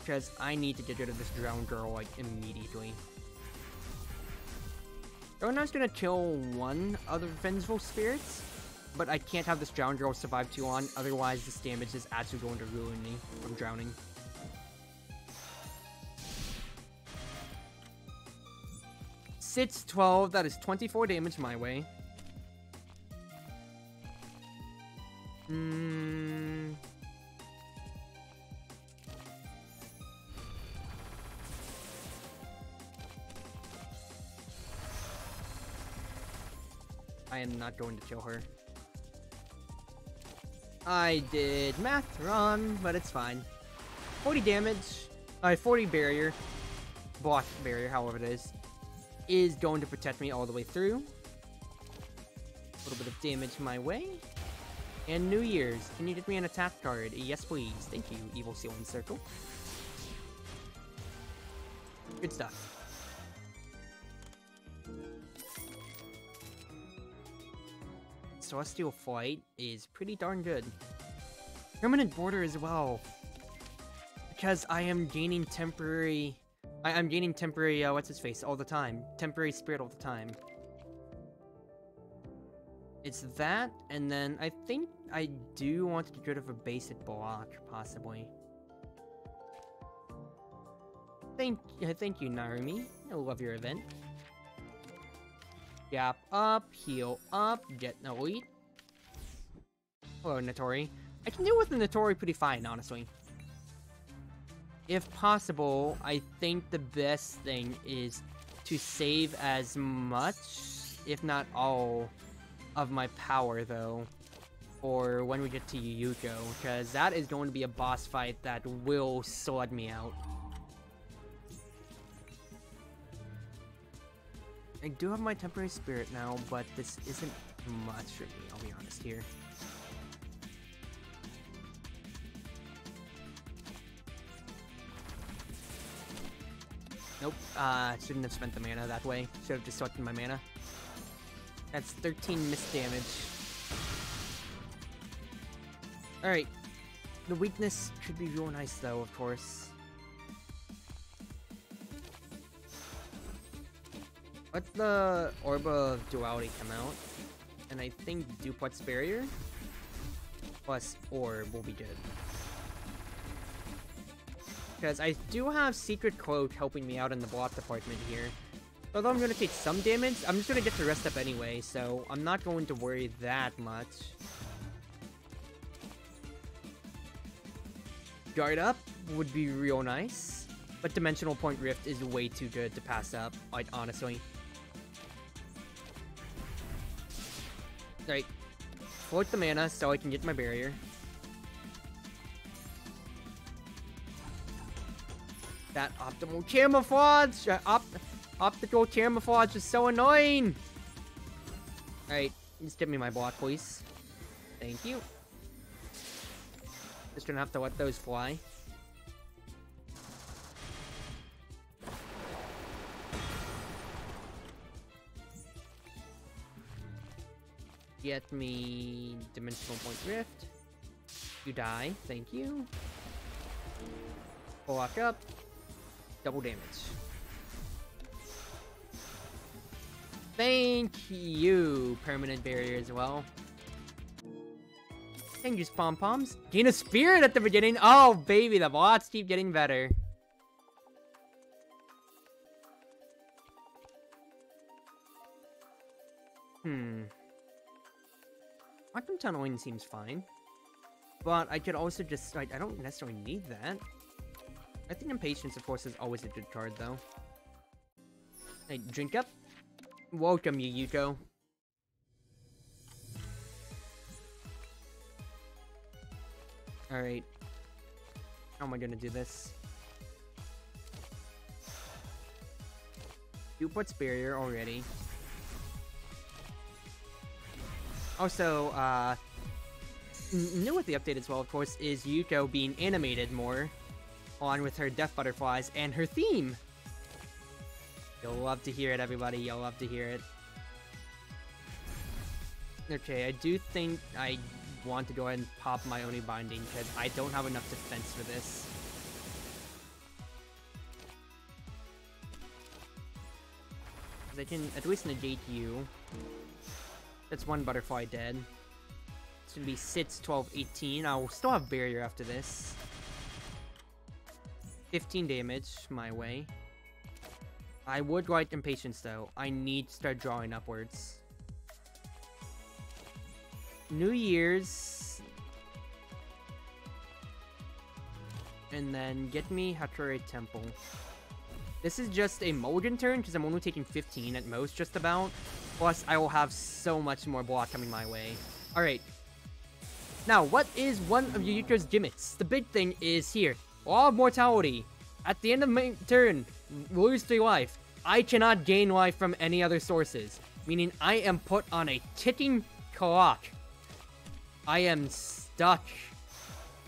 Because I need to get rid of this drowned girl like immediately. Drown's gonna kill one of the Vengeful Spirits, but I can't have this drowned girl survive too long, otherwise this damage is actually going to ruin me from drowning. Sits 12, that is 24 damage my way. I am not going to kill her. I did math wrong, but it's fine. 40 damage, 40 barrier, block barrier, however it is going to protect me all the way through. A little bit of damage my way. And New Year's, can you get me an attack card? Yes, please. Thank you, Evil Ceiling Circle. Good stuff. Celestial Flight is pretty darn good. Permanent Border as well. Because I am gaining temporary... I'm gaining temporary, what's-his-face all the time. Temporary Spirit all the time. It's that, and then I think I do want to get rid of a basic block, possibly. Thank you, Narumi. I love your event. Gap up, heal up, get an elite. Hello, Natori. I can deal with the Natori pretty fine, honestly. If possible, I think the best thing is to save as much, if not all, of my power, though, or when we get to Yuko, because that is going to be a boss fight that will sort me out. I do have my temporary spirit now, but this isn't much for me, I'll be honest here. Nope, shouldn't have spent the mana that way. Should have just selected my mana. That's 13 missed damage. Alright. The weakness could be real nice though, of course. Let the Orb of Duality come out. And I think Duplex Barrier plus Orb will be good. Because I do have Secret Cloak helping me out in the block department here. Although I'm going to take some damage, I'm just going to get to rest up anyway, so I'm not going to worry that much. Guard up would be real nice, but Dimensional Point Rift is way too good to pass up, like, honestly. Alright, float the mana so I can get my barrier. That optimal camouflage! Optical camouflage is so annoying! Alright, just give me my block, please. Thank you. Just gonna have to let those fly. Get me Dimensional Point Rift. You die, thank you. Block up. Double damage. Thank you, Permanent Barrier as well. Thank you, Pom-Poms. Gain a Spirit at the beginning. Oh, baby, the bots keep getting better. Quantum Tunneling seems fine. But I could also just, like, I don't necessarily need that. I think Impatience, of course, is always a good card, though. Hey, drink up. Welcome, Yuko. Alright. How am I gonna do this? You put barrier already. Also, new with the update as well, of course, is Yuko being animated more, along with her death butterflies and her theme. You'll love to hear it, everybody. You'll love to hear it. Okay, I do think I want to go ahead and pop my Oni Binding, because I don't have enough defense for this. Because I can at least negate you. That's one butterfly dead. It's gonna be 6, 12, 18. I'll still have barrier after this. 15 damage my way. I would like impatience though. I need to start drawing upwards. New Year's. And then get me Hakurei Temple. This is just a mulligan turn because I'm only taking 15 at most, just about. Plus, I will have so much more block coming my way. Alright. Now, what is one of Yuyuko's gimmicks? The big thing is here. Law of Mortality. At the end of my turn, lose 3 life. I cannot gain life from any other sources. Meaning I am put on a ticking clock. I am stuck.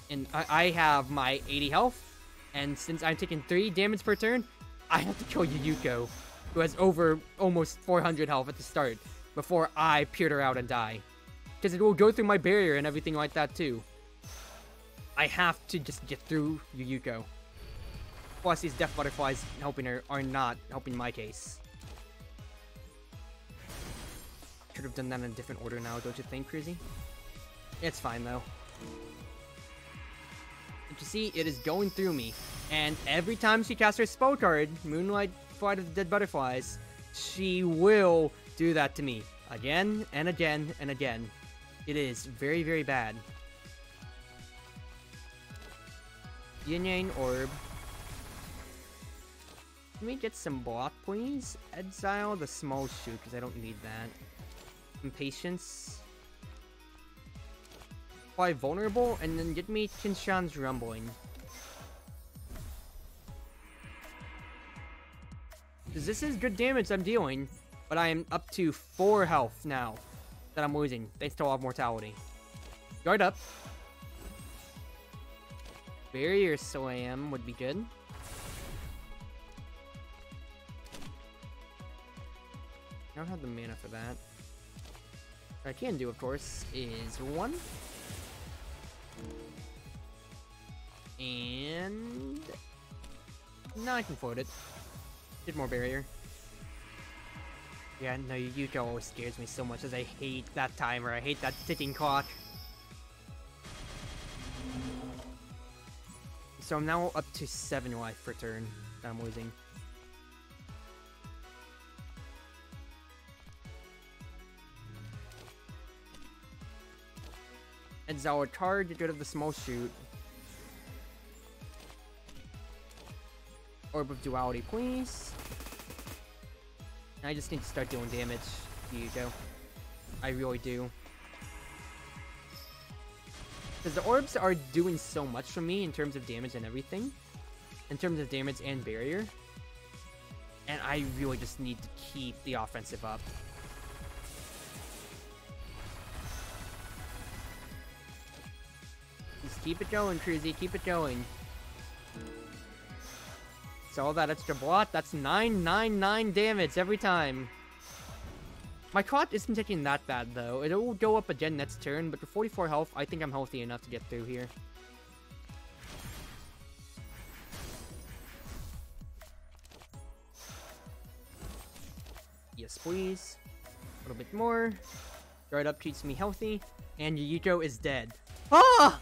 And I have my 80 health. And since I'm taking 3 damage per turn, I have to kill Yuyuko, who has over almost 400 health at the start, before I peer her out and die. Because it will go through my barrier and everything like that too. I have to just get through Yuyuko. Plus these death butterflies helping her are not helping my case. Should have done that in a different order now, don't you think, Crazy? It's fine though. But you see, it is going through me. And every time she casts her spell card, Moonlight Flight of the Dead Butterflies, she will do that to me. Again, and again, and again. It is very, very bad. Yin Yang Orb. Let me get some block, please. Exile the small shoot, because I don't need that. Impatience. Apply Vulnerable, and then get me Kinshan's Rumbling. Because this is good damage I'm dealing, but I am up to 4 health now that I'm losing, thanks to Law of Mortality. Guard up. Barrier Slam would be good. I don't have the mana for that. What I can do, of course, is 1. And... no, I can float it. Get more barrier. Yeah, no, Yuko always scares me so much as I hate that timer. I hate that ticking clock. So I'm now up to 7 life per turn that I'm losing. Exile a card, get rid of the small shoot. Orb of Duality, please. I just need to start doing damage. Here you go. I really do. Because the orbs are doing so much for me in terms of damage and everything. In terms of damage and barrier. And I really just need to keep the offensive up. Just keep it going, Cruzy. Keep it going. So all that extra block, that's 999 damage every time. My clock isn't taking that bad though. It will go up again next turn, but for 44 health, I think I'm healthy enough to get through here. Yes, please. A little bit more. Guard up keeps me healthy. And Yuyuko is dead. Ah!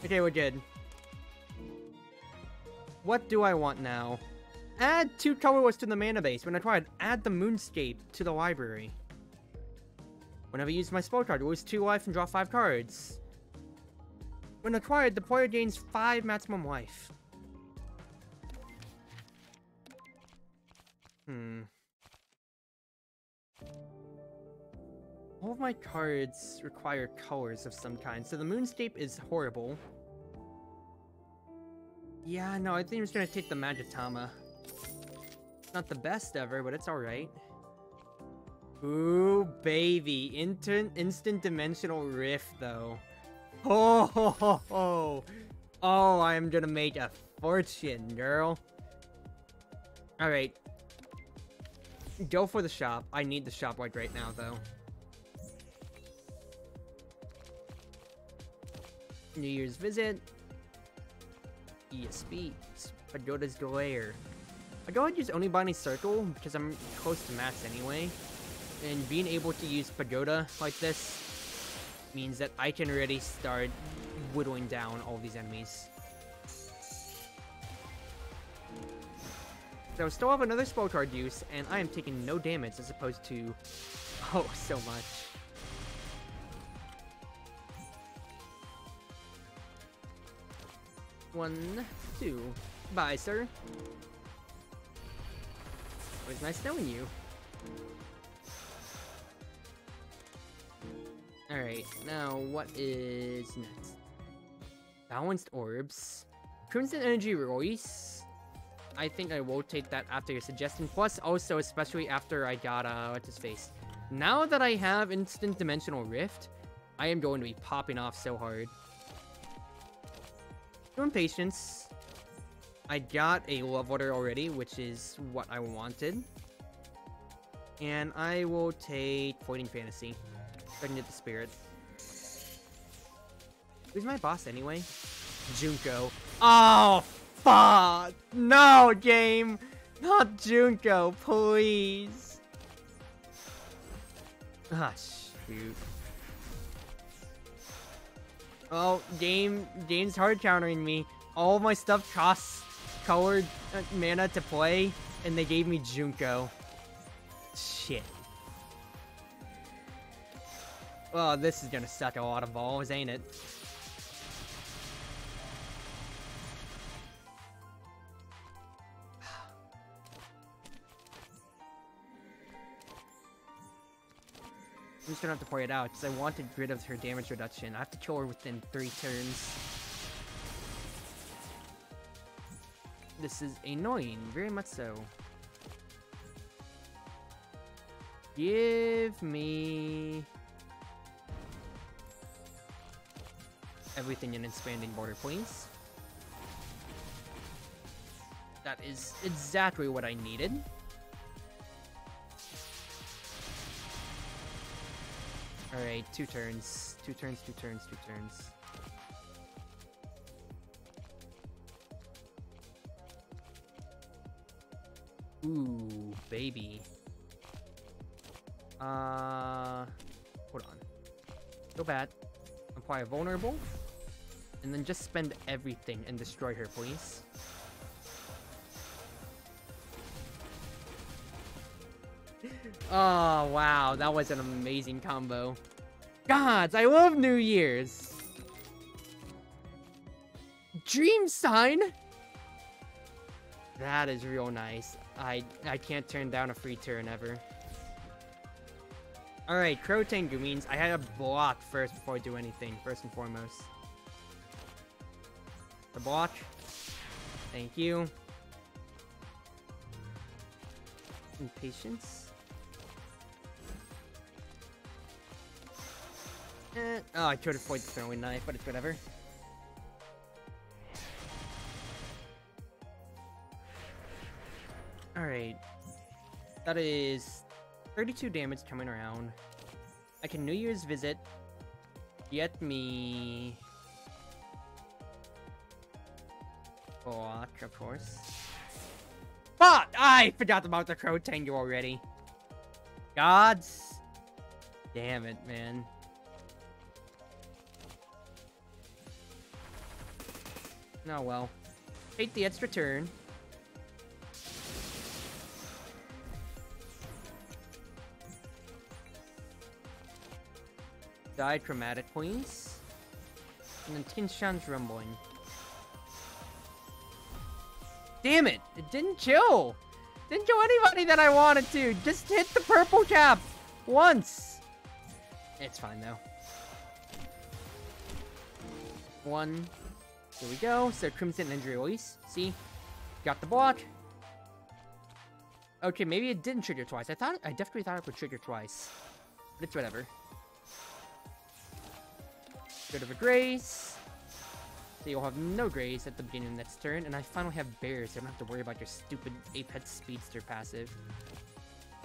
Okay, we're good. What do I want now? Add 2 colorless to the mana base. When I tried, add the Moonscape to the library. Whenever I use my spell card, lose 2 life and draw 5 cards. When acquired, the player gains 5 maximum life. All of my cards require colors of some kind, so the Moonscape is horrible. Yeah, no, I think I'm just gonna take the Magatama. Not the best ever, but it's alright. Ooh, baby. Instant dimensional rift, though. Oh, ho, ho, ho. Oh, I'm gonna make a fortune, girl. Alright. Go for the shop. I need the shop like right now, though. New Year's visit. ESP. Pagoda's Glare. I go ahead and use Onibani's Circle because I'm close to max anyway. And being able to use Pagoda like this means that I can already start whittling down all these enemies. So I still have another spell card use, and I am taking no damage as opposed to... Oh, so much. One, two. Bye, sir. It was nice knowing you. Alright, now what is next? Balanced Orbs. Crimson Energy Release. I think I will take that after your suggestion. Plus, also, especially after I got, what's his face? Now that I have Instant Dimensional Rift, I am going to be popping off so hard. Doing Patience. I got a Love Letter already, which is what I wanted. And I will take Floating Fantasy. So I can get the Spirit. Who's my boss anyway? Junko. Oh, fuck! No, game! Not Junko, please! Ah, shoot. Oh, game's hard countering me. All of my stuff costs colored mana to play, and they gave me Junko. Shit. Well, this is gonna suck a lot of balls, ain't it? I'm just gonna have to play it out, because I want to get rid of her damage reduction. I have to kill her within 3 turns. This is annoying, very much so. Give me... everything in Expanding Border, please. That is exactly what I needed. Alright, 2 turns. 2 turns, 2 turns, 2 turns. Ooh, baby. Hold on. Go bad. Apply a vulnerable. And then just spend everything and destroy her, please. Oh, wow. That was an amazing combo. Gods, I love New Year's. Dream Sign? That is real nice. I can't turn down a free turn ever. Alright, Crow Tengu means I had to block first before I do anything, first and foremost. The block. Thank you. Impatience. Oh, I could have played the throwing knife, but it's whatever. Alright. That is 32 damage coming around. I can New Year's visit. Get me... block, of course. But I forgot about the Crow Tengu already. Gods. Damn it, man. Oh well. Take the extra turn. Die Chromatic Queens. And then Tinshan's Rumbling. Damn it! It didn't kill! Didn't kill anybody that I wanted to! Just hit the purple cap! Once! It's fine though. 1. Here we go. So Crimson Injury Release. See? Got the block. Okay, maybe it didn't trigger twice. I definitely thought it would trigger twice. But it's whatever. Bit of a grace. So you'll have no grace at the beginning of the next turn, and I finally have bears, so I don't have to worry about your stupid Apex Speedster passive.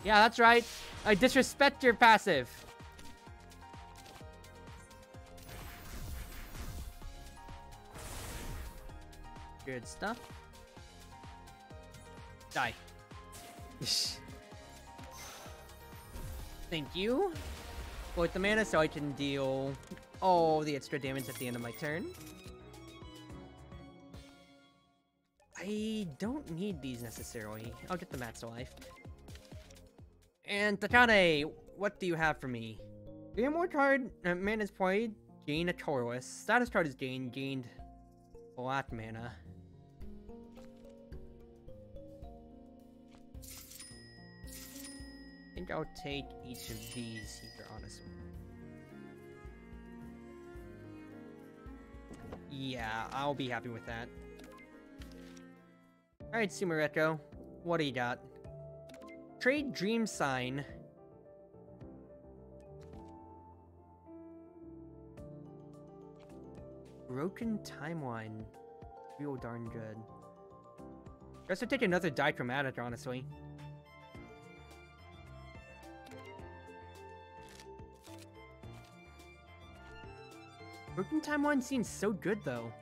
Yeah, that's right. I disrespect your passive. Good stuff. Die. Thank you. With the mana, so I can deal all the extra damage at the end of my turn. I don't need these necessarily. I'll get the Mats to life. And Takane, what do you have for me? Game more card, mana is played, gain a colorless. Status card is gained black mana. I think I'll take each of these here, honestly. Yeah, I'll be happy with that. Alright, Sumereko, what do you got? Trade Dream Sign. Broken Timeline. Real darn good. Guess I'll take another Dichromatic, honestly. Broken Timeline seems so good, though.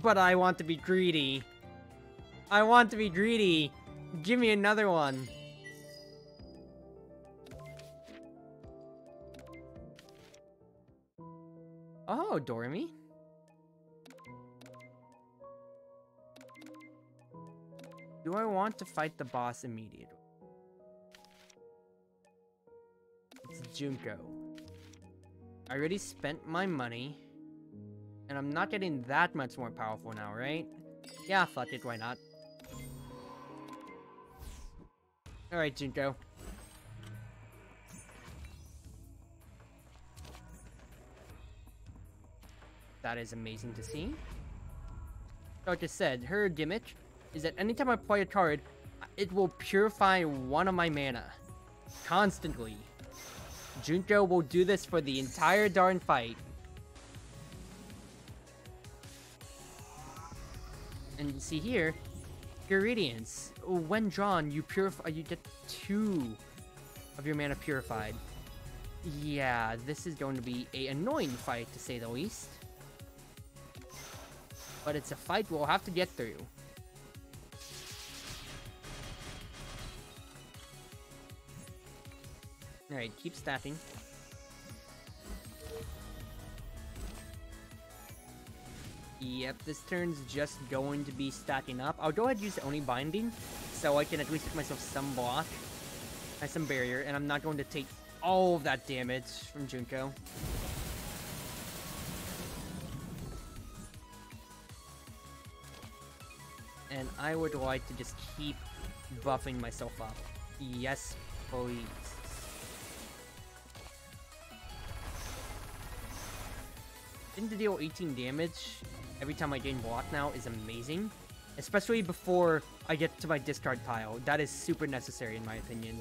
But I want to be greedy. I want to be greedy. Give me another one. Oh, Doremi. Do I want to fight the boss immediately? It's Junko. I already spent my money. And I'm not getting that much more powerful now, right? Yeah, fuck it, why not? Alright, Junko. That is amazing to see. Like I said, her gimmick is that anytime I play a card, it will purify one of my mana. Constantly. Junko will do this for the entire darn fight. And you see here, Radiance. When drawn, you get 2 of your mana purified. Yeah, this is going to be an annoying fight, to say the least. But it's a fight we'll have to get through. Alright, keep stacking. Yep, this turn's just going to be stacking up. I'll go ahead and use Oni Binding, so I can at least give myself some block and some barrier, and I'm not going to take all of that damage from Junko. And I would like to just keep buffing myself up. Yes, please. Getting to deal 18 damage every time I gain block now is amazing. Especially before I get to my discard pile. That is super necessary in my opinion.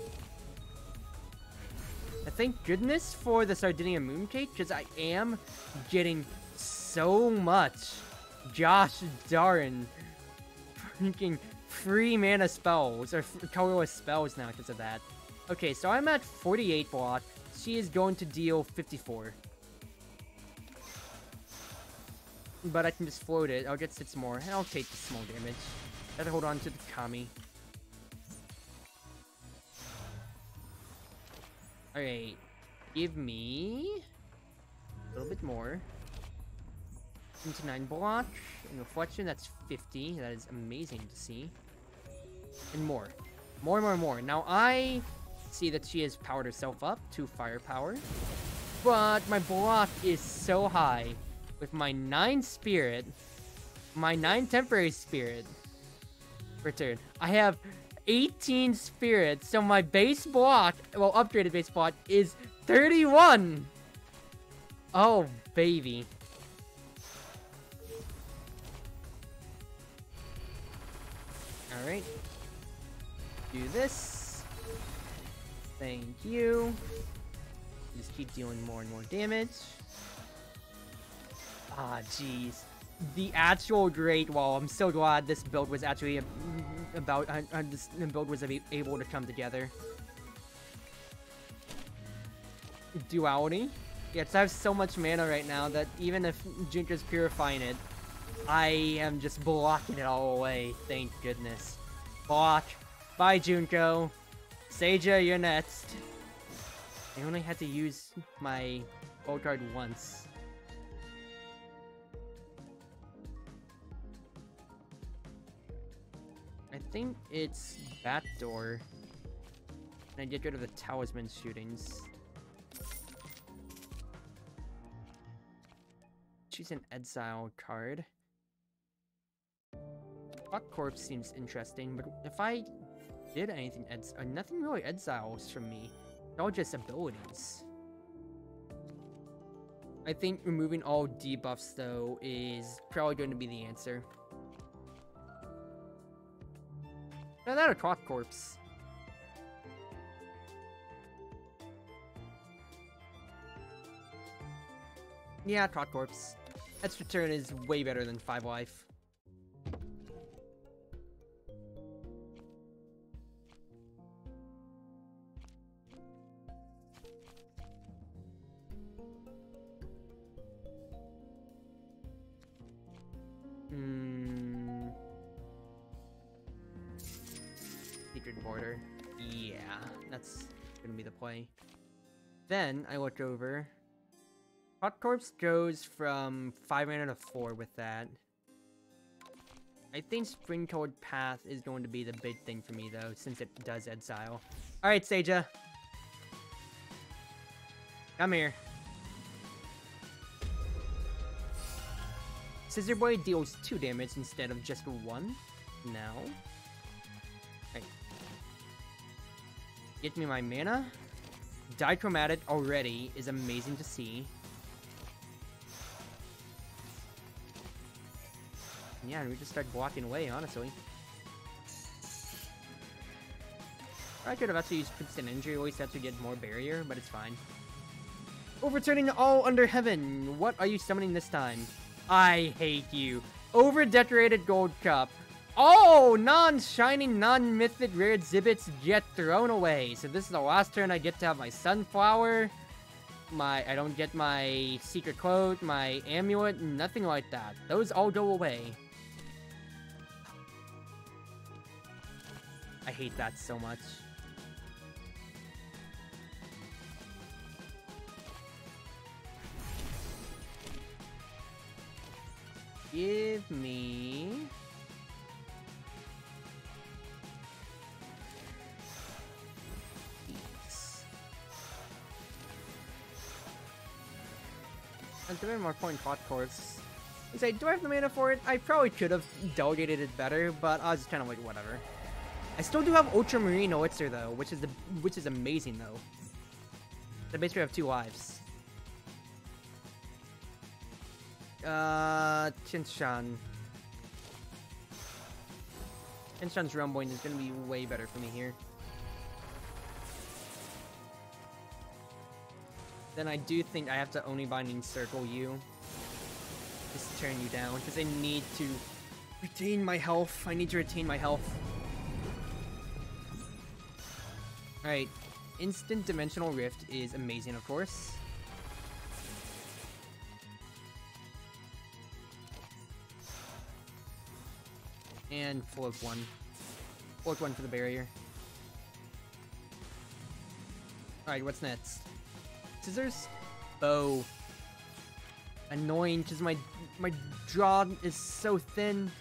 And thank goodness for the Sardinia Mooncake, because I am getting so much gosh darn freaking free mana spells, or colorless spells now because of that. Okay, so I'm at 48 block. She is going to deal 54. But I can just float it. I'll get 6 more, and I'll take the small damage. Gotta hold on to the Kami. Alright. Give me a little bit more. 29 block. And reflection, that's 50. That is amazing to see. And more. More. Now I see that she has powered herself up to firepower. But my block is so high. With my 9 spirit, my 9 temporary spirit return, I have 18 spirits, so my base block, well, upgraded base block, is 31! Oh, baby. Alright. Do this. Thank you. Just keep dealing more and more damage. Ah, jeez. The actual Great Wall. I'm so glad this build was actually this build was able to come together. Duality. Yes, I have so much mana right now that even if Junko's purifying it, I am just blocking it all away. Thank goodness. Block. Bye, Junko. Seija, you're next. I only had to use my old card once. I think it's Backdoor. And I get rid of the Talisman shootings. Choose an Exile card. Rock Corpse seems interesting, but if I did anything, nothing really exiles from me. They're all just abilities. I think removing all debuffs, though, is probably going to be the answer. Now that or Clock Corpse. Yeah, Clock Corpse. Extra turn is way better than 5 life. Secret Border. Yeah, that's gonna be the play. Then I look over. Hot Corpse goes from 5 mana to 4 with that. I think Spring Colored Path is going to be the big thing for me though, since it does exile. Alright, Seija. Come here. Scissor Blade deals 2 damage instead of just 1. Now. Right. Get me my mana. Dichromatic already is amazing to see. Yeah, and we just start blocking away, honestly. I could have actually used Instant Injury, at least to get more barrier, but it's fine. Overturning all under heaven. What are you summoning this time? I hate you. Over-decorated gold cup. Oh, non-shining, non-mythic rare exhibits get thrown away. So this is the last turn I get to have my sunflower. I don't get my secret quote, my amulet, nothing like that. Those all go away. I hate that so much. Give me... these. I'm doing more point hot course. You say, do I have the mana for it? I probably could have delegated it better, but I was just kind of like, whatever. I still do have Ultramarine Elixir though, which is amazing though. I basically have 2 lives. Tinshan. Tinshan's Rumbling is gonna be way better for me here. Then I do think I have to Oni Binding Circle you. Just turn you down, because I need to retain my health. I need to retain my health. Alright, Instant Dimensional Rift is amazing, of course. And float 1. Float 1 for the barrier. Alright, what's next? Scissors? Bow. Annoying, because my draw is so thin.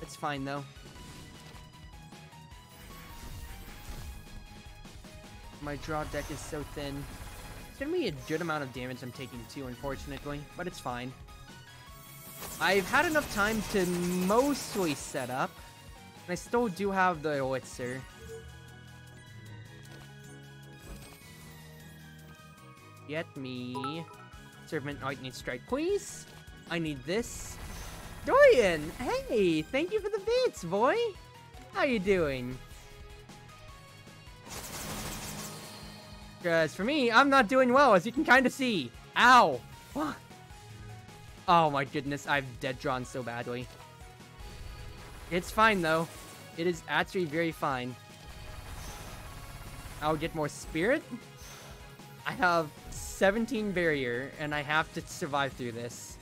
It's fine, though. My draw deck is so thin. It's gonna be a good amount of damage I'm taking too, unfortunately, but it's fine. I've had enough time to mostly set up, and I still do have the Elixir. Get me Servant Lightning Strike, please. I need this. Dorian, hey, thank you for the bits, boy. How you doing? Because for me, I'm not doing well, as you can kind of see. Ow! What? Oh my goodness, I've dead drawn so badly. It's fine though. It is actually very fine. I'll get more spirit. I have 17 barrier, and I have to survive through this.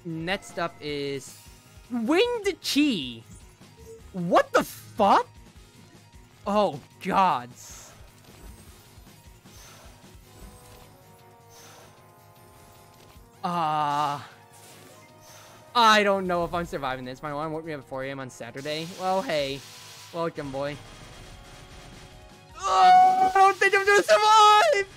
Next up is Winged Chi. What the fuck? Oh gods. I don't know if I'm surviving this. My alarm woke me up at 4 AM on Saturday. Well, hey. Welcome, boy. Oh, I don't think I'm gonna survive!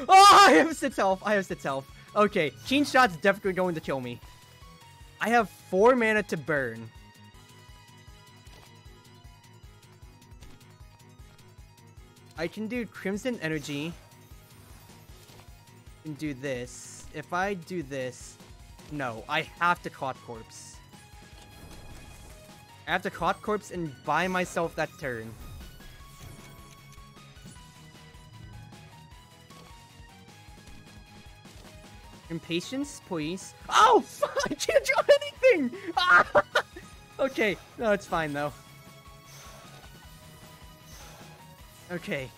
Oh, I have 6 health. I have 6 health. Okay, Chain Shot's definitely going to kill me. I have 4 mana to burn. I can do Crimson Energy. And do this. If I do this... No, I have to Clot Corpse. I have to Clot Corpse and buy myself that turn. Impatience, please. Oh, fuck! I can't draw anything! Ah! Okay, no, it's fine, though. Okay.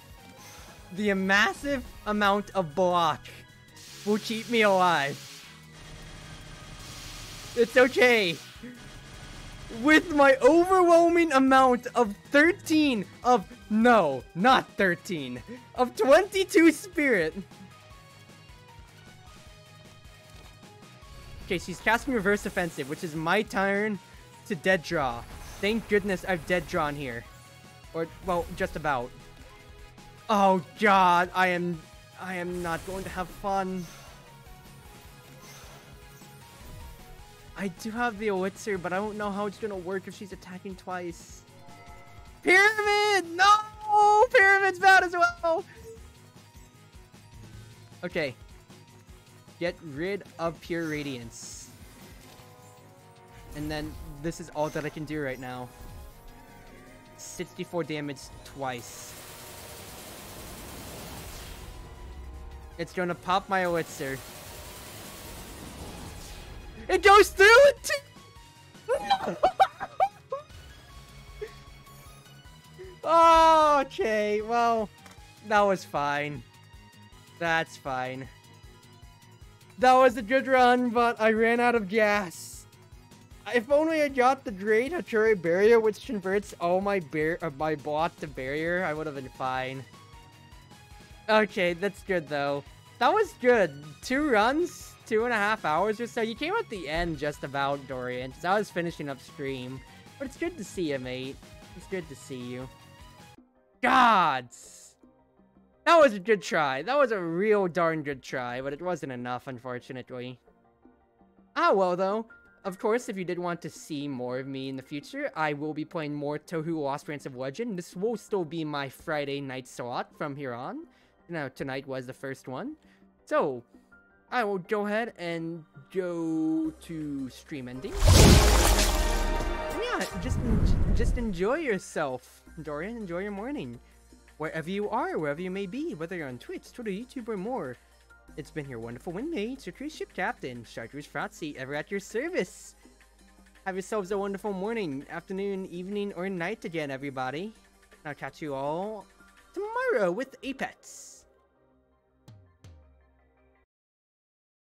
The massive amount of block will keep me alive. It's okay. With my overwhelming amount of 13 of... No, not 13. Of 22 spirit. Okay, she's casting Reverse Offensive, which is my turn to dead draw. Thank goodness I've dead drawn here. Or, well, just about. Oh god, I am not going to have fun. I do have the Elixir, but I don't know how it's gonna work if she's attacking twice. Pyramid! No! Pyramid's bad as well! Okay. Get rid of Pure Radiance. And then, this is all that I can do right now. 64 damage twice. It's gonna pop my Elixir. It goes through it too! No! Oh, okay, well, that was fine. That's fine. That was a good run, but I ran out of gas. If only I got the Great Hatori Barrier, which converts all my block to barrier, I would have been fine. Okay, that's good though. That was good. 2 runs, 2.5 hours or so. You came at the end just about, Dorian, because I was finishing up stream. But it's good to see you, mate. It's good to see you. Gods! That was a good try. That was a real darn good try, but it wasn't enough, unfortunately. Ah, well though. Of course, if you did want to see more of me in the future, I will be playing more Touhou Lost Branch of Legend. This will still be my Friday night slot from here on. Now, tonight was the first one. So, I will go ahead and go to stream ending. Yeah, just enjoy yourself, Dorian. Enjoy your morning. Wherever you are, wherever you may be, whether you're on Twitch, Twitter, YouTube, or more. It's been your wonderful wingmates, your cruise ship captain, Chartreuse Fratzy, ever at your service. Have yourselves a wonderful morning, afternoon, evening, or night again, everybody. I'll catch you all tomorrow with Apex.